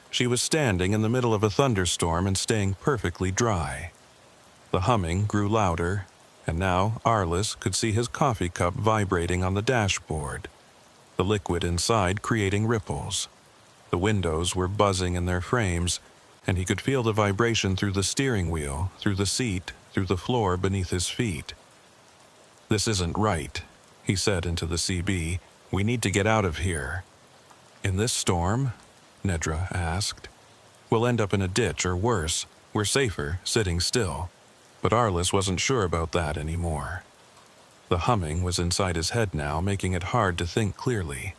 She was standing in the middle of a thunderstorm and staying perfectly dry. The humming grew louder, and now Arliss could see his coffee cup vibrating on the dashboard, the liquid inside creating ripples. The windows were buzzing in their frames, and he could feel the vibration through the steering wheel, through the seat, through the floor beneath his feet. "This isn't right," he said into the CB. "We need to get out of here." "In this storm?" Nedra asked. "We'll end up in a ditch or worse. We're safer sitting still." But Arliss wasn't sure about that anymore. The humming was inside his head now, making it hard to think clearly.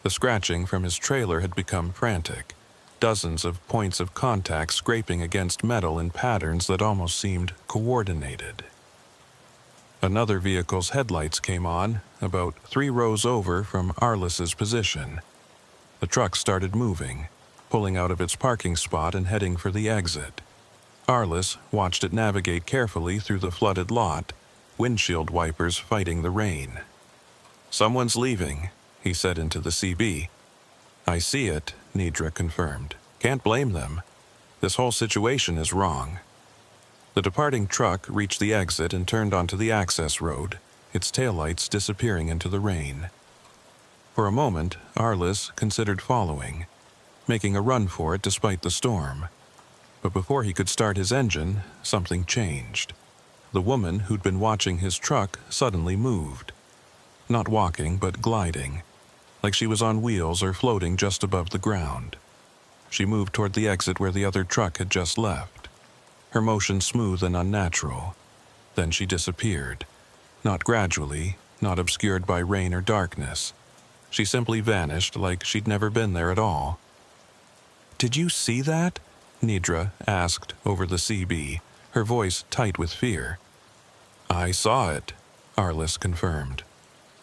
The scratching from his trailer had become frantic. Dozens of points of contact scraping against metal in patterns that almost seemed coordinated. Another vehicle's headlights came on, about 3 rows over from Arliss's position. The truck started moving, pulling out of its parking spot and heading for the exit. Arliss watched it navigate carefully through the flooded lot, windshield wipers fighting the rain. "Someone's leaving," he said into the CB. "I see it," Nidra confirmed. "Can't blame them. This whole situation is wrong." The departing truck reached the exit and turned onto the access road, its taillights disappearing into the rain. For a moment, Arliss considered following, making a run for it despite the storm. But before he could start his engine, something changed. The woman who'd been watching his truck suddenly moved. Not walking, but gliding, like she was on wheels or floating just above the ground. She moved toward the exit where the other truck had just left, her motion smooth and unnatural. Then she disappeared, not gradually, not obscured by rain or darkness. She simply vanished like she'd never been there at all. "Did you see that?" Nidra asked over the CB, her voice tight with fear. "I saw it," Arliss confirmed.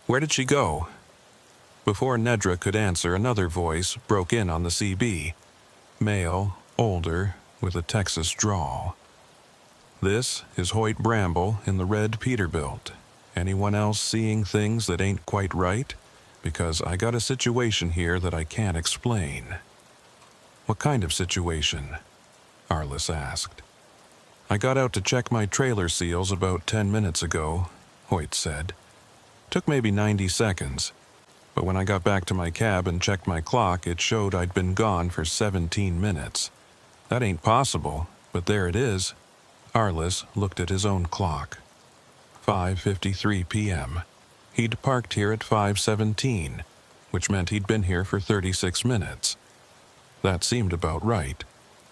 "Where did she go?" Before Nedra could answer, another voice broke in on the CB. Male, older, with a Texas drawl. "This is Hoyt Bramble in the red Peterbilt. Anyone else seeing things that ain't quite right? Because I got a situation here that I can't explain." "What kind of situation?" Arliss asked. "I got out to check my trailer seals about 10 minutes ago," Hoyt said. "Took maybe 90 seconds. But when I got back to my cab and checked my clock, it showed I'd been gone for 17 minutes. That ain't possible, but there it is." Arliss looked at his own clock. 5:53 p.m. He'd parked here at 5:17, which meant he'd been here for 36 minutes. That seemed about right,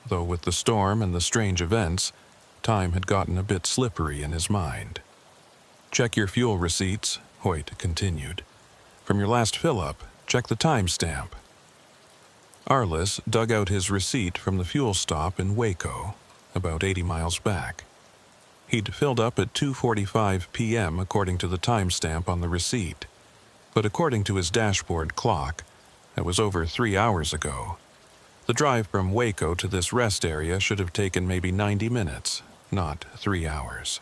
though with the storm and the strange events, time had gotten a bit slippery in his mind. "Check your fuel receipts," Hoyt continued. "From your last fill-up, check the timestamp." Arliss dug out his receipt from the fuel stop in Waco, about 80 miles back. He'd filled up at 2:45 p.m. according to the timestamp on the receipt, but according to his dashboard clock, that was over 3 hours ago. The drive from Waco to this rest area should have taken maybe 90 minutes, not 3 hours.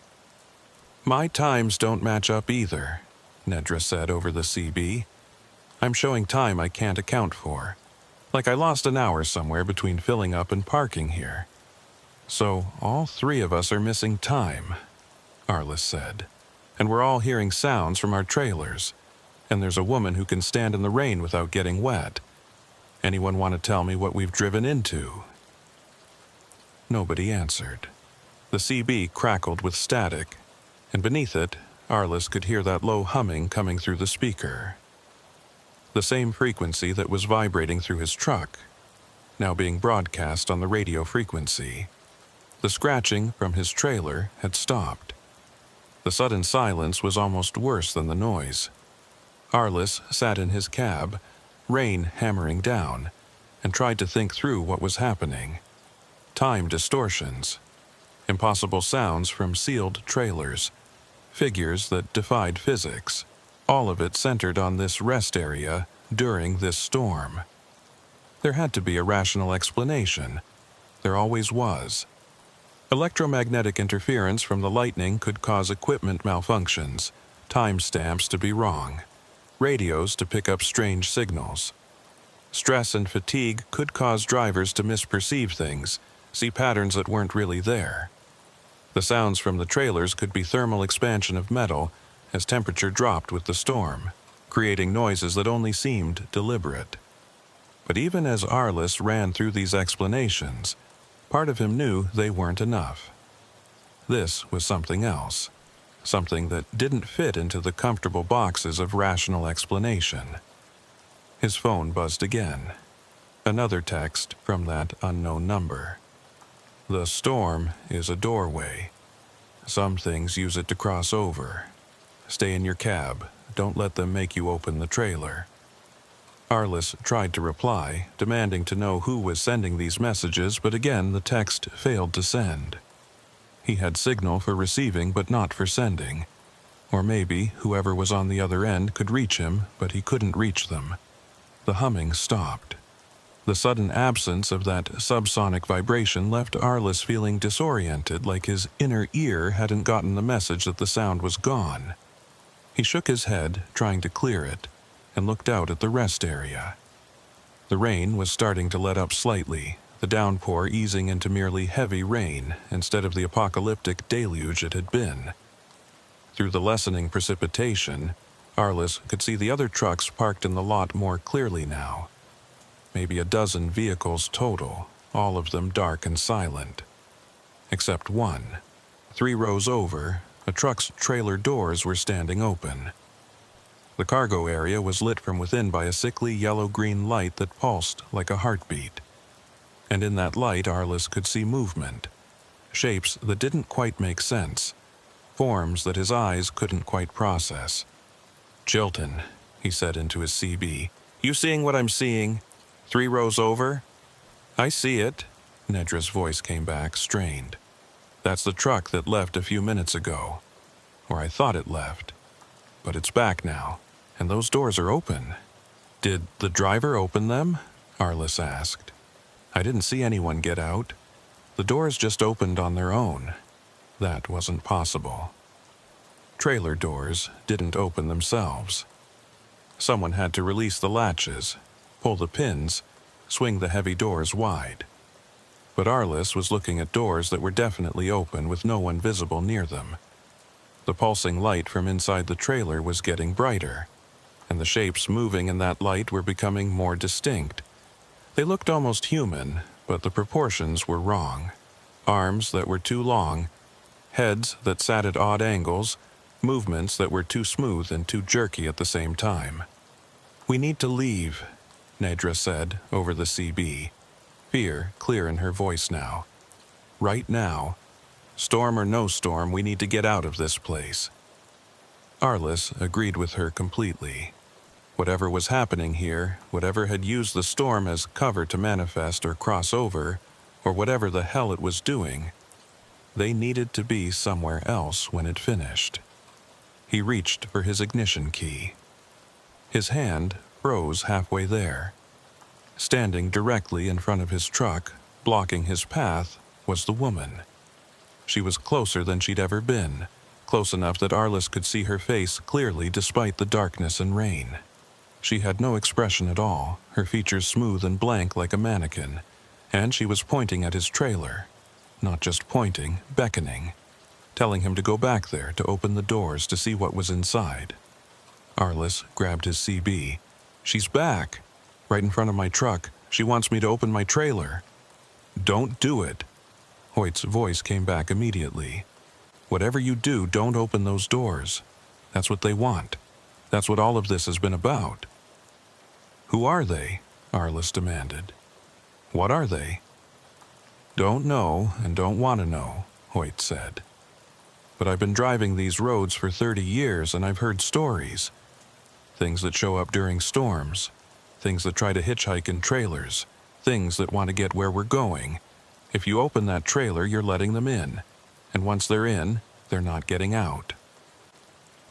"My times don't match up either," Nedra said over the CB. "I'm showing time I can't account for. Like I lost an hour somewhere between filling up and parking here. So all three of us are missing time," Arliss said. "And we're all hearing sounds from our trailers. And there's a woman who can stand in the rain without getting wet. Anyone want to tell me what we've driven into?" Nobody answered. The CB crackled with static, and beneath it, Arliss could hear that low humming coming through the speaker. The same frequency that was vibrating through his truck, now being broadcast on the radio frequency. The scratching from his trailer had stopped. The sudden silence was almost worse than the noise. Arliss sat in his cab, rain hammering down, and tried to think through what was happening. Time distortions, impossible sounds from sealed trailers, figures that defied physics, all of it centered on this rest area during this storm. There had to be a rational explanation. There always was. Electromagnetic interference from the lightning could cause equipment malfunctions, timestamps to be wrong, radios to pick up strange signals. Stress and fatigue could cause drivers to misperceive things, see patterns that weren't really there. The sounds from the trailers could be thermal expansion of metal as temperature dropped with the storm, creating noises that only seemed deliberate. But even as Arliss ran through these explanations, part of him knew they weren't enough. This was something else. Something that didn't fit into the comfortable boxes of rational explanation. His phone buzzed again. Another text from that unknown number. "The storm is a doorway. Some things use it to cross over. Stay in your cab. Don't let them make you open the trailer." Arliss tried to reply, demanding to know who was sending these messages, but again the text failed to send. He had signal for receiving but not for sending. Or maybe whoever was on the other end could reach him, but he couldn't reach them. The humming stopped. The sudden absence of that subsonic vibration left Arliss feeling disoriented, like his inner ear hadn't gotten the message that the sound was gone. He shook his head, trying to clear it, and looked out at the rest area. The rain was starting to let up slightly, the downpour easing into merely heavy rain instead of the apocalyptic deluge it had been. Through the lessening precipitation, Arliss could see the other trucks parked in the lot more clearly now. Maybe a dozen vehicles total, all of them dark and silent. Except one. 3 rows over, a truck's trailer doors were standing open. The cargo area was lit from within by a sickly yellow-green light that pulsed like a heartbeat. And in that light, Arliss could see movement. Shapes that didn't quite make sense. Forms that his eyes couldn't quite process. "Chilton," he said into his CB. "You seeing what I'm seeing? 3 rows over?" "I see it," Nedra's voice came back, strained. "That's the truck that left a few minutes ago. Or I thought it left. But it's back now, and those doors are open." "Did the driver open them?" Arliss asked. "I didn't see anyone get out. The doors just opened on their own." That wasn't possible. Trailer doors didn't open themselves. Someone had to release the latches, pull the pins, swing the heavy doors wide. But Arliss was looking at doors that were definitely open with no one visible near them. The pulsing light from inside the trailer was getting brighter, and the shapes moving in that light were becoming more distinct. They looked almost human, but the proportions were wrong. Arms that were too long, heads that sat at odd angles, movements that were too smooth and too jerky at the same time. "We need to leave," Nedra said over the CB, fear clear in her voice now. "Right now. Storm or no storm, we need to get out of this place." Arliss agreed with her completely. Whatever was happening here, whatever had used the storm as cover to manifest or cross over, or whatever the hell it was doing, they needed to be somewhere else when it finished. He reached for his ignition key. His hand froze halfway there. Standing directly in front of his truck, blocking his path, was the woman. She was closer than she'd ever been, close enough that Arliss could see her face clearly despite the darkness and rain. She had no expression at all, her features smooth and blank like a mannequin, and she was pointing at his trailer. Not just pointing, beckoning, telling him to go back there to open the doors to see what was inside. Arliss grabbed his CB. "She's back, right in front of my truck. She wants me to open my trailer." "Don't do it." Hoyt's voice came back immediately. "Whatever you do, don't open those doors. That's what they want. That's what all of this has been about." "Who are they?" Arliss demanded. "What are they?" "Don't know and don't want to know," Hoyt said. "But I've been driving these roads for 30 years and I've heard stories. Things that show up during storms. Things that try to hitchhike in trailers. Things that want to get where we're going. If you open that trailer, you're letting them in. And once they're in, they're not getting out."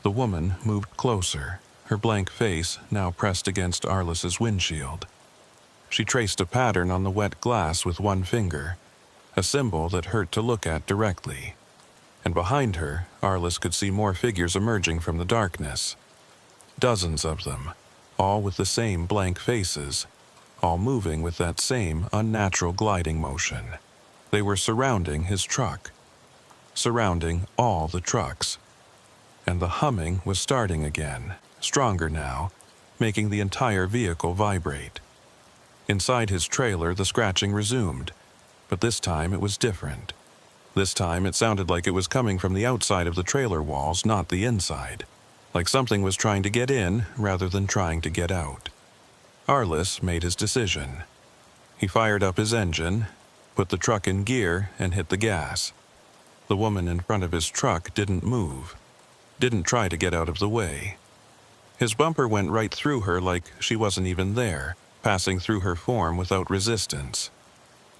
The woman moved closer, her blank face now pressed against Arliss's windshield. She traced a pattern on the wet glass with one finger, a symbol that hurt to look at directly. And behind her, Arliss could see more figures emerging from the darkness. Dozens of them, all with the same blank faces, all moving with that same unnatural gliding motion. They were surrounding his truck, surrounding all the trucks. And the humming was starting again, stronger now, making the entire vehicle vibrate. Inside his trailer, the scratching resumed, but this time it was different. This time it sounded like it was coming from the outside of the trailer walls, not the inside, like something was trying to get in rather than trying to get out. Arliss made his decision. He fired up his engine, put the truck in gear, and hit the gas. The woman in front of his truck didn't move, didn't try to get out of the way. His bumper went right through her like she wasn't even there, passing through her form without resistance.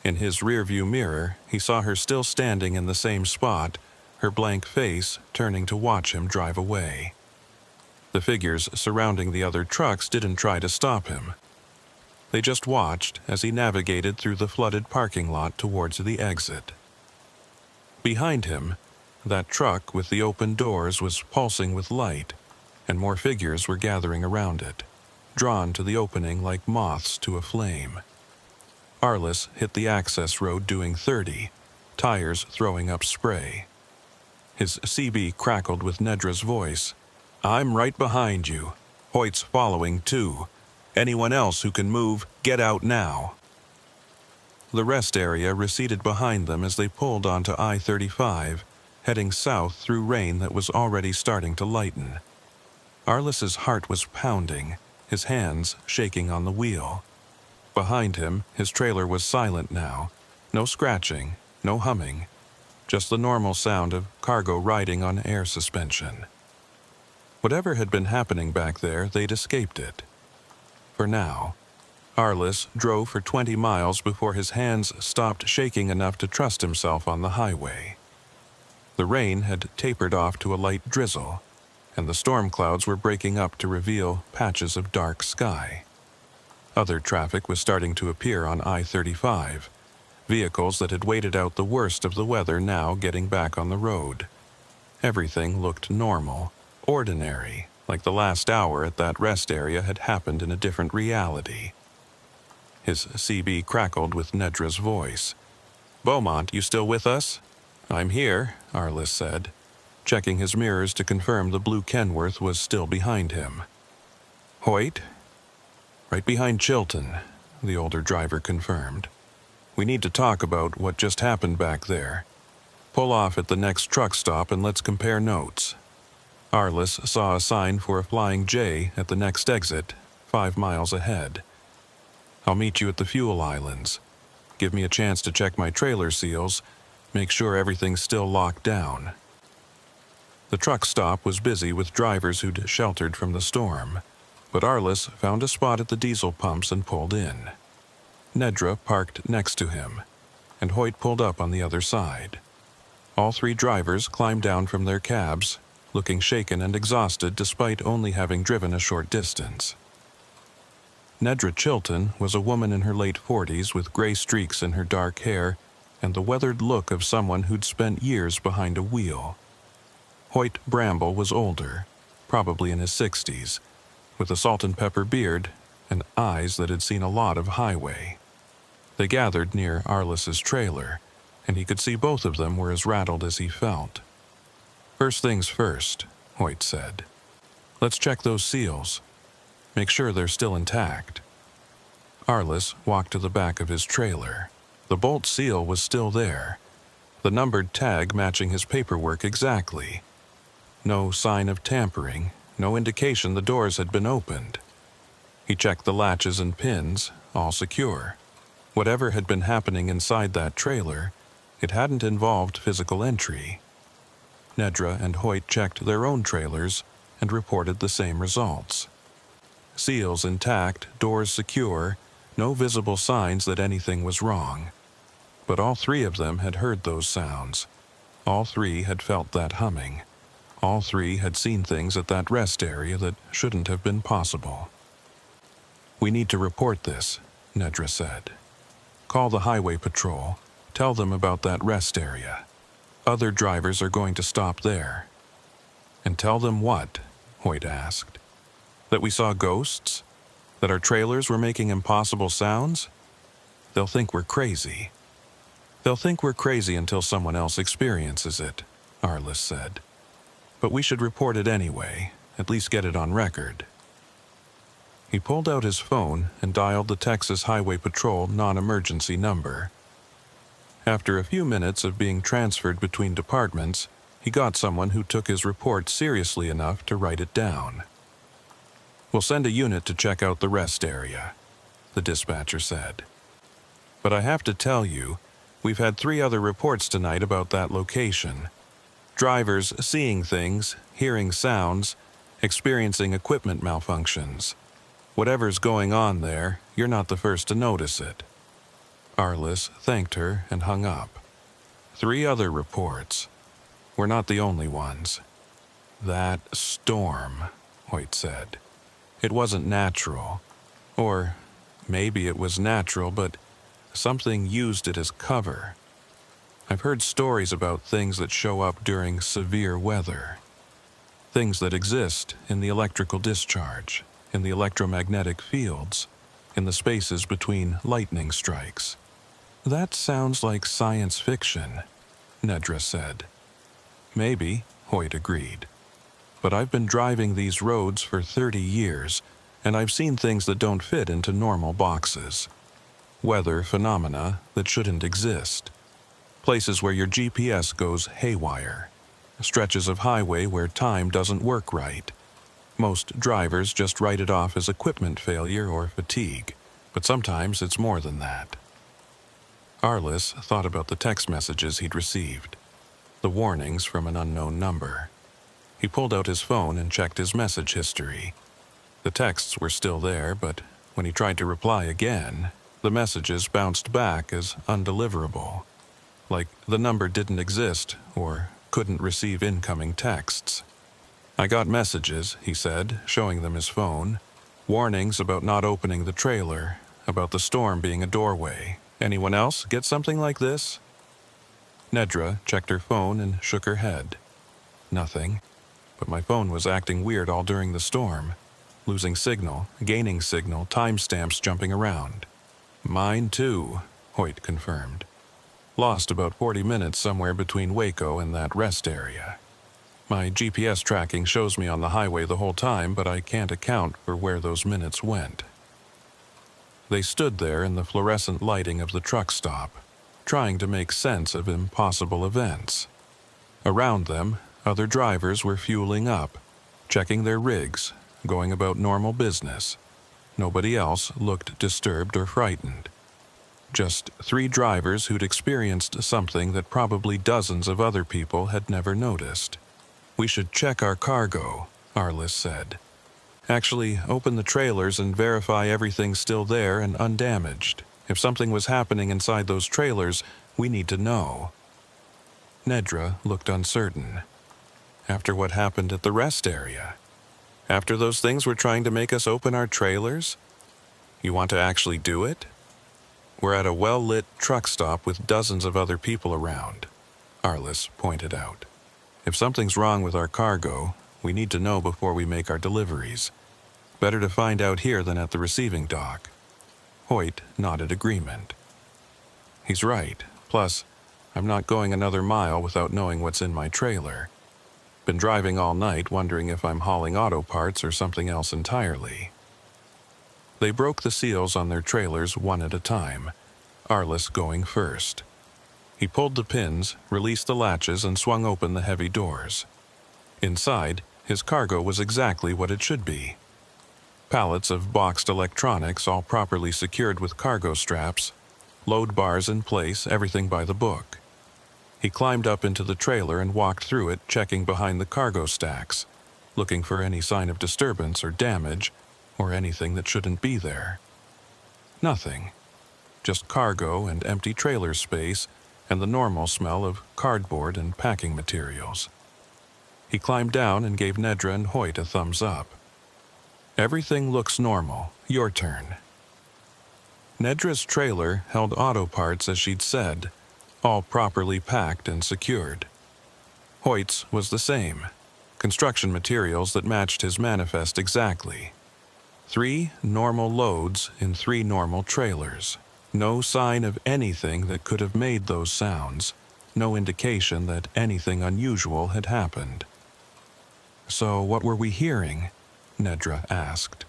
In his rearview mirror, he saw her still standing in the same spot, her blank face turning to watch him drive away. The figures surrounding the other trucks didn't try to stop him. They just watched as he navigated through the flooded parking lot towards the exit. Behind him, that truck with the open doors was pulsing with light, and more figures were gathering around it, drawn to the opening like moths to a flame. Arliss hit the access road doing 30, tires throwing up spray. His CB crackled with Nedra's voice. "I'm right behind you. Hoyt's following too. Anyone else who can move, get out now." The rest area receded behind them as they pulled onto I-35, heading south through rain that was already starting to lighten. Arliss's heart was pounding, his hands shaking on the wheel. Behind him, his trailer was silent now. No scratching, no humming, just the normal sound of cargo riding on air suspension. Whatever had been happening back there, they'd escaped it. For now. Arliss drove for 20 miles before his hands stopped shaking enough to trust himself on the highway. The rain had tapered off to a light drizzle, and the storm clouds were breaking up to reveal patches of dark sky. Other traffic was starting to appear on I-35, vehicles that had waited out the worst of the weather now getting back on the road. Everything looked normal, ordinary, like the last hour at that rest area had happened in a different reality. His CB crackled with Nedra's voice. "Beaumont, you still with us?" "I'm here," Arliss said, checking his mirrors to confirm the blue Kenworth was still behind him. "Hoyt?" "Right behind Chilton," the older driver confirmed. "We need to talk about what just happened back there. Pull off at the next truck stop and let's compare notes." Arliss saw a sign for a Flying J at the next exit, 5 miles ahead. "I'll meet you at the fuel islands. Give me a chance to check my trailer seals, make sure everything's still locked down." The truck stop was busy with drivers who'd sheltered from the storm, but Arliss found a spot at the diesel pumps and pulled in. Nedra parked next to him, and Hoyt pulled up on the other side. All 3 drivers climbed down from their cabs, looking shaken and exhausted despite only having driven a short distance. Nedra Chilton was a woman in her late 40s with gray streaks in her dark hair and the weathered look of someone who'd spent years behind a wheel. Hoyt Bramble was older, probably in his 60s, with a salt and pepper beard and eyes that had seen a lot of highway. They gathered near Arliss's trailer, and he could see both of them were as rattled as he felt. "First things first," Hoyt said. "Let's check those seals. Make sure they're still intact." Arliss walked to the back of his trailer. The bolt seal was still there, the numbered tag matching his paperwork exactly. No sign of tampering, no indication the doors had been opened. He checked the latches and pins, all secure. Whatever had been happening inside that trailer, it hadn't involved physical entry. Nedra and Hoyt checked their own trailers and reported the same results. Seals intact, doors secure, no visible signs that anything was wrong. But all 3 of them had heard those sounds. All 3 had felt that humming. All 3 had seen things at that rest area that shouldn't have been possible. "We need to report this," Nedra said. "Call the highway patrol. Tell them about that rest area. Other drivers are going to stop there." "And tell them what?" Hoyt asked. "That we saw ghosts? That our trailers were making impossible sounds? They'll think we're crazy." "They'll think we're crazy until someone else experiences it," Arliss said. "But we should report it anyway, at least get it on record." He pulled out his phone and dialed the Texas Highway Patrol non-emergency number. After a few minutes of being transferred between departments, he got someone who took his report seriously enough to write it down. "We'll send a unit to check out the rest area," the dispatcher said. "But I have to tell you, we've had 3 other reports tonight about that location. Drivers seeing things, hearing sounds, experiencing equipment malfunctions. Whatever's going on there, you're not the first to notice it." Arliss thanked her and hung up. 3 other reports. We're not the only ones. "That storm," Hoyt said. "It wasn't natural. Or Maybe it was natural, but something used it as cover. I've heard stories about things that show up during severe weather. Things that exist in the electrical discharge, in the electromagnetic fields, in the spaces between lightning strikes. That sounds like science fiction, Nedra said. Maybe, Hoyt agreed. But I've been driving these roads for 30 years, and I've seen things that don't fit into normal boxes. Weather phenomena that shouldn't exist. Places where your GPS goes haywire. Stretches of highway where time doesn't work right. Most drivers just write it off as equipment failure or fatigue, but sometimes it's more than that. Arliss thought about the text messages he'd received, the warnings from an unknown number. He pulled out his phone and checked his message history. The texts were still there, but when he tried to reply again, the messages bounced back as undeliverable, like the number didn't exist or couldn't receive incoming texts. I got messages, he said, showing them his phone. Warnings about not opening the trailer, about the storm being a doorway. Anyone else get something like this? Nedra checked her phone and shook her head. Nothing, but my phone was acting weird all during the storm. Losing signal, gaining signal, timestamps jumping around. Mine too, Hoyt confirmed. Lost about 40 minutes somewhere between Waco and that rest area. My GPS tracking shows me on the highway the whole time, but I can't account for where those minutes went. They stood there in the fluorescent lighting of the truck stop, trying to make sense of impossible events. Around them, other drivers were fueling up, checking their rigs, going about normal business. Nobody else looked disturbed or frightened. Just 3 drivers who'd experienced something that probably dozens of other people had never noticed. We should check our cargo, Arliss said. Actually, open the trailers and verify everything's still there and undamaged. If something was happening inside those trailers, we need to know. Nedra looked uncertain. After what happened at the rest area? After those things were trying to make us open our trailers? You want to actually do it? We're at a well-lit truck stop with dozens of other people around, Arliss pointed out. If something's wrong with our cargo, we need to know before we make our deliveries. Better to find out here than at the receiving dock. Hoyt nodded agreement. He's right. Plus, I'm not going another mile without knowing what's in my trailer. Been driving all night wondering if I'm hauling auto parts or something else entirely. They broke the seals on their trailers one at a time, Arliss going first. He pulled the pins, released the latches, and swung open the heavy doors. Inside, his cargo was exactly what it should be. Pallets of boxed electronics all properly secured with cargo straps, load bars in place, everything by the book. He climbed up into the trailer and walked through it, checking behind the cargo stacks, looking for any sign of disturbance or damage, or anything that shouldn't be there. Nothing. Just cargo and empty trailer space and the normal smell of cardboard and packing materials. He climbed down and gave Nedra and Hoyt a thumbs up. Everything looks normal. Your turn. Nedra's trailer held auto parts as she'd said, all properly packed and secured. Hoyt's was the same. Construction materials that matched his manifest exactly. 3 normal loads in 3 normal trailers. No sign of anything that could have made those sounds. No indication that anything unusual had happened. So what were we hearing? Nedra asked.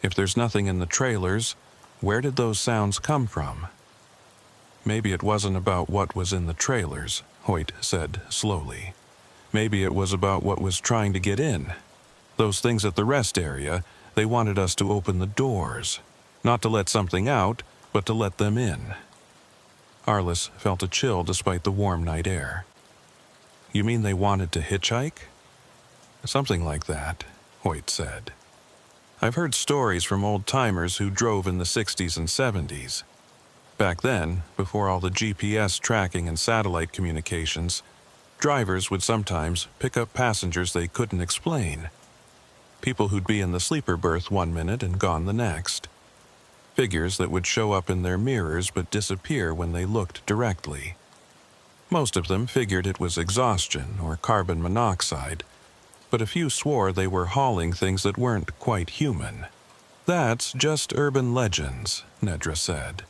If there's nothing in the trailers, where did those sounds come from? Maybe it wasn't about what was in the trailers, Hoyt said slowly. Maybe it was about what was trying to get in. Those things at the rest area, they wanted us to open the doors. Not to let something out, but to let them in. Arliss felt a chill despite the warm night air. You mean they wanted to hitchhike? Something like that, Hoyt said. I've heard stories from old-timers who drove in the 60s and 70s. Back then, before all the GPS tracking and satellite communications, drivers would sometimes pick up passengers they couldn't explain. People who'd be in the sleeper berth one minute and gone the next. figures that would show up in their mirrors but disappear when they looked directly. Most of them figured it was exhaustion or carbon monoxide, but a few swore they were hauling things that weren't quite human. "That's just urban legends," Nedra said,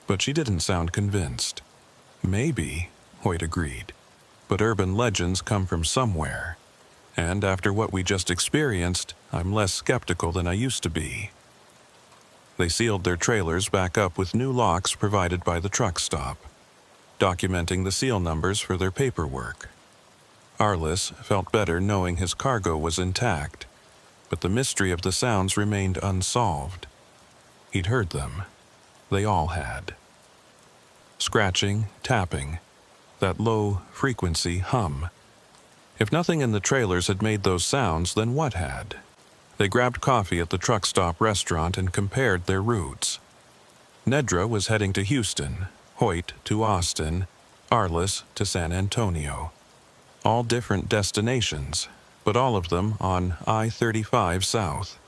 but she didn't sound convinced. "Maybe," Hoyt agreed, "but urban legends come from somewhere. And after what we just experienced, I'm less skeptical than I used to be." They sealed their trailers back up with new locks provided by the truck stop, documenting the seal numbers for their paperwork. Arliss felt better knowing his cargo was intact, but the mystery of the sounds remained unsolved. He'd heard them. They all had. Scratching, tapping, that low-frequency hum. If nothing in the trailers had made those sounds, then what had? They grabbed coffee at the truck stop restaurant and compared their routes. Nedra was heading to Houston, Hoyt to Austin, Arliss to San Antonio. All different destinations, but all of them on I-35 South.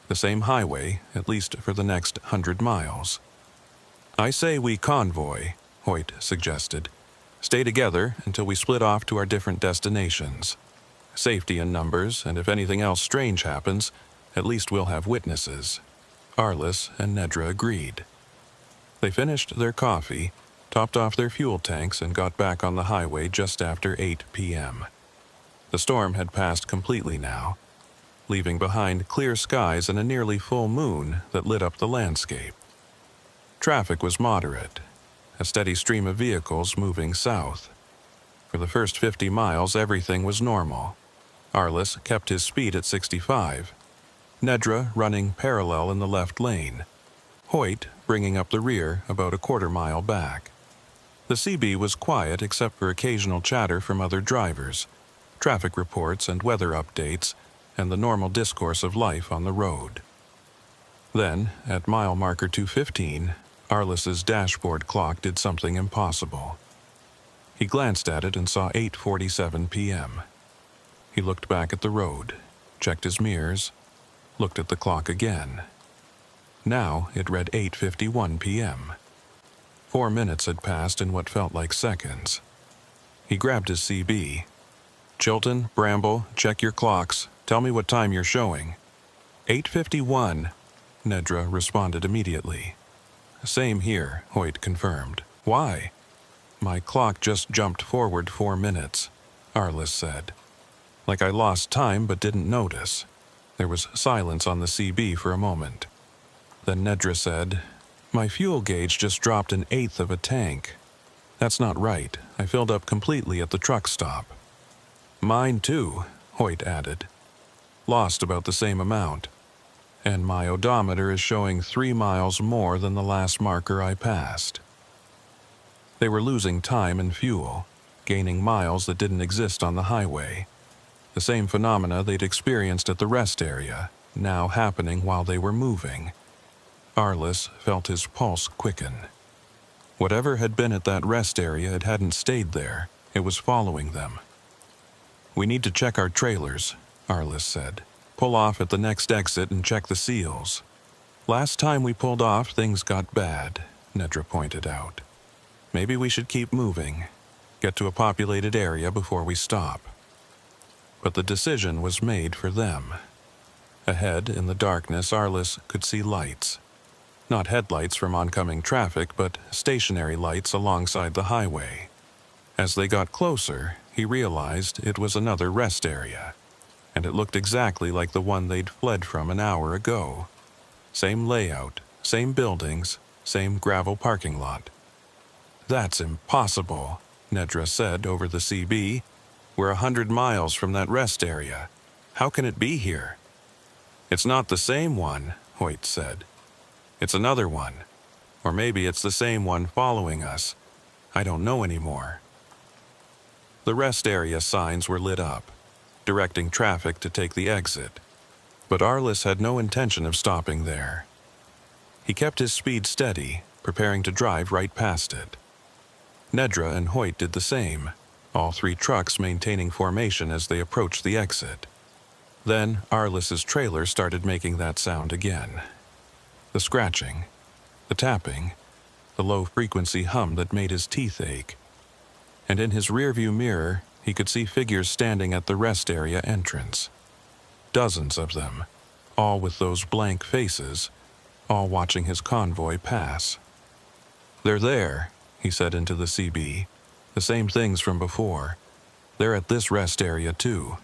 The same highway, at least for the next 100 miles. "I say we convoy," Hoyt suggested. "Stay together until we split off to our different destinations. Safety in numbers, and if anything else strange happens, at least we'll have witnesses." Arliss and Nedra agreed. They finished their coffee, topped off their fuel tanks, and got back on the highway just after 8 p.m. The storm had passed completely now, leaving behind clear skies and a nearly full moon that lit up the landscape. Traffic was moderate, a steady stream of vehicles moving south. For the first 50 miles, everything was normal. Arliss kept his speed at 65, Nedra running parallel in the left lane, Hoyt bringing up the rear about a quarter-mile back. The CB was quiet except for occasional chatter from other drivers, traffic reports and weather updates, and the normal discourse of life on the road. Then, at mile marker 215, Arliss's dashboard clock did something impossible. He glanced at it and saw 8:47 p.m. He looked back at the road, checked his mirrors, looked at the clock again. Now it read 8:51 p.m. 4 minutes had passed in what felt like seconds. He grabbed his CB. "Chilton, Bramble, check your clocks. Tell me what time you're showing." 8:51, Nedra responded immediately. "Same here," Hoyt confirmed. "Why?" "My clock just jumped forward 4 minutes," Arliss said. "Like I lost time but didn't notice." There was silence on the CB for a moment. Then Nedra said, "My fuel gauge just dropped 1/8 of a tank. That's not right. I filled up completely at the truck stop." "Mine too," Hoyt added. "Lost about the same amount. And my odometer is showing 3 miles more than the last marker I passed." They were losing time and fuel, gaining miles that didn't exist on the highway. The same phenomena they'd experienced at the rest area, now happening while they were moving. Arliss felt his pulse quicken. Whatever had been at that rest area, it hadn't stayed there. It was following them. "We need to check our trailers," Arliss said. "Pull off at the next exit and check the seals." "Last time we pulled off, things got bad," Nedra pointed out. "Maybe we should keep moving, get to a populated area before we stop." But the decision was made for them. Ahead, in the darkness, Arliss could see lights. Not headlights from oncoming traffic, but stationary lights alongside the highway. As they got closer, he realized it was another rest area, and it looked exactly like the one they'd fled from an hour ago. Same layout, same buildings, same gravel parking lot. "That's impossible," Nedra said over the CB. "We're 100 miles from that rest area. How can it be here?" "It's not the same one," Hoyt said. "It's another one. Or maybe it's the same one following us. I don't know anymore." The rest area signs were lit up, directing traffic to take the exit. But Arliss had no intention of stopping there. He kept his speed steady, preparing to drive right past it. Nedra and Hoyt did the same, all 3 trucks maintaining formation as they approached the exit. Then Arliss's trailer started making that sound again. The scratching, the tapping, the low-frequency hum that made his teeth ache. And in his rearview mirror, he could see figures standing at the rest area entrance. Dozens of them, all with those blank faces, all watching his convoy pass. "They're there," he said into the CB. "The same things from before. They're at this rest area too."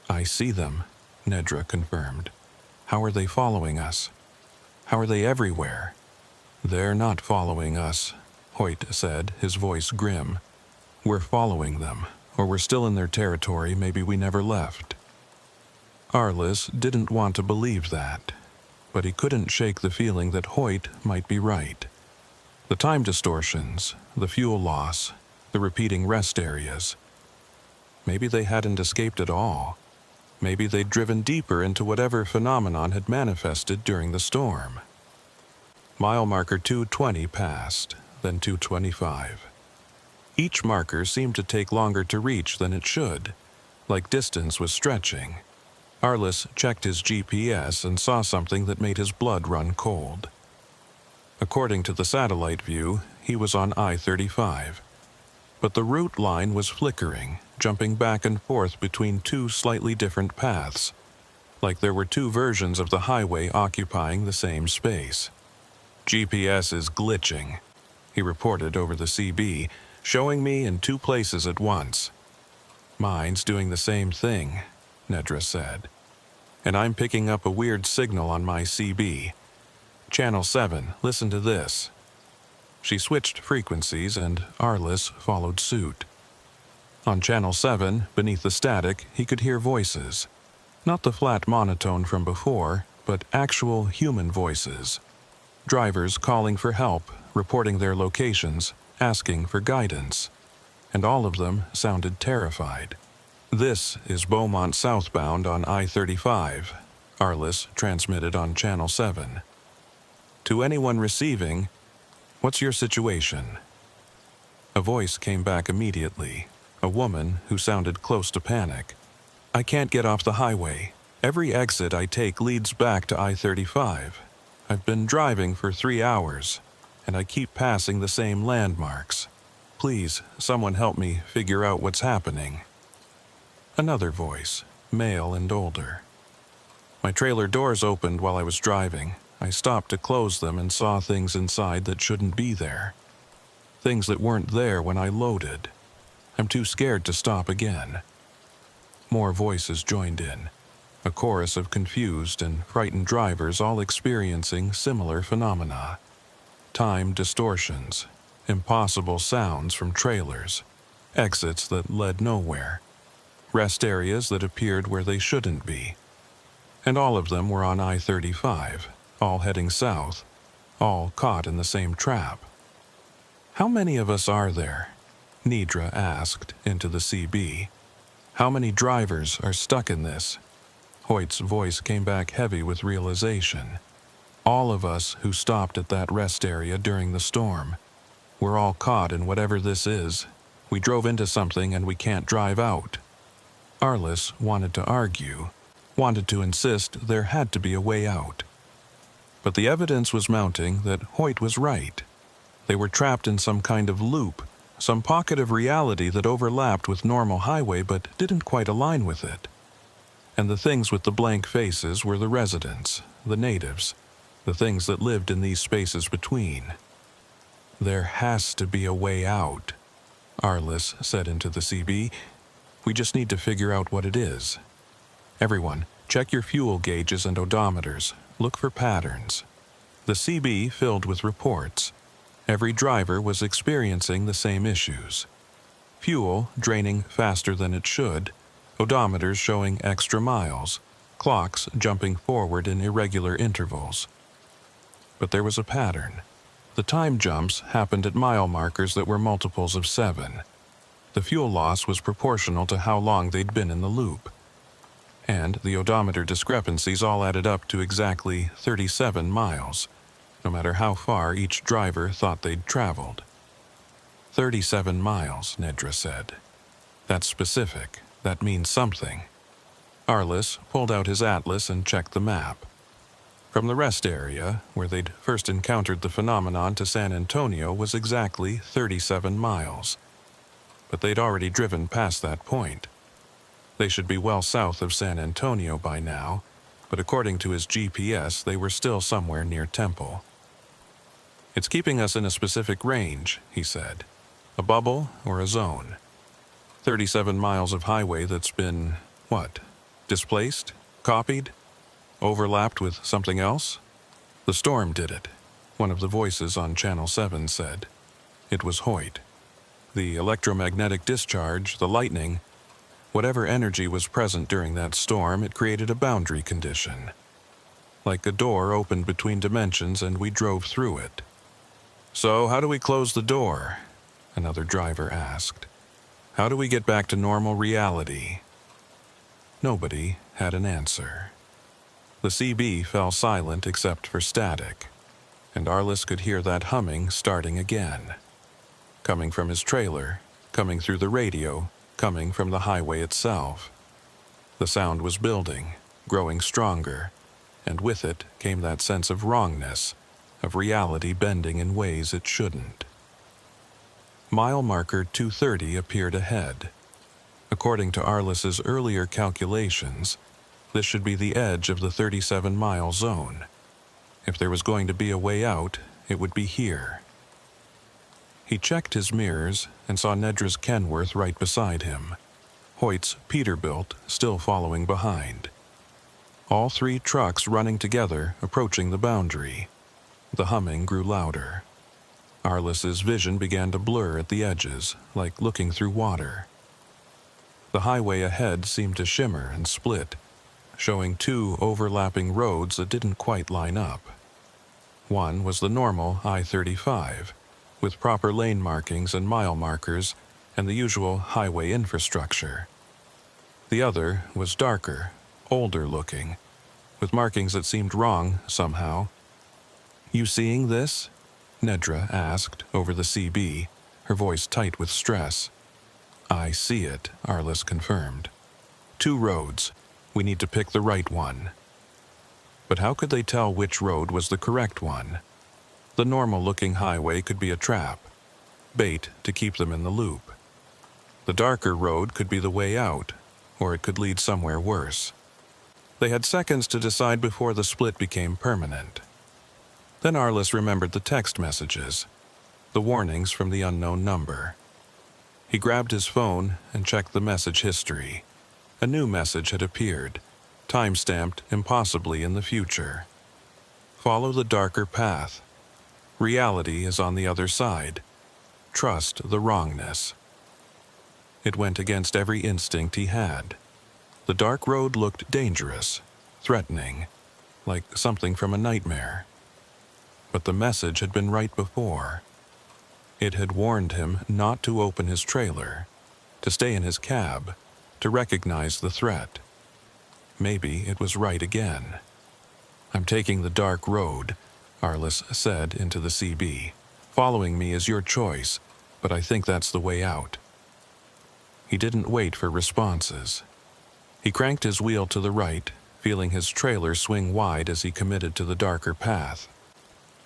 "I see them," Nedra confirmed. "How are they following us? How are they everywhere?" "They're not following us," Hoyt said, his voice grim. "We're following them, or we're still in their territory. Maybe we never left." Arliss didn't want to believe that, but he couldn't shake the feeling that Hoyt might be right. The time distortions, the fuel loss, the repeating rest areas. Maybe they hadn't escaped at all. Maybe they'd driven deeper into whatever phenomenon had manifested during the storm. Mile marker 220 passed, then 225. Each marker seemed to take longer to reach than it should, like distance was stretching. Arliss checked his GPS and saw something that made his blood run cold. According to the satellite view, he was on I-35. But the route line was flickering, jumping back and forth between two slightly different paths, like there were two versions of the highway occupying the same space. "GPS is glitching," he reported over the CB, "showing me in two places at once." "Mine's doing the same thing," Nedra said. "And I'm picking up a weird signal on my CB. Channel 7, listen to this." She switched frequencies and Arliss followed suit. On Channel 7, beneath the static, he could hear voices. Not the flat monotone from before, but actual human voices. Drivers calling for help, reporting their locations, asking for guidance. And all of them sounded terrified. "This is Beaumont southbound on I-35, Arliss transmitted on Channel 7. "To anyone receiving, what's your situation?" A voice came back immediately, a woman who sounded close to panic. "I can't get off the highway. Every exit I take leads back to I-35. I've been driving for 3 hours, and I keep passing the same landmarks. Please, someone help me figure out what's happening." Another voice, male and older. "My trailer doors opened while I was driving. I stopped to close them and saw things inside that shouldn't be there. Things that weren't there when I loaded. I'm too scared to stop again." More voices joined in, a chorus of confused and frightened drivers all experiencing similar phenomena. Time distortions, impossible sounds from trailers, exits that led nowhere, rest areas that appeared where they shouldn't be. And all of them were on I-35, all heading south, all caught in the same trap. "How many of us are there?" Nedra asked into the CB. "How many drivers are stuck in this?" Hoyt's voice came back heavy with realization. "All of us who stopped at that rest area during the storm. We're all caught in whatever this is. We drove into something and we can't drive out." Arliss wanted to argue, wanted to insist there had to be a way out. But the evidence was mounting that Hoyt was right. They were trapped in some kind of loop, some pocket of reality that overlapped with normal highway but didn't quite align with it. And the things with the blank faces were the residents, the natives, the things that lived in these spaces between. "There has to be a way out," Arliss said into the CB. "We just need to figure out what it is. Everyone, check your fuel gauges and odometers. Look for patterns." The CB filled with reports. Every driver was experiencing the same issues. Fuel draining faster than it should, odometers showing extra miles, clocks jumping forward in irregular intervals. But there was a pattern. The time jumps happened at mile markers that were multiples of 7. The fuel loss was proportional to how long they'd been in the loop. And the odometer discrepancies all added up to exactly 37 miles, no matter how far each driver thought they'd traveled. 37 miles, Nedra said. "That's specific. That means something." Arliss pulled out his atlas and checked the map. From the rest area, where they'd first encountered the phenomenon, to San Antonio was exactly 37 miles. But they'd already driven past that point. They should be well south of San Antonio by now, but according to his GPS, they were still somewhere near Temple. "It's keeping us in a specific range," he said. "A bubble or a zone. 37 miles of highway that's been, what, displaced? Copied? Overlapped with something else?" "The storm did it," one of the voices on Channel 7 said. It was Hoyt. "The electromagnetic discharge, the lightning, whatever energy was present during that storm, it created a boundary condition. Like a door opened between dimensions and we drove through it." "So how do we close the door?" another driver asked. "How do we get back to normal reality?" Nobody had an answer. The CB fell silent except for static, and Arliss could hear that humming starting again. Coming from his trailer, coming through the radio, coming from the highway itself. The sound was building, growing stronger, and with it came that sense of wrongness, of reality bending in ways it shouldn't. Mile marker 230 appeared ahead. According to Arliss's earlier calculations, this should be the edge of the 37-mile zone. If there was going to be a way out, it would be here. He checked his mirrors and saw Nedra's Kenworth right beside him, Hoyt's Peterbilt still following behind. All three trucks running together, approaching the boundary. The humming grew louder. Arliss's vision began to blur at the edges, like looking through water. The highway ahead seemed to shimmer and split, showing two overlapping roads that didn't quite line up. One was the normal I-35, with proper lane markings and mile markers and the usual highway infrastructure. The other was darker, older looking, with markings that seemed wrong somehow. "You seeing this?" Nedra asked over the CB, her voice tight with stress. "I see it," Arliss confirmed. "Two roads. We need to pick the right one." But how could they tell which road was the correct one? The normal-looking highway could be a trap, bait to keep them in the loop. The darker road could be the way out, or it could lead somewhere worse. They had seconds to decide before the split became permanent. Then Arliss remembered the text messages, the warnings from the unknown number. He grabbed his phone and checked the message history. A new message had appeared, time-stamped impossibly in the future. "Follow the darker path. Reality is on the other side. Trust the wrongness." It went against every instinct he had. The dark road looked dangerous, threatening, like something from a nightmare. But the message had been right before. It had warned him not to open his trailer, to stay in his cab, to recognize the threat. Maybe it was right again. "I'm taking the dark road," Arliss said into the CB. "Following me is your choice, but I think that's the way out." He didn't wait for responses. He cranked his wheel to the right, feeling his trailer swing wide as he committed to the darker path.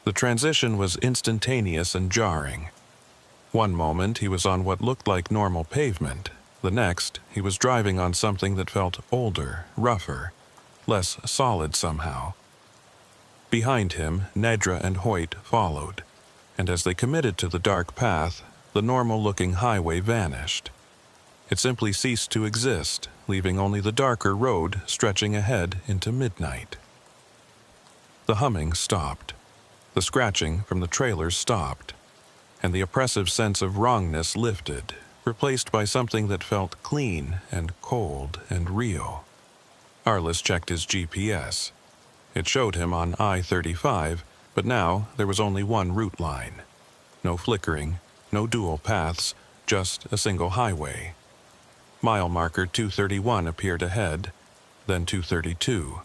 The transition was instantaneous and jarring. One moment he was on what looked like normal pavement. The next, he was driving on something that felt older, rougher, less solid somehow. Behind him, Nedra and Hoyt followed, and as they committed to the dark path, the normal-looking highway vanished. It simply ceased to exist, leaving only the darker road stretching ahead into midnight. The humming stopped. The scratching from the trailers stopped, and the oppressive sense of wrongness lifted, replaced by something that felt clean and cold and real. Arliss checked his GPS. It showed him on I-35, but now there was only one route line. No flickering, no dual paths, just a single highway. Mile marker 231 appeared ahead, then 232.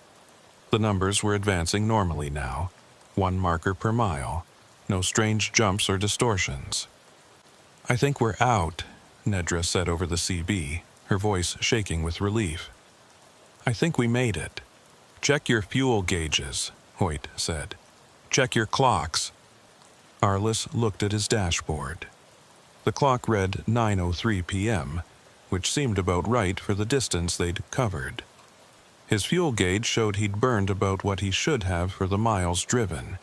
The numbers were advancing normally now, one marker per mile, no strange jumps or distortions. "I think we're out," Nedra said over the CB, her voice shaking with relief. "I think we made it. Check your fuel gauges. Hoyt said. "Check your clocks." Arliss looked at his dashboard. The clock read 9:03 p.m., which seemed about right for the distance they'd covered. His fuel gauge showed he'd burned about what he should have for the miles driven.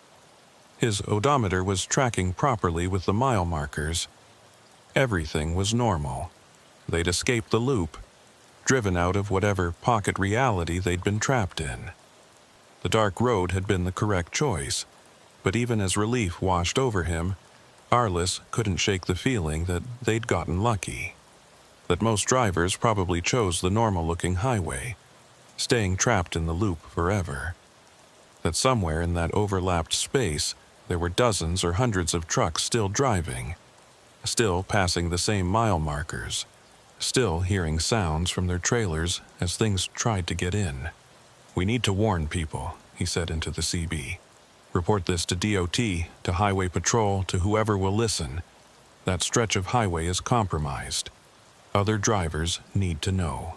His odometer was tracking properly with the mile markers. Everything was normal. They'd escaped the loop, driven out of whatever pocket reality they'd been trapped in. The dark road had been the correct choice, but even as relief washed over him, Arliss couldn't shake the feeling that they'd gotten lucky. That most drivers probably chose the normal-looking highway, staying trapped in the loop forever. That somewhere in that overlapped space, there were dozens or hundreds of trucks still driving, still passing the same mile markers, still hearing sounds from their trailers as things tried to get in. "We need to warn people," he said into the CB. "Report this to DOT, to Highway Patrol, to whoever will listen. That stretch of highway is compromised. Other drivers need to know."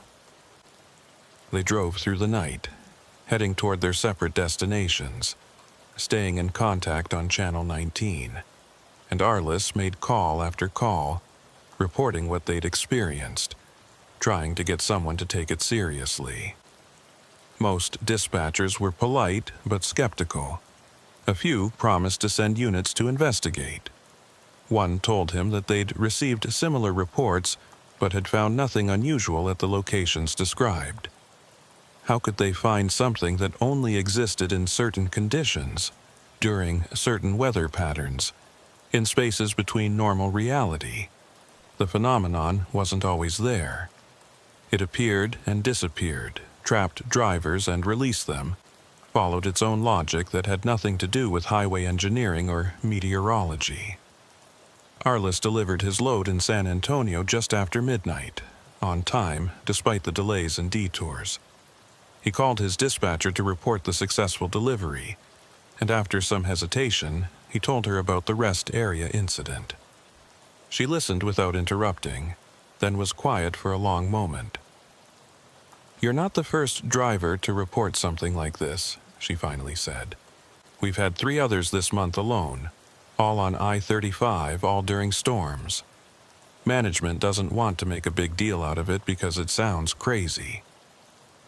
They drove through the night, heading toward their separate destinations, staying in contact on Channel 19. And Arliss made call after call, reporting what they'd experienced, trying to get someone to take it seriously. Most dispatchers were polite but skeptical. A few promised to send units to investigate. One told him that they'd received similar reports but had found nothing unusual at the locations described. How could they find something that only existed in certain conditions, during certain weather patterns, in spaces between normal reality? The phenomenon wasn't always there. It appeared and disappeared, trapped drivers and released them, followed its own logic that had nothing to do with highway engineering or meteorology. Arliss delivered his load in San Antonio just after midnight, on time despite the delays and detours. He called his dispatcher to report the successful delivery, and after some hesitation, he told her about the rest area incident. She listened without interrupting, then was quiet for a long moment. "You're not the first driver to report something like this," she finally said. "We've had 3 others this month alone, all on I-35, all during storms. Management doesn't want to make a big deal out of it because it sounds crazy.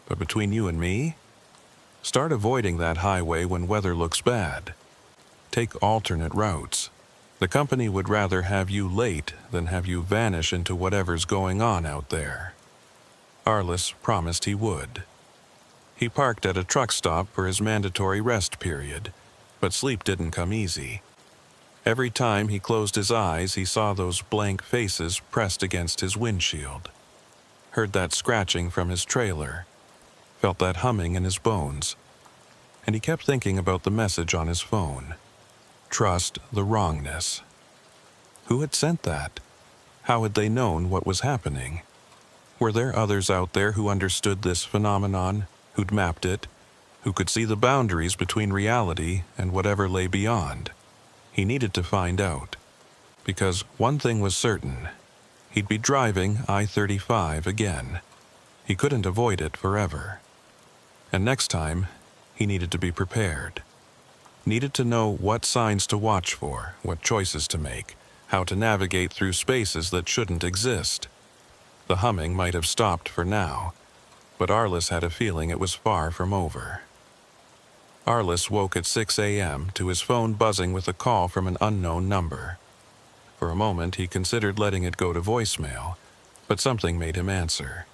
But between you and me, start avoiding that highway when weather looks bad. Take alternate routes. The company would rather have you late than have you vanish into whatever's going on out there." Arliss promised he would. He parked at a truck stop for his mandatory rest period, but sleep didn't come easy. Every time he closed his eyes, he saw those blank faces pressed against his windshield, heard that scratching from his trailer, felt that humming in his bones, and he kept thinking about the message on his phone. Trust the wrongness. Who had sent that? How had they known what was happening? Were there others out there who understood this phenomenon, who'd mapped it, who could see the boundaries between reality and whatever lay beyond? He needed to find out, because one thing was certain: he'd be driving I-35 again. He couldn't avoid it forever. And next time, he needed to be prepared. Needed to know what signs to watch for, what choices to make, how to navigate through spaces that shouldn't exist. The humming might have stopped for now, but Arliss had a feeling it was far from over. Arliss woke at 6 a.m. to his phone buzzing with a call from an unknown number. For a moment, he considered letting it go to voicemail, but something made him answer.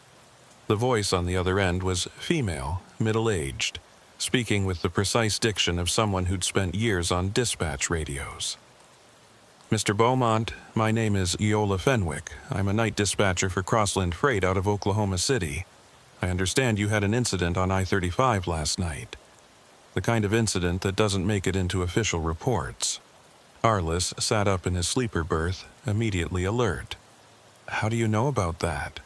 The voice on the other end was female, middle-aged, speaking with the precise diction of someone who'd spent years on dispatch radios. "Mr. Beaumont, my name is Eola Fenwick. I'm a night dispatcher for Crossland Freight out of Oklahoma City. I understand you had an incident on I-35 last night. The kind of incident that doesn't make it into official reports." Arliss sat up in his sleeper berth, immediately alert. "How do you know about that?"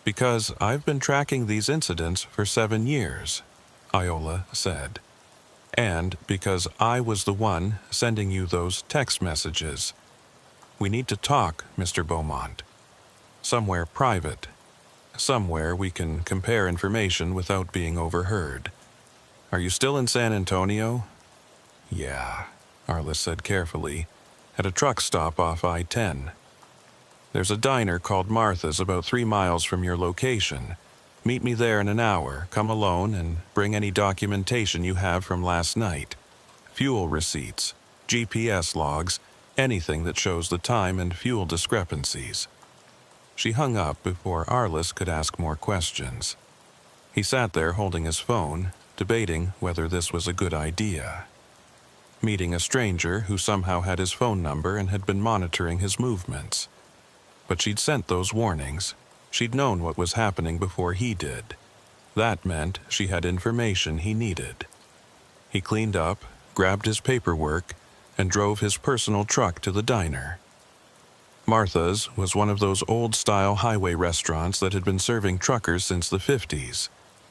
"Because I've been tracking these incidents for 7 years, Iola said. "And because I was the one sending you those text messages. We need to talk, Mr. Beaumont. Somewhere private. Somewhere we can compare information without being overheard. Are you still in San Antonio? Yeah, Arliss said carefully, at a truck stop off I-10. There's a diner called Martha's about 3 miles from your location. Meet me there in an hour, come alone, and bring any documentation you have from last night. Fuel receipts, GPS logs, anything that shows the time and fuel discrepancies. She hung up before Arliss could ask more questions. He sat there holding his phone, debating whether this was a good idea. Meeting a stranger who somehow had his phone number and had been monitoring his movements. But she'd sent those warnings. She'd known what was happening before he did. That meant she had information he needed. He cleaned up, grabbed his paperwork, and drove his personal truck to the diner. Martha's was one of those old-style highway restaurants that had been serving truckers since the 50s,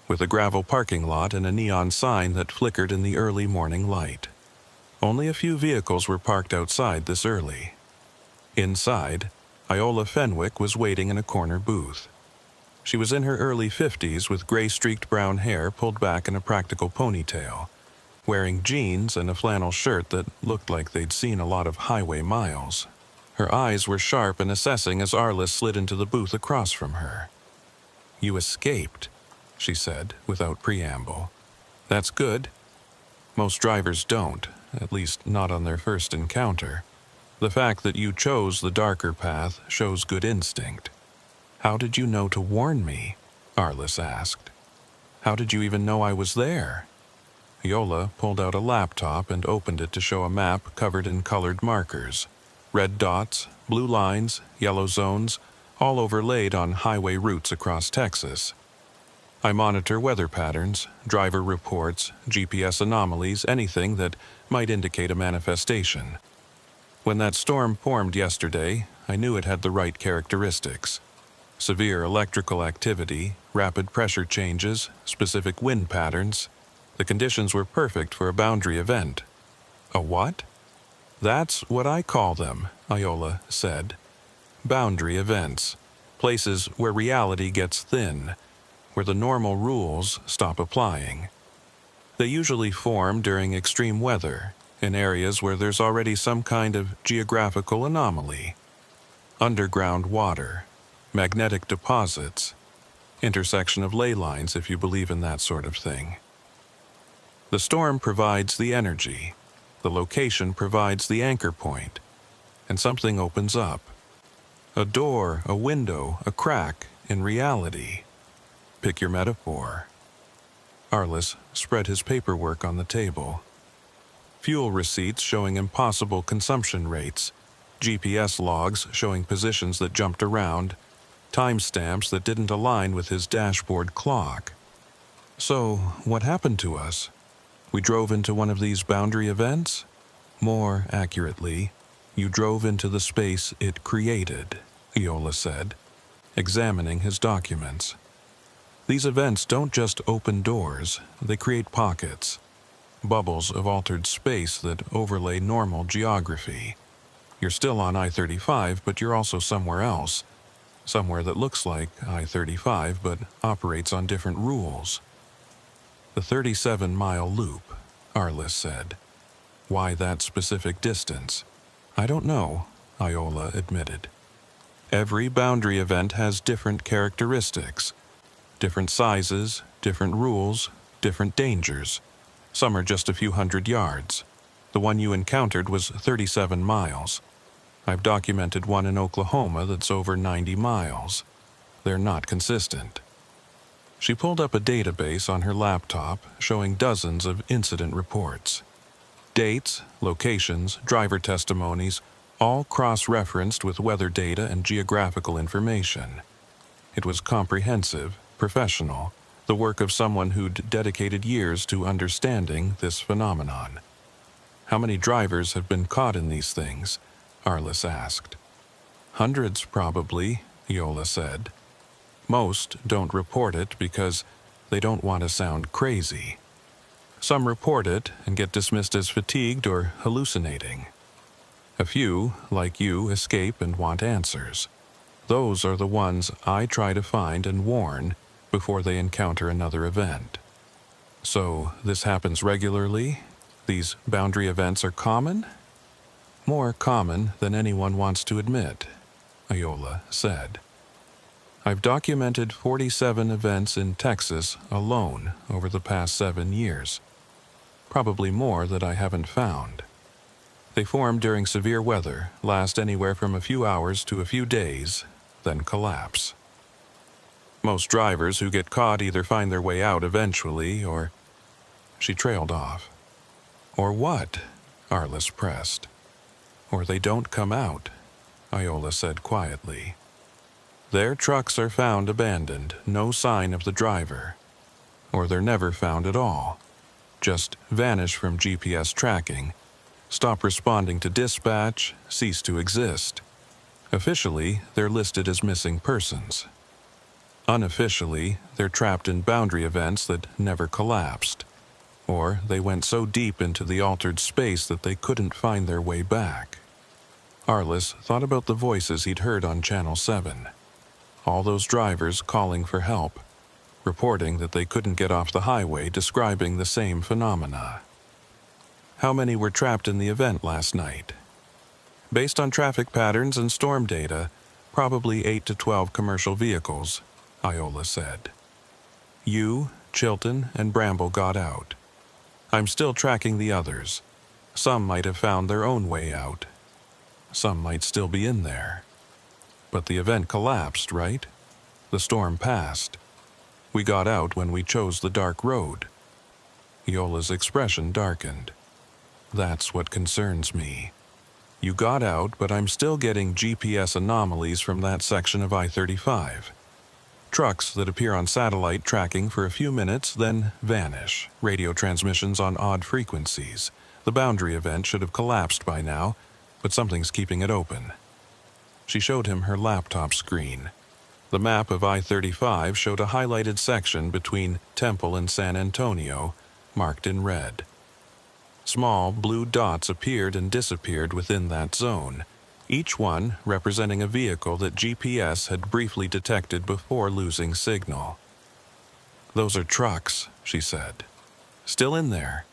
with a gravel parking lot and a neon sign that flickered in the early morning light. Only a few vehicles were parked outside this early. Inside, Iola Fenwick was waiting in a corner booth. She was in her early 50s with gray-streaked brown hair pulled back in a practical ponytail, wearing jeans and a flannel shirt that looked like they'd seen a lot of highway miles. Her eyes were sharp and assessing as Arliss slid into the booth across from her. "You escaped," she said, without preamble. "That's good. Most drivers don't, at least not on their first encounter. The fact that you chose the darker path shows good instinct." "How did you know to warn me?" Arliss asked. "How did you even know I was there?" Iola pulled out a laptop and opened it to show a map covered in colored markers. Red dots, blue lines, yellow zones, all overlaid on highway routes across Texas. "I monitor weather patterns, driver reports, GPS anomalies, anything that might indicate a manifestation. When that storm formed yesterday, I knew it had the right characteristics. Severe electrical activity, rapid pressure changes, specific wind patterns. The conditions were perfect for a boundary event." "A what?" "That's what I call them," Iola said. "Boundary events. Places where reality gets thin, where the normal rules stop applying. They usually form during extreme weather, in areas where there's already some kind of geographical anomaly. Underground water, magnetic deposits, intersection of ley lines if you believe in that sort of thing. The storm provides the energy, the location provides the anchor point, and something opens up. A door, a window, a crack in reality. Pick your metaphor." Arliss spread his paperwork on the table. Fuel receipts showing impossible consumption rates, GPS logs showing positions that jumped around, timestamps that didn't align with his dashboard clock. "So, what happened to us? We drove into one of these boundary events? More accurately, you drove into the space it created," Iola said, examining his documents. "These events don't just open doors, they create pockets, bubbles of altered space that overlay normal geography. You're still on I-35, but you're also somewhere else, somewhere that looks like I-35 but operates on different rules." "The 37-mile loop," Arliss said. "Why that specific distance?" "I don't know," Iola admitted. "Every boundary event has different characteristics, different sizes, different rules, different dangers. Some are just a few hundred yards. The one you encountered was 37 miles. I've documented one in Oklahoma that's over 90 miles. They're not consistent." She pulled up a database on her laptop showing dozens of incident reports. Dates, locations, driver testimonies, all cross-referenced with weather data and geographical information. It was comprehensive, professional, the work of someone who'd dedicated years to understanding this phenomenon. "How many drivers have been caught in these things?" Arliss asked. "Hundreds, probably," Iola said. "Most don't report it because they don't want to sound crazy. Some report it and get dismissed as fatigued or hallucinating. A few, like you, escape and want answers. Those are the ones I try to find and warn before they encounter another event." So this happens regularly? These boundary events are common? More common than anyone wants to admit, Iola said. I've documented 47 events in Texas alone over the past 7 years. Probably more that I haven't found. They form during severe weather, last anywhere from a few hours to a few days, then collapse. Most drivers who get caught either find their way out eventually or... She trailed off. Or what? Arliss pressed. Or they don't come out, Iola said quietly. Their trucks are found abandoned, no sign of the driver. Or they're never found at all. Just vanish from GPS tracking, stop responding to dispatch, cease to exist. Officially, they're listed as missing persons. Unofficially, they're trapped in boundary events that never collapsed. Or they went so deep into the altered space that they couldn't find their way back. Arliss thought about the voices he'd heard on Channel 7. All those drivers calling for help, reporting that they couldn't get off the highway, describing the same phenomena. How many were trapped in the event last night? Based on traffic patterns and storm data, probably 8 to 12 commercial vehicles, Iola said. You, Chilton, and Bramble got out. I'm still tracking the others. Some might have found their own way out. Some might still be in there. But the event collapsed, right? The storm passed. We got out when we chose the dark road. Iola's expression darkened. That's what concerns me. You got out, but I'm still getting GPS anomalies from that section of I-35. Trucks that appear on satellite tracking for a few minutes, then vanish. Radio transmissions on odd frequencies. The boundary event should have collapsed by now, but something's keeping it open. She showed him her laptop screen. The map of I-35 showed a highlighted section between Temple and San Antonio, marked in red. Small blue dots appeared and disappeared within that zone, each one representing a vehicle that GPS had briefly detected before losing signal. Those are trucks, she said. Still in there.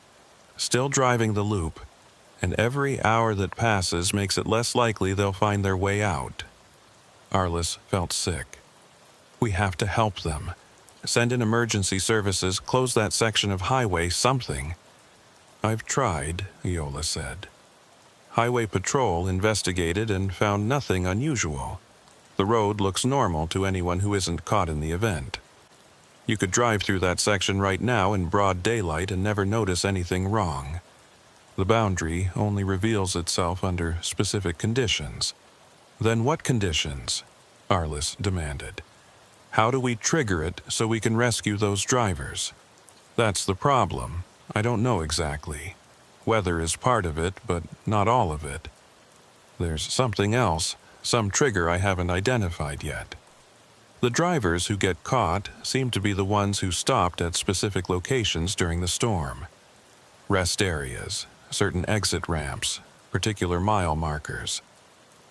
Still driving the loop. And every hour that passes makes it less likely they'll find their way out. Arliss felt sick. We have to help them. Send in emergency services, close that section of highway, something. I've tried, Iola said. Highway Patrol investigated and found nothing unusual. The road looks normal to anyone who isn't caught in the event. You could drive through that section right now in broad daylight and never notice anything wrong. The boundary only reveals itself under specific conditions. Then what conditions? Arliss demanded. How do we trigger it so we can rescue those drivers? That's the problem. I don't know exactly. Weather is part of it, but not all of it. There's something else, some trigger I haven't identified yet. The drivers who get caught seem to be the ones who stopped at specific locations during the storm. Rest areas, certain exit ramps, particular mile markers.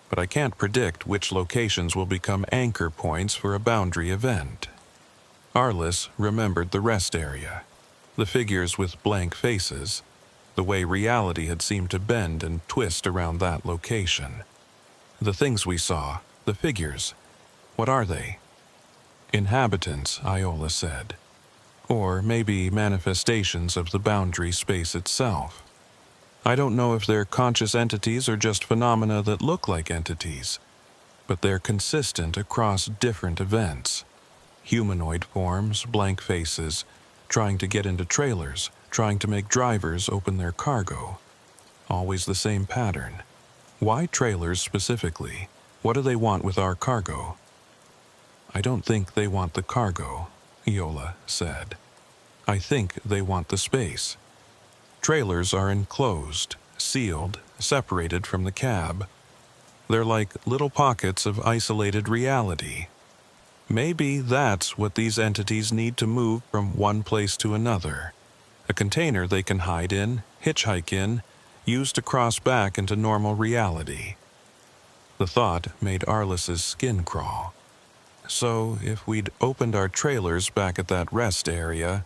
But I can't predict which locations will become anchor points for a boundary event. Arliss remembered the rest area, the figures with blank faces, the way reality had seemed to bend and twist around that location. The things we saw, the figures, what are they? Inhabitants, Iola said. Or maybe manifestations of the boundary space itself. I don't know if they're conscious entities or just phenomena that look like entities, but they're consistent across different events. Humanoid forms, blank faces, trying to get into trailers, trying to make drivers open their cargo. Always the same pattern. Why trailers specifically? What do they want with our cargo? I don't think they want the cargo, Iola said. I think they want the space. Trailers are enclosed, sealed, separated from the cab. They're like little pockets of isolated reality. Maybe that's what these entities need to move from one place to another. A container they can hide in, hitchhike in, use to cross back into normal reality. The thought made Arliss's skin crawl. So if we'd opened our trailers back at that rest area,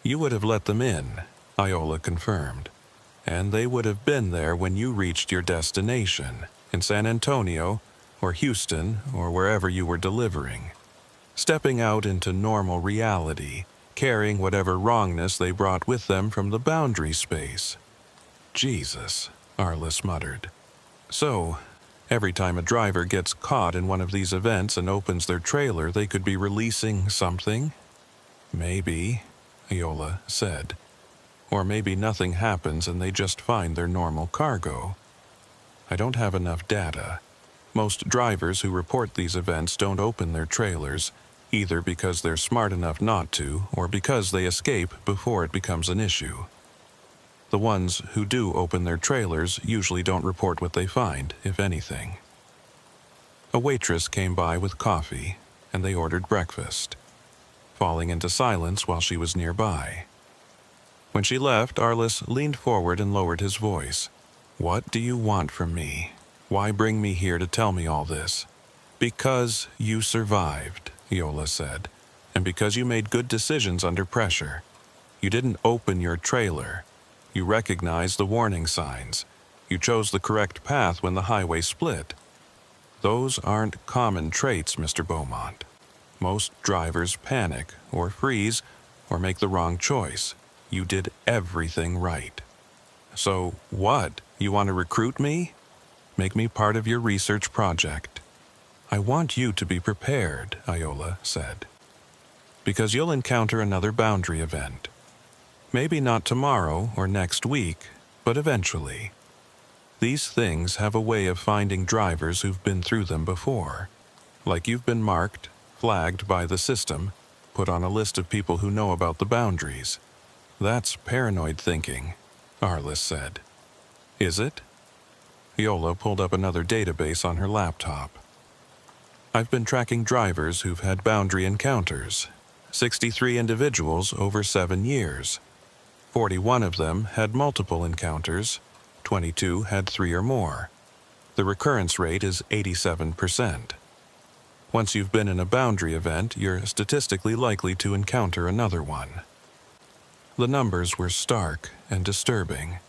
You would have let them in, Iola confirmed, and they would have been there when you reached your destination, in San Antonio or Houston or wherever you were delivering, stepping out into normal reality, carrying whatever wrongness they brought with them from the boundary space. Jesus, Arliss muttered. So, every time a driver gets caught in one of these events and opens their trailer, they could be releasing something? Maybe, Iola said. Or maybe nothing happens and they just find their normal cargo. I don't have enough data. Most drivers who report these events don't open their trailers, either because they're smart enough not to or because they escape before it becomes an issue. The ones who do open their trailers usually don't report what they find, if anything. A waitress came by with coffee, and they ordered breakfast, falling into silence while she was nearby. When she left, Arliss leaned forward and lowered his voice. "What do you want from me? Why bring me here to tell me all this?" "Because you survived," Iola said, "and because you made good decisions under pressure. You didn't open your trailer. You recognized the warning signs. You chose the correct path when the highway split. Those aren't common traits, Mr. Beaumont. Most drivers panic or freeze or make the wrong choice. You did everything right. So what? You want to recruit me? Make me part of your research project." "I want you to be prepared," Iola said, "because you'll encounter another boundary event. Maybe not tomorrow or next week, but eventually. These things have a way of finding drivers who've been through them before. Like you've been marked, flagged by the system, put on a list of people who know about the boundaries. That's paranoid thinking," Arliss said. "Is it?" Iola pulled up another database on her laptop. "I've been tracking drivers who've had boundary encounters. 63 individuals over 7 years. 41 of them had multiple encounters, 22 had 3 or more. The recurrence rate is 87%. Once you've been in a boundary event, you're statistically likely to encounter another one." The numbers were stark and disturbing.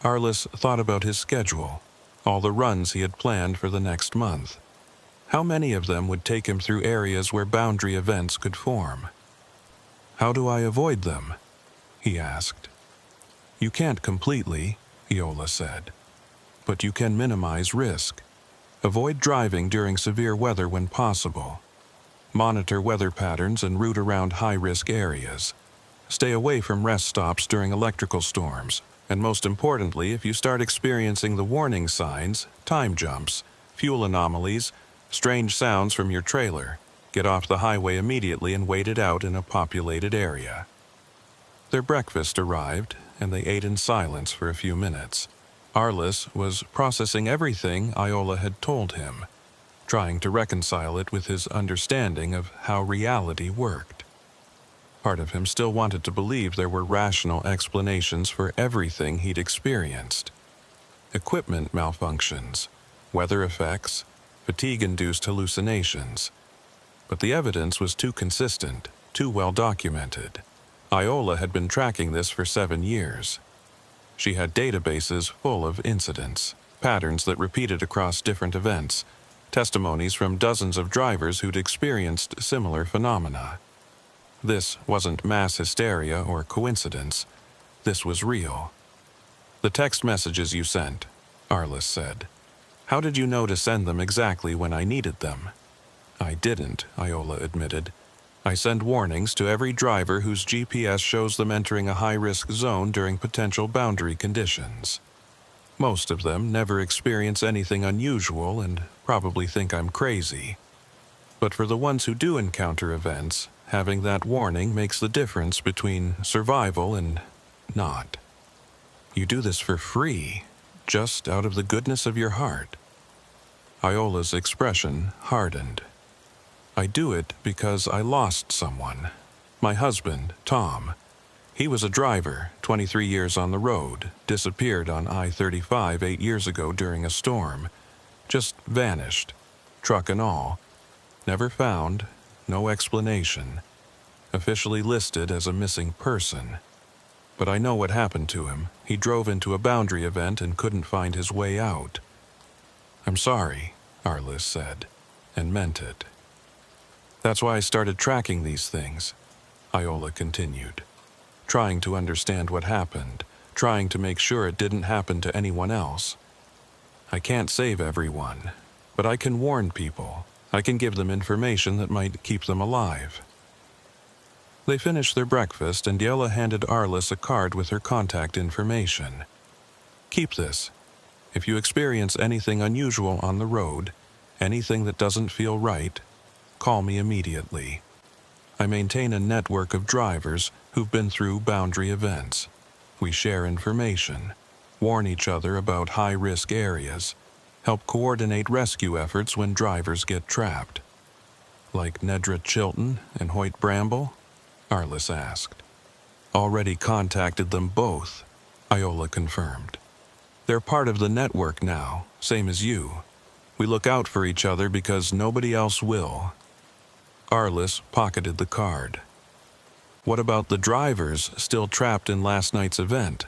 Arliss thought about his schedule, all the runs he had planned for the next month. How many of them would take him through areas where boundary events could form? "How do I avoid them?" he asked. "You can't completely," Iola said, "but you can minimize risk. Avoid driving during severe weather when possible. Monitor weather patterns and route around high-risk areas. Stay away from rest stops during electrical storms. And most importantly, if you start experiencing the warning signs, time jumps, fuel anomalies, strange sounds from your trailer, get off the highway immediately and wait it out in a populated area." Their breakfast arrived, and they ate in silence for a few minutes. Arliss was processing everything Iola had told him, trying to reconcile it with his understanding of how reality worked. Part of him still wanted to believe there were rational explanations for everything he'd experienced. Equipment malfunctions, weather effects, fatigue-induced hallucinations. But the evidence was too consistent, too well documented. Iola had been tracking this for 7 years. She had databases full of incidents, patterns that repeated across different events, testimonies from dozens of drivers who'd experienced similar phenomena. This wasn't mass hysteria or coincidence. This was real. "The text messages you sent," Arliss said. "How did you know to send them exactly when I needed them?" "I didn't," Iola admitted. "I send warnings to every driver whose GPS shows them entering a high-risk zone during potential boundary conditions. Most of them never experience anything unusual and probably think I'm crazy. But for the ones who do encounter events, having that warning makes the difference between survival and not. You do this for free, just out of the goodness of your heart." Iola's expression hardened. "I do it because I lost someone. My husband, Tom. He was a driver, 23 years on the road, disappeared on I-35 8 years ago during a storm. Just vanished, truck and all. Never found, no explanation. officially listed as a missing person. But I know what happened to him. He drove into a boundary event and couldn't find his way out. I'm sorry, Arliss said, and meant it. That's why I started tracking these things, Iola continued. Trying to understand what happened, trying to make sure it didn't happen to anyone else. I can't save everyone, but I can warn people. I can give them information that might keep them alive. They finished their breakfast, and Yella handed Arliss a card with her contact information. Keep this. If you experience anything unusual on the road, anything that doesn't feel right, call me immediately. I maintain a network of drivers who've been through boundary events. We share information, warn each other about high-risk areas, help coordinate rescue efforts when drivers get trapped. Like Nedra Chilton and Hoyt Bramble? Arliss asked. Already contacted them both, Iola confirmed. They're part of the network now, same as you. We look out for each other because nobody else will. Arliss pocketed the card. What about the drivers still trapped in last night's event?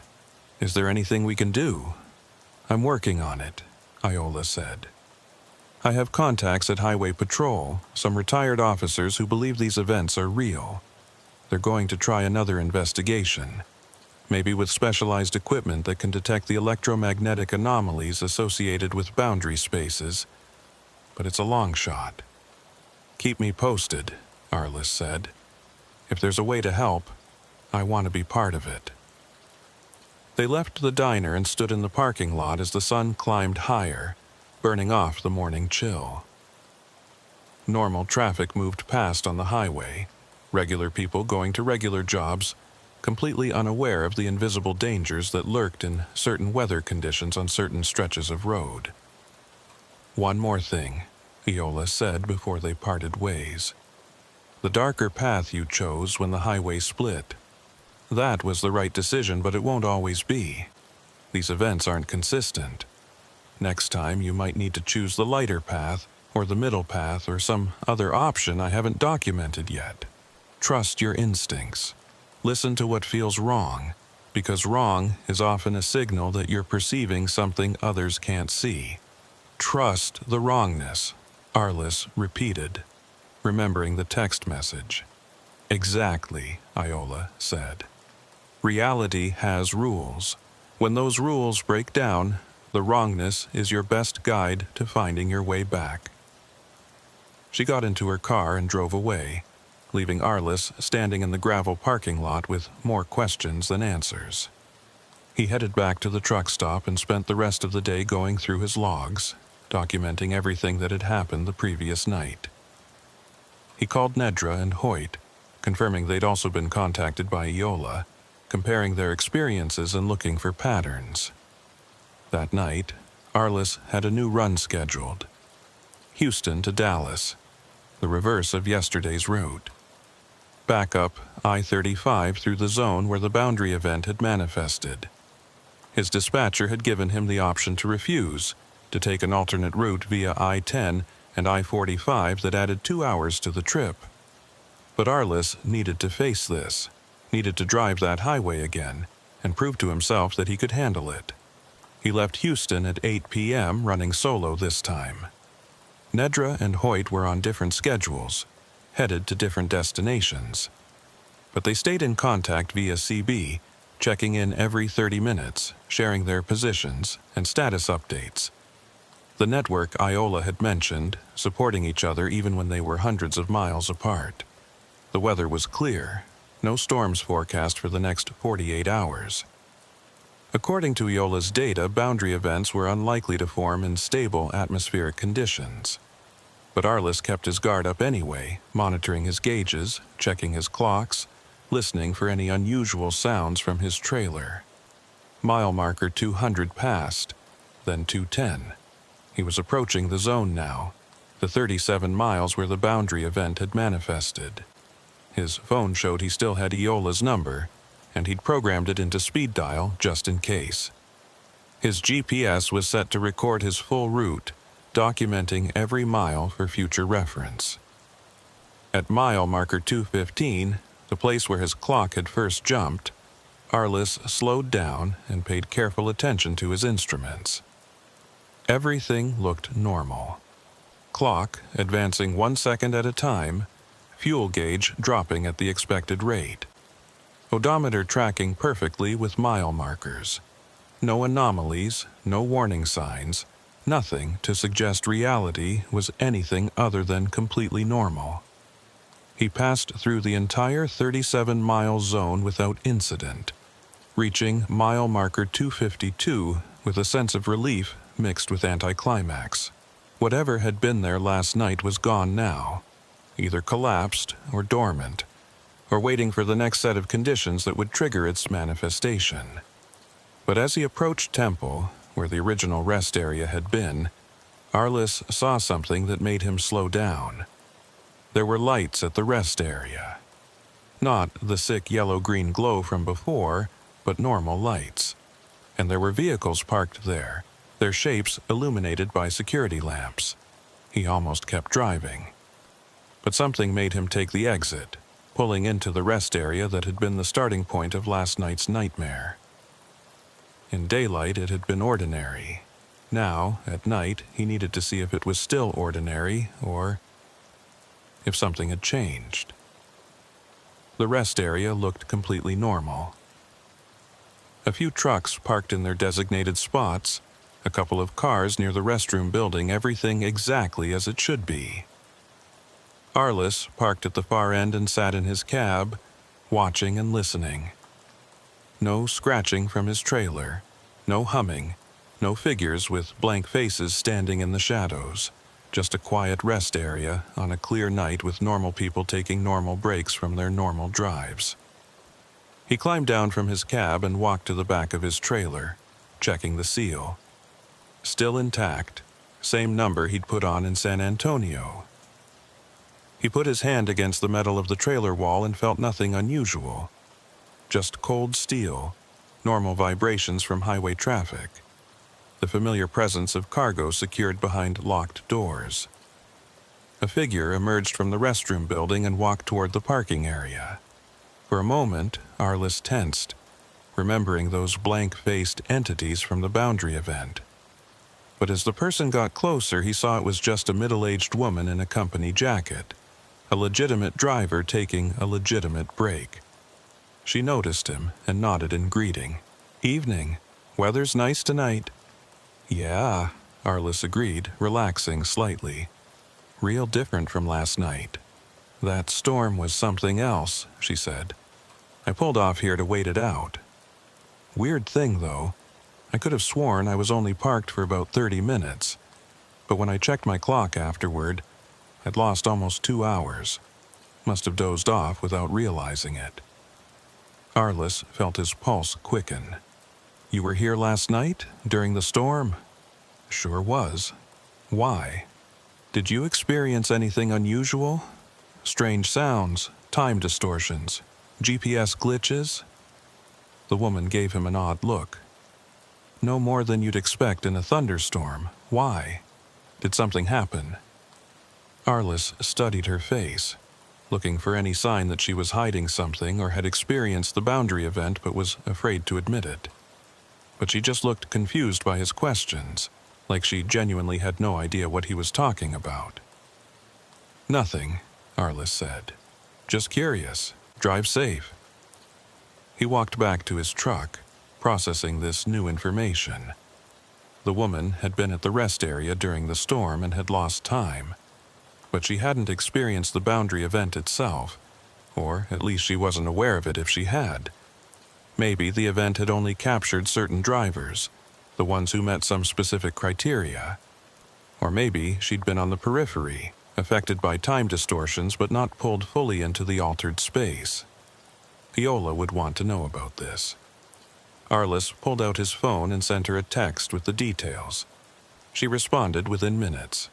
Is there anything we can do? I'm working on it, Iola said. I have contacts at Highway Patrol, some retired officers who believe these events are real. They're going to try another investigation, maybe with specialized equipment that can detect the electromagnetic anomalies associated with boundary spaces, but it's a long shot. Keep me posted, Arliss said. If there's a way to help, I want to be part of it. They left the diner and stood in the parking lot as the sun climbed higher, burning off the morning chill. Normal traffic moved past on the highway, regular people going to regular jobs, completely unaware of the invisible dangers that lurked in certain weather conditions on certain stretches of road. One more thing, Iola said before they parted ways. The darker path you chose when the highway split. That was the right decision, but it won't always be. These events aren't consistent. Next time you might need to choose the lighter path, or the middle path, or some other option I haven't documented yet. Trust your instincts. Listen to what feels wrong, because wrong is often a signal that you're perceiving something others can't see. Trust the wrongness, Arliss repeated, remembering the text message. Exactly, Iola said. Reality has rules. When those rules break down, the wrongness is your best guide to finding your way back. She got into her car and drove away, leaving Arliss standing in the gravel parking lot with more questions than answers. He headed back to the truck stop and spent the rest of the day going through his logs, documenting everything that had happened the previous night. He called Nedra and Hoyt, confirming they'd also been contacted by Iola, comparing their experiences and looking for patterns. That night, Arliss had a new run scheduled. Houston to Dallas, the reverse of yesterday's route. Back up I-35 through the zone where the boundary event had manifested. His dispatcher had given him the option to refuse, to take an alternate route via I-10 and I-45 that added 2 hours to the trip. But Arliss needed to face this, needed to drive that highway again, and prove to himself that he could handle it. He left Houston at 8 p.m., running solo this time. Nedra and Hoyt were on different schedules, headed to different destinations. But they stayed in contact via CB, checking in every 30 minutes, sharing their positions and status updates. The network Iola had mentioned, supporting each other even when they were hundreds of miles apart. The weather was clear, no storms forecast for the next 48 hours. According to Iola's data, boundary events were unlikely to form in stable atmospheric conditions. But Arliss kept his guard up anyway, monitoring his gauges, checking his clocks, listening for any unusual sounds from his trailer. Mile marker 200 passed, then 210. He was approaching the zone now, the 37 miles where the boundary event had manifested. His phone showed he still had Iola's number, and he'd programmed it into speed dial just in case. His GPS was set to record his full route, documenting every mile for future reference. At mile marker 215, the place where his clock had first jumped, Arliss slowed down and paid careful attention to his instruments. Everything looked normal. Clock advancing 1 second at a time, fuel gauge dropping at the expected rate. Odometer tracking perfectly with mile markers. No anomalies, no warning signs, nothing to suggest reality was anything other than completely normal. He passed through the entire 37-mile zone without incident, reaching mile marker 252 with a sense of relief mixed with anticlimax. Whatever had been there last night was gone now, either collapsed or dormant, or waiting for the next set of conditions that would trigger its manifestation. But as he approached Temple, where the original rest area had been, Arliss saw something that made him slow down. There were lights at the rest area. Not the sick yellow-green glow from before, but normal lights. And there were vehicles parked there, their shapes illuminated by security lamps. He almost kept driving. But something made him take the exit, pulling into the rest area that had been the starting point of last night's nightmare. In daylight, it had been ordinary. Now, at night, he needed to see if it was still ordinary, or if something had changed. The rest area looked completely normal. A few trucks parked in their designated spots, a couple of cars near the restroom building, everything exactly as it should be. Arliss parked at the far end and sat in his cab, watching and listening. No scratching from his trailer, no humming, no figures with blank faces standing in the shadows, just a quiet rest area on a clear night with normal people taking normal breaks from their normal drives. He climbed down from his cab and walked to the back of his trailer, checking the seal. Still intact, same number he'd put on in San Antonio. He put his hand against the metal of the trailer wall and felt nothing unusual. Just cold steel, normal vibrations from highway traffic, the familiar presence of cargo secured behind locked doors. A figure emerged from the restroom building and walked toward the parking area. For a moment, Arliss tensed, remembering those blank-faced entities from the Boundary event. But as the person got closer, he saw it was just a middle-aged woman in a company jacket, a legitimate driver taking a legitimate break. She noticed him and nodded in greeting. "Evening. Weather's nice tonight." "Yeah," Arliss agreed, relaxing slightly. "Real different from last night." "That storm was something else," she said. "I pulled off here to wait it out. Weird thing, though. I could have sworn I was only parked for about 30 minutes, but when I checked my clock afterward, I'd lost almost 2 hours. Must have dozed off without realizing it." Arliss felt his pulse quicken. "You were here last night, during the storm?" "Sure was. Why? Did you experience anything unusual? Strange sounds, time distortions, GPS glitches?" The woman gave him an odd look. "No more than you'd expect in a thunderstorm. Why? Did something happen?" Arliss studied her face, looking for any sign that she was hiding something or had experienced the Boundary event but was afraid to admit it. But she just looked confused by his questions, like she genuinely had no idea what he was talking about. "Nothing," Arliss said. "Just curious. Drive safe." He walked back to his truck, processing this new information. The woman had been at the rest area during the storm and had lost time, but she hadn't experienced the Boundary event itself, or at least she wasn't aware of it if she had. Maybe the event had only captured certain drivers, the ones who met some specific criteria. Or maybe she'd been on the periphery, affected by time distortions but not pulled fully into the altered space. Viola would want to know about this. Arliss pulled out his phone and sent her a text with the details. She responded within minutes.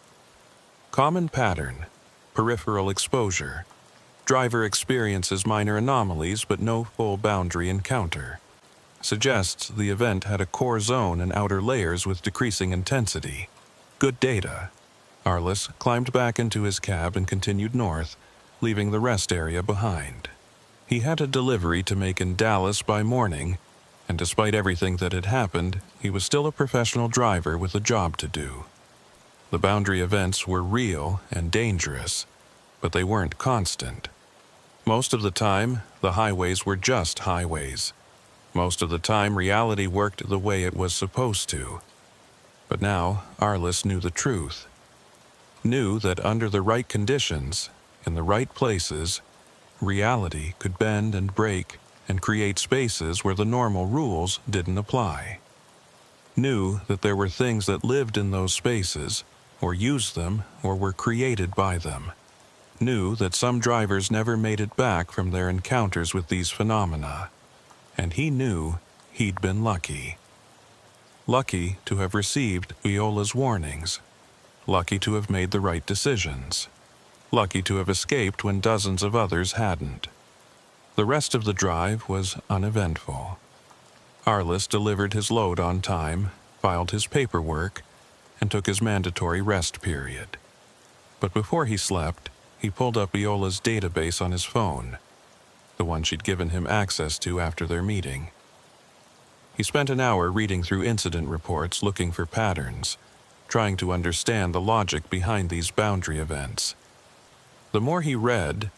"Common pattern. Peripheral exposure. Driver experiences minor anomalies but no full Boundary encounter. Suggests the event had a core zone and outer layers with decreasing intensity. Good data." Arliss climbed back into his cab and continued north, leaving the rest area behind. He had a delivery to make in Dallas by morning, and despite everything that had happened, he was still a professional driver with a job to do. The boundary events were real and dangerous, but they weren't constant. Most of the time, the highways were just highways. Most of the time, reality worked the way it was supposed to. But now, Arliss knew the truth. Knew that under the right conditions, in the right places, reality could bend and break and create spaces where the normal rules didn't apply. Knew that there were things that lived in those spaces, or used them, or were created by them. Knew that some drivers never made it back from their encounters with these phenomena. And he knew he'd been lucky. Lucky to have received Iola's warnings. Lucky to have made the right decisions. Lucky to have escaped when dozens of others hadn't. The rest of the drive was uneventful. Arliss delivered his load on time, filed his paperwork, and took his mandatory rest period. But before he slept, he pulled up Iola's database on his phone, the one she'd given him access to after their meeting. He spent an hour reading through incident reports looking for patterns, trying to understand the logic behind these boundary events. The more he read,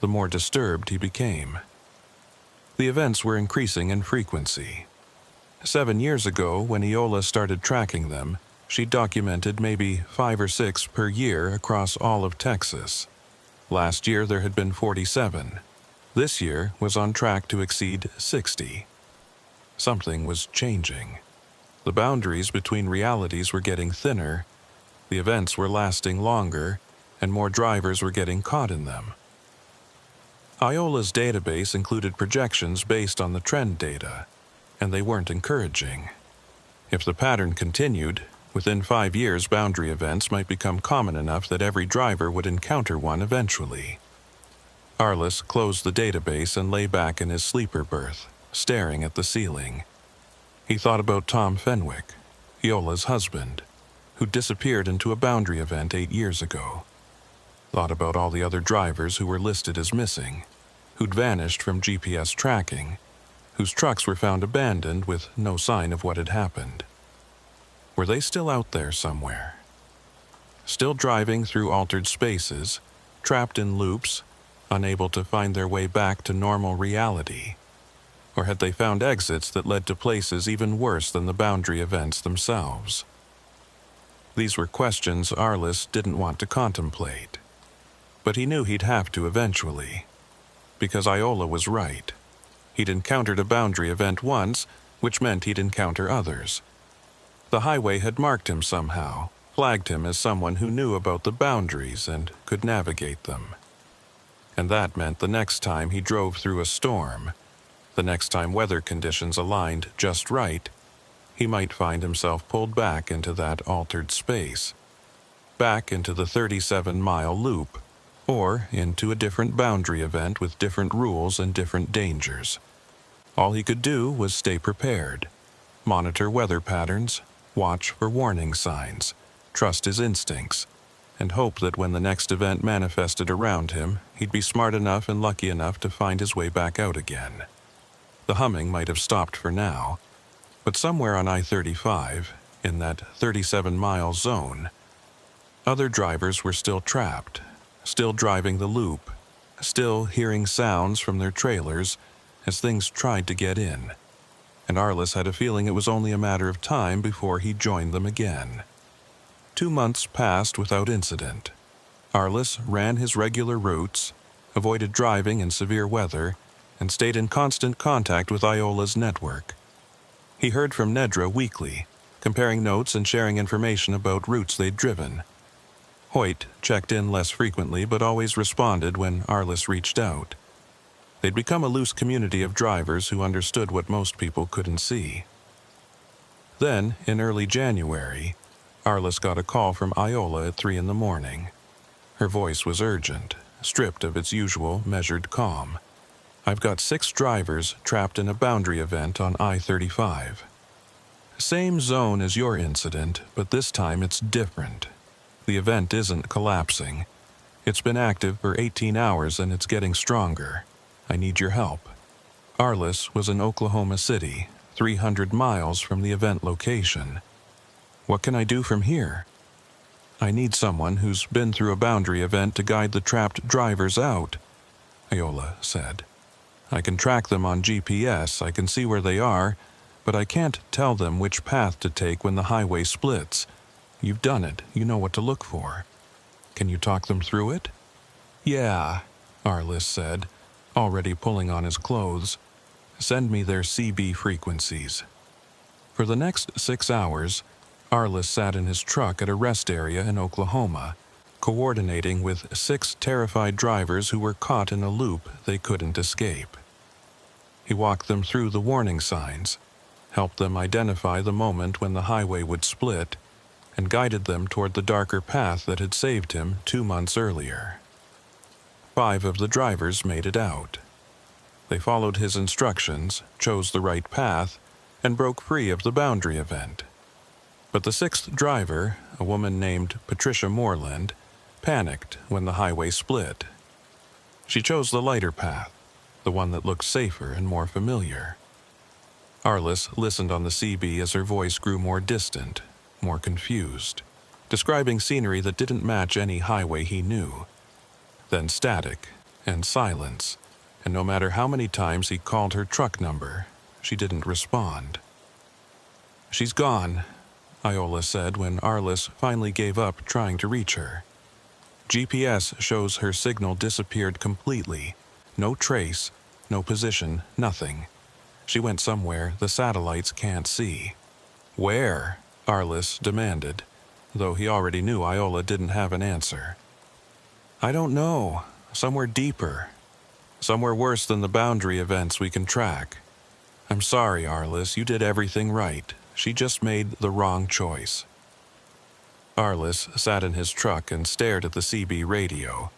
the more disturbed he became. The events were increasing in frequency. 7 years ago, when Iola started tracking them, she documented maybe 5 or 6 per year across all of Texas. Last year there had been 47. This year was on track to exceed 60. Something was changing. The boundaries between realities were getting thinner, the events were lasting longer, and more drivers were getting caught in them. Iola's database included projections based on the trend data, and they weren't encouraging. If the pattern continued, within 5 years boundary events might become common enough that every driver would encounter one eventually. Arliss closed the database and lay back in his sleeper berth, staring at the ceiling. He thought about Tom Fenwick, Iola's husband, who disappeared into a boundary event 8 years ago. Thought about all the other drivers who were listed as missing, who'd vanished from GPS tracking, whose trucks were found abandoned with no sign of what had happened. Were they still out there somewhere? Still driving through altered spaces, trapped in loops, unable to find their way back to normal reality? Or had they found exits that led to places even worse than the boundary events themselves? These were questions Arliss didn't want to contemplate. But he knew he'd have to eventually. Because Iola was right. He'd encountered a boundary event once, which meant he'd encounter others. The highway had marked him somehow, flagged him as someone who knew about the boundaries and could navigate them. And that meant the next time he drove through a storm, the next time weather conditions aligned just right, he might find himself pulled back into that altered space, back into the 37-mile loop, or into a different boundary event with different rules and different dangers. All he could do was stay prepared, monitor weather patterns, watch for warning signs, trust his instincts, and hope that when the next event manifested around him, he'd be smart enough and lucky enough to find his way back out again. The humming might have stopped for now, but somewhere on I-35, in that 37-mile zone, other drivers were still trapped, still driving the loop, still hearing sounds from their trailers as things tried to get in. And Arliss had a feeling it was only a matter of time before he joined them again. 2 months passed without incident. Arliss ran his regular routes, avoided driving in severe weather, and stayed in constant contact with Iola's network. He heard from Nedra weekly, comparing notes and sharing information about routes they'd driven. Hoyt checked in less frequently but always responded when Arliss reached out. They'd become a loose community of drivers who understood what most people couldn't see. Then, in early January, Arliss got a call from Iola at 3 a.m. Her voice was urgent, stripped of its usual measured calm. "I've got 6 drivers trapped in a boundary event on I-35. Same zone as your incident, but this time it's different. The event isn't collapsing. It's been active for 18 hours and it's getting stronger. I need your help. Arliss was in Oklahoma City, 300 miles from the event location. What can I do from here? I need someone who's been through a boundary event to guide the trapped drivers out, Iola said. I can track them on GPS, I can see where they are, but I can't tell them which path to take when the highway splits. You've done it, you know what to look for. Can you talk them through it? Yeah, Arliss said, already pulling on his clothes. Send me their CB frequencies. For the next 6 hours, Arliss sat in his truck at a rest area in Oklahoma, coordinating with 6 terrified drivers who were caught in a loop they couldn't escape. He walked them through the warning signs, helped them identify the moment when the highway would split, and guided them toward the darker path that had saved him 2 months earlier. 5 of the drivers made it out. They followed his instructions, chose the right path, and broke free of the boundary event. But the 6th driver, a woman named Patricia Moreland, panicked when the highway split. She chose the lighter path, the one that looked safer and more familiar. Arliss listened on the CB as her voice grew more distant, more confused, describing scenery that didn't match any highway he knew. Then static and silence, and no matter how many times he called her truck number, she didn't respond. She's gone, Iola said when Arliss finally gave up trying to reach her. GPS shows her signal disappeared completely. No trace, no position, nothing. She went somewhere the satellites can't see. Where? Arliss demanded, though he already knew Iola didn't have an answer. I don't know. Somewhere deeper. Somewhere worse than the boundary events we can track. I'm sorry, Arliss, you did everything right. She just made the wrong choice. Arliss sat in his truck and stared at the CB radio,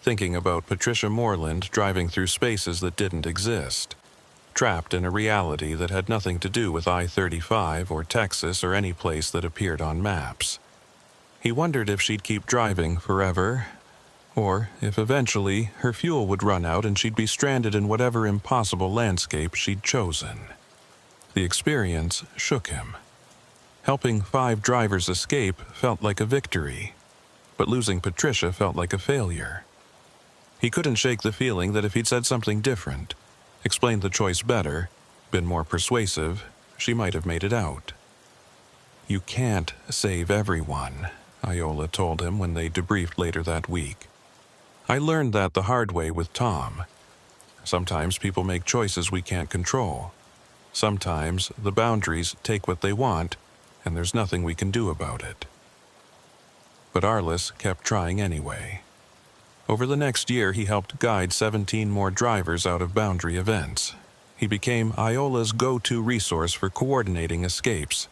thinking about Patricia Moreland driving through spaces that didn't exist, trapped in a reality that had nothing to do with I-35 or Texas or any place that appeared on maps. He wondered if she'd keep driving forever, or if eventually her fuel would run out and she'd be stranded in whatever impossible landscape she'd chosen. The experience shook him. Helping 5 drivers escape felt like a victory, but losing Patricia felt like a failure. He couldn't shake the feeling that if he'd said something different, explained the choice better, been more persuasive, she might have made it out. You can't save everyone, Iola told him when they debriefed later that week. I learned that the hard way with Tom. Sometimes people make choices we can't control. Sometimes the boundaries take what they want, and there's nothing we can do about it. But Arliss kept trying anyway. Over the next year, he helped guide 17 more drivers out of boundary events. He became Iola's go-to resource for coordinating escapes,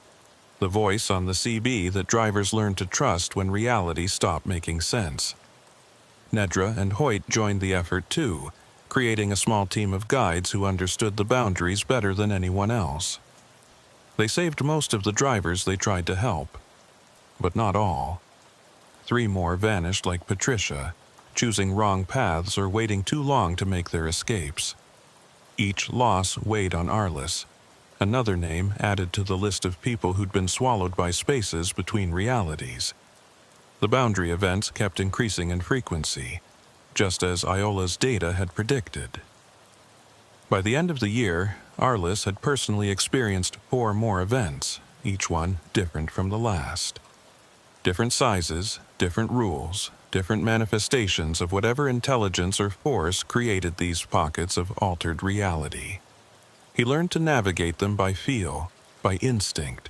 the voice on the CB that drivers learned to trust when reality stopped making sense. Nedra and Hoyt joined the effort too, creating a small team of guides who understood the boundaries better than anyone else. They saved most of the drivers they tried to help, but not all. 3 more vanished like Patricia, choosing wrong paths or waiting too long to make their escapes. Each loss weighed on Arliss, another name added to the list of people who'd been swallowed by spaces between realities. The boundary events kept increasing in frequency, just as Iola's data had predicted. By the end of the year, Arliss had personally experienced 4 more events, each one different from the last. Different sizes, different rules, different manifestations of whatever intelligence or force created these pockets of altered reality. He learned to navigate them by feel, by instinct,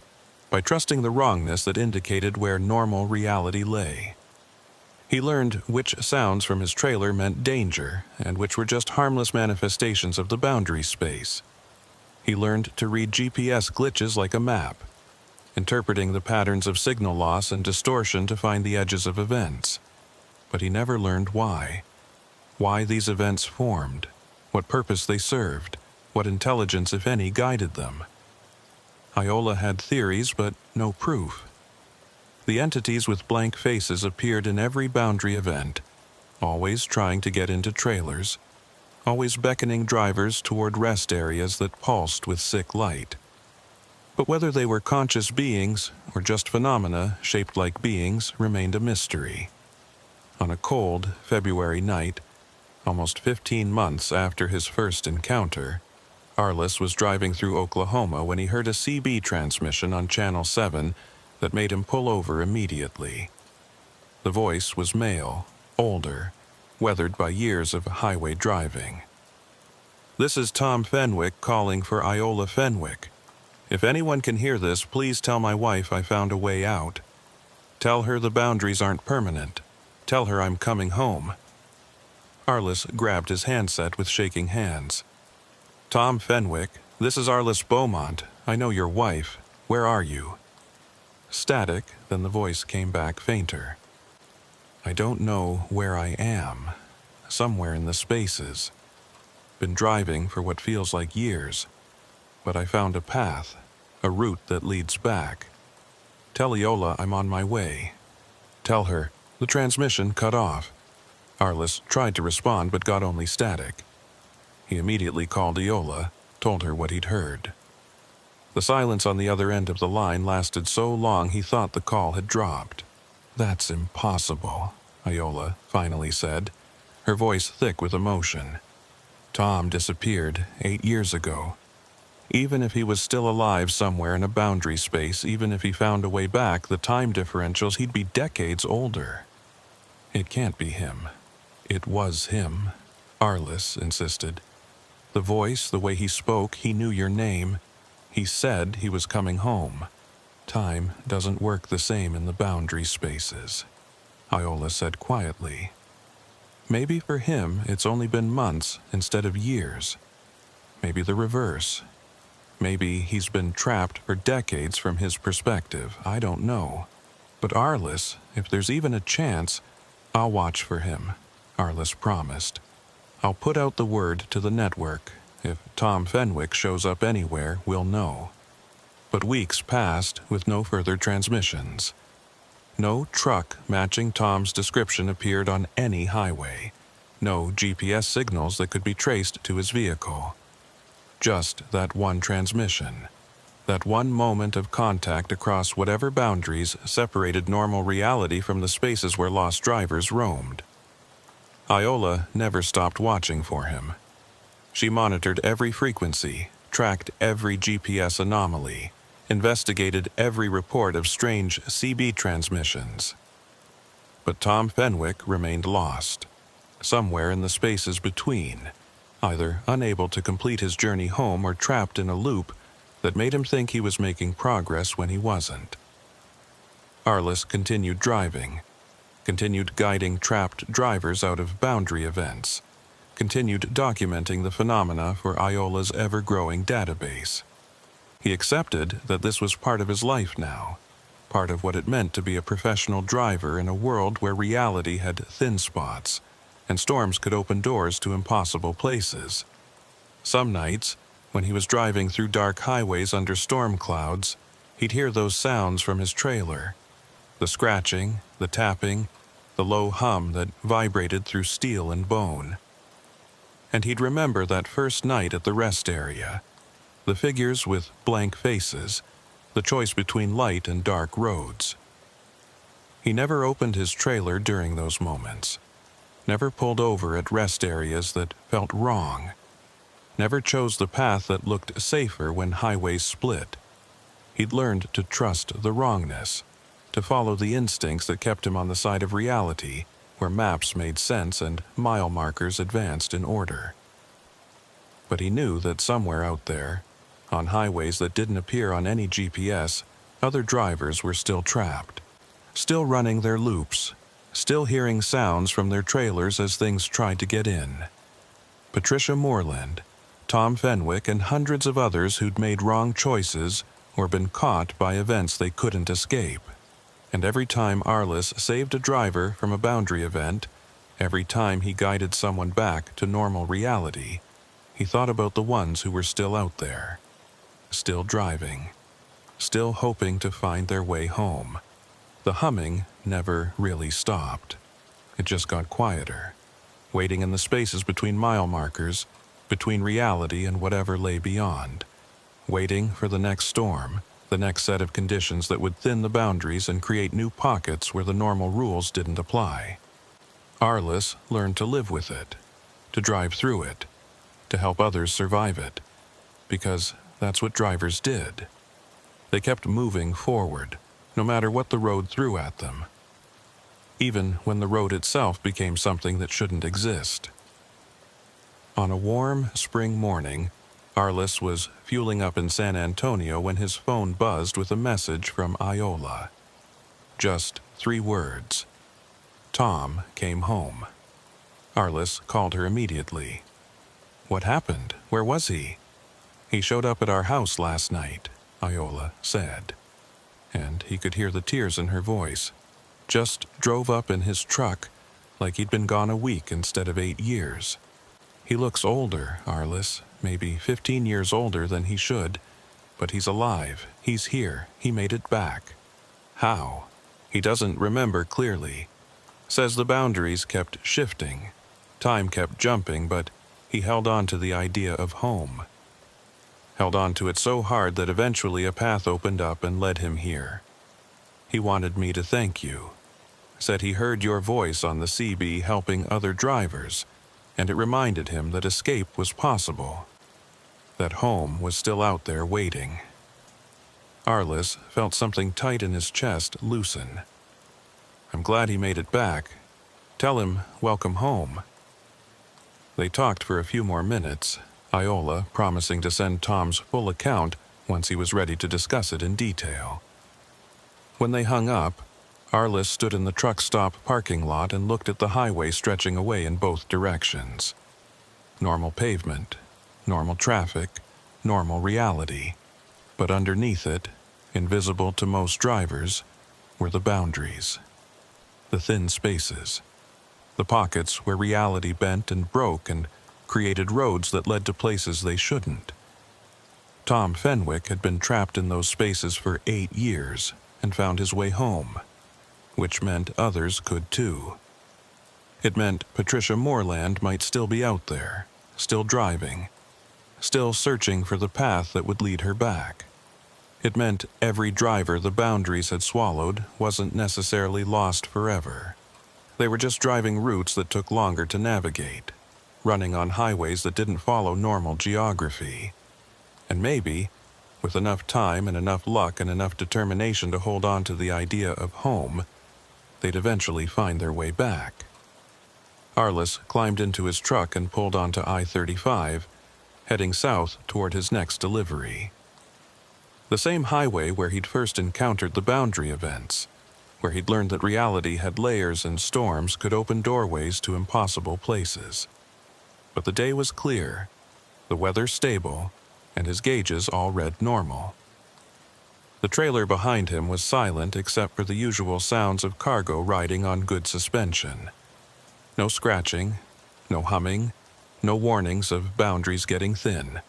by trusting the wrongness that indicated where normal reality lay. He learned which sounds from his trailer meant danger and which were just harmless manifestations of the boundary space. He learned to read GPS glitches like a map, interpreting the patterns of signal loss and distortion to find the edges of events. But he never learned why. Why these events formed, what purpose they served, what intelligence, if any, guided them. Iola had theories, but no proof. The entities with blank faces appeared in every boundary event, always trying to get into trailers, always beckoning drivers toward rest areas that pulsed with sick light. But whether they were conscious beings or just phenomena shaped like beings remained a mystery. On a cold February night, almost 15 months after his first encounter, Arliss was driving through Oklahoma when he heard a CB transmission on Channel 7 that made him pull over immediately. The voice was male, older, weathered by years of highway driving. "This is Tom Fenwick calling for Iola Fenwick. If anyone can hear this, please tell my wife I found a way out. Tell her the boundaries aren't permanent. Tell her I'm coming home." Arliss grabbed his handset with shaking hands. "Tom Fenwick, this is Arliss Beaumont. I know your wife. Where are you?" Static, then the voice came back fainter. "I don't know where I am. Somewhere in the spaces. Been driving for what feels like years. But I found a path, a route that leads back. Tell Iola I'm on my way. Tell her." The transmission cut off. Arliss tried to respond but got only static. He immediately called Iola, told her what he'd heard. The silence on the other end of the line lasted so long he thought the call had dropped. "That's impossible," Iola finally said, her voice thick with emotion. "Tom disappeared 8 years ago. Even if he was still alive somewhere in a boundary space, even if he found a way back, the time differentials, he'd be decades older. It can't be him. It was him," Arliss insisted. "The voice, the way he spoke, he knew your name. He said he was coming home. Time doesn't work the same in the boundary spaces," Iola said quietly. "Maybe for him it's only been months instead of years. Maybe the reverse. Maybe he's been trapped for decades from his perspective. I don't know. But Arliss, if there's even a chance, I'll watch for him," Arliss promised. "I'll put out the word to the network. If Tom Fenwick shows up anywhere, we'll know." But weeks passed with no further transmissions. No truck matching Tom's description appeared on any highway. No GPS signals that could be traced to his vehicle. Just that one transmission. That one moment of contact across whatever boundaries separated normal reality from the spaces where lost drivers roamed. Iola never stopped watching for him. She monitored every frequency, tracked every GPS anomaly, investigated every report of strange CB transmissions. But Tom Fenwick remained lost, somewhere in the spaces between, either unable to complete his journey home or trapped in a loop that made him think he was making progress when he wasn't. Arliss continued driving, continued guiding trapped drivers out of boundary events, continued documenting the phenomena for Iola's ever-growing database. He accepted that this was part of his life now, part of what it meant to be a professional driver in a world where reality had thin spots, and storms could open doors to impossible places. Some nights, when he was driving through dark highways under storm clouds, he'd hear those sounds from his trailer. The scratching, the tapping, the low hum that vibrated through steel and bone. And he'd remember that first night at the rest area, the figures with blank faces, the choice between light and dark roads. He never opened his trailer during those moments, never pulled over at rest areas that felt wrong, never chose the path that looked safer when highways split. He'd learned to trust the wrongness, to follow the instincts that kept him on the side of reality, where maps made sense and mile markers advanced in order. But he knew that somewhere out there, on highways that didn't appear on any GPS, other drivers were still trapped, still running their loops, still hearing sounds from their trailers as things tried to get in. Patricia Moreland, Tom Fenwick, and hundreds of others who'd made wrong choices or been caught by events they couldn't escape. And every time Arliss saved a driver from a boundary event, every time he guided someone back to normal reality, he thought about the ones who were still out there, still driving, still hoping to find their way home. The humming never really stopped. It just got quieter. waiting in the spaces between mile markers, between reality and whatever lay beyond, waiting for the next storm, the next set of conditions that would thin the boundaries and create new pockets where the normal rules didn't apply. Arliss learned to live with it, to drive through it, to help others survive it, because that's what drivers did. They kept moving forward, no matter what the road threw at them, even when the road itself became something that shouldn't exist. On a warm spring morning, Arliss was fueling up in San Antonio when his phone buzzed with a message from Iola. Just 3 words. Tom came home. Arliss called her immediately. "What happened? Where was he?" "He showed up at our house last night," Iola said. And he could hear the tears in her voice. "Just drove up in his truck, like he'd been gone a week instead of 8 years. He looks older, Arliss, maybe 15 years older than he should, but he's alive, he's here, he made it back." How? He doesn't remember clearly. Says the boundaries kept shifting. Time kept jumping, but he held on to the idea of home. Held on to it so hard that eventually a path opened up and led him here. "He wanted me to thank you. Said he heard your voice on the CB helping other drivers, and it reminded him that escape was possible. That home was still out there waiting." Arliss felt something tight in his chest loosen. "I'm glad he made it back. Tell him welcome home." They talked for a few more minutes, Iola promising to send Tom's full account once he was ready to discuss it in detail. When they hung up, Arliss stood in the truck stop parking lot and looked at the highway stretching away in both directions. Normal pavement, normal traffic, normal reality. But underneath it, invisible to most drivers, were the boundaries. The thin spaces. The pockets where reality bent and broke and created roads that led to places they shouldn't. Tom Fenwick had been trapped in those spaces for 8 years and found his way home, which meant others could too. It meant Patricia Moreland might still be out there, still driving, still searching for the path that would lead her back. It meant every driver the boundaries had swallowed wasn't necessarily lost forever. They were just driving routes that took longer to navigate, running on highways that didn't follow normal geography. And maybe, with enough time and enough luck and enough determination to hold on to the idea of home, they'd eventually find their way back. Arliss climbed into his truck and pulled onto I-35, heading south toward his next delivery. The same highway where he'd first encountered the boundary events, where he'd learned that reality had layers and storms could open doorways to impossible places. But the day was clear, the weather stable, and his gauges all read normal. The trailer behind him was silent except for the usual sounds of cargo riding on good suspension. No scratching, no humming, no warnings of boundaries getting thin.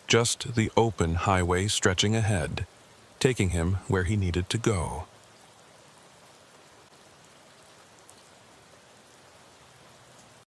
Just the open highway stretching ahead, taking him where he needed to go.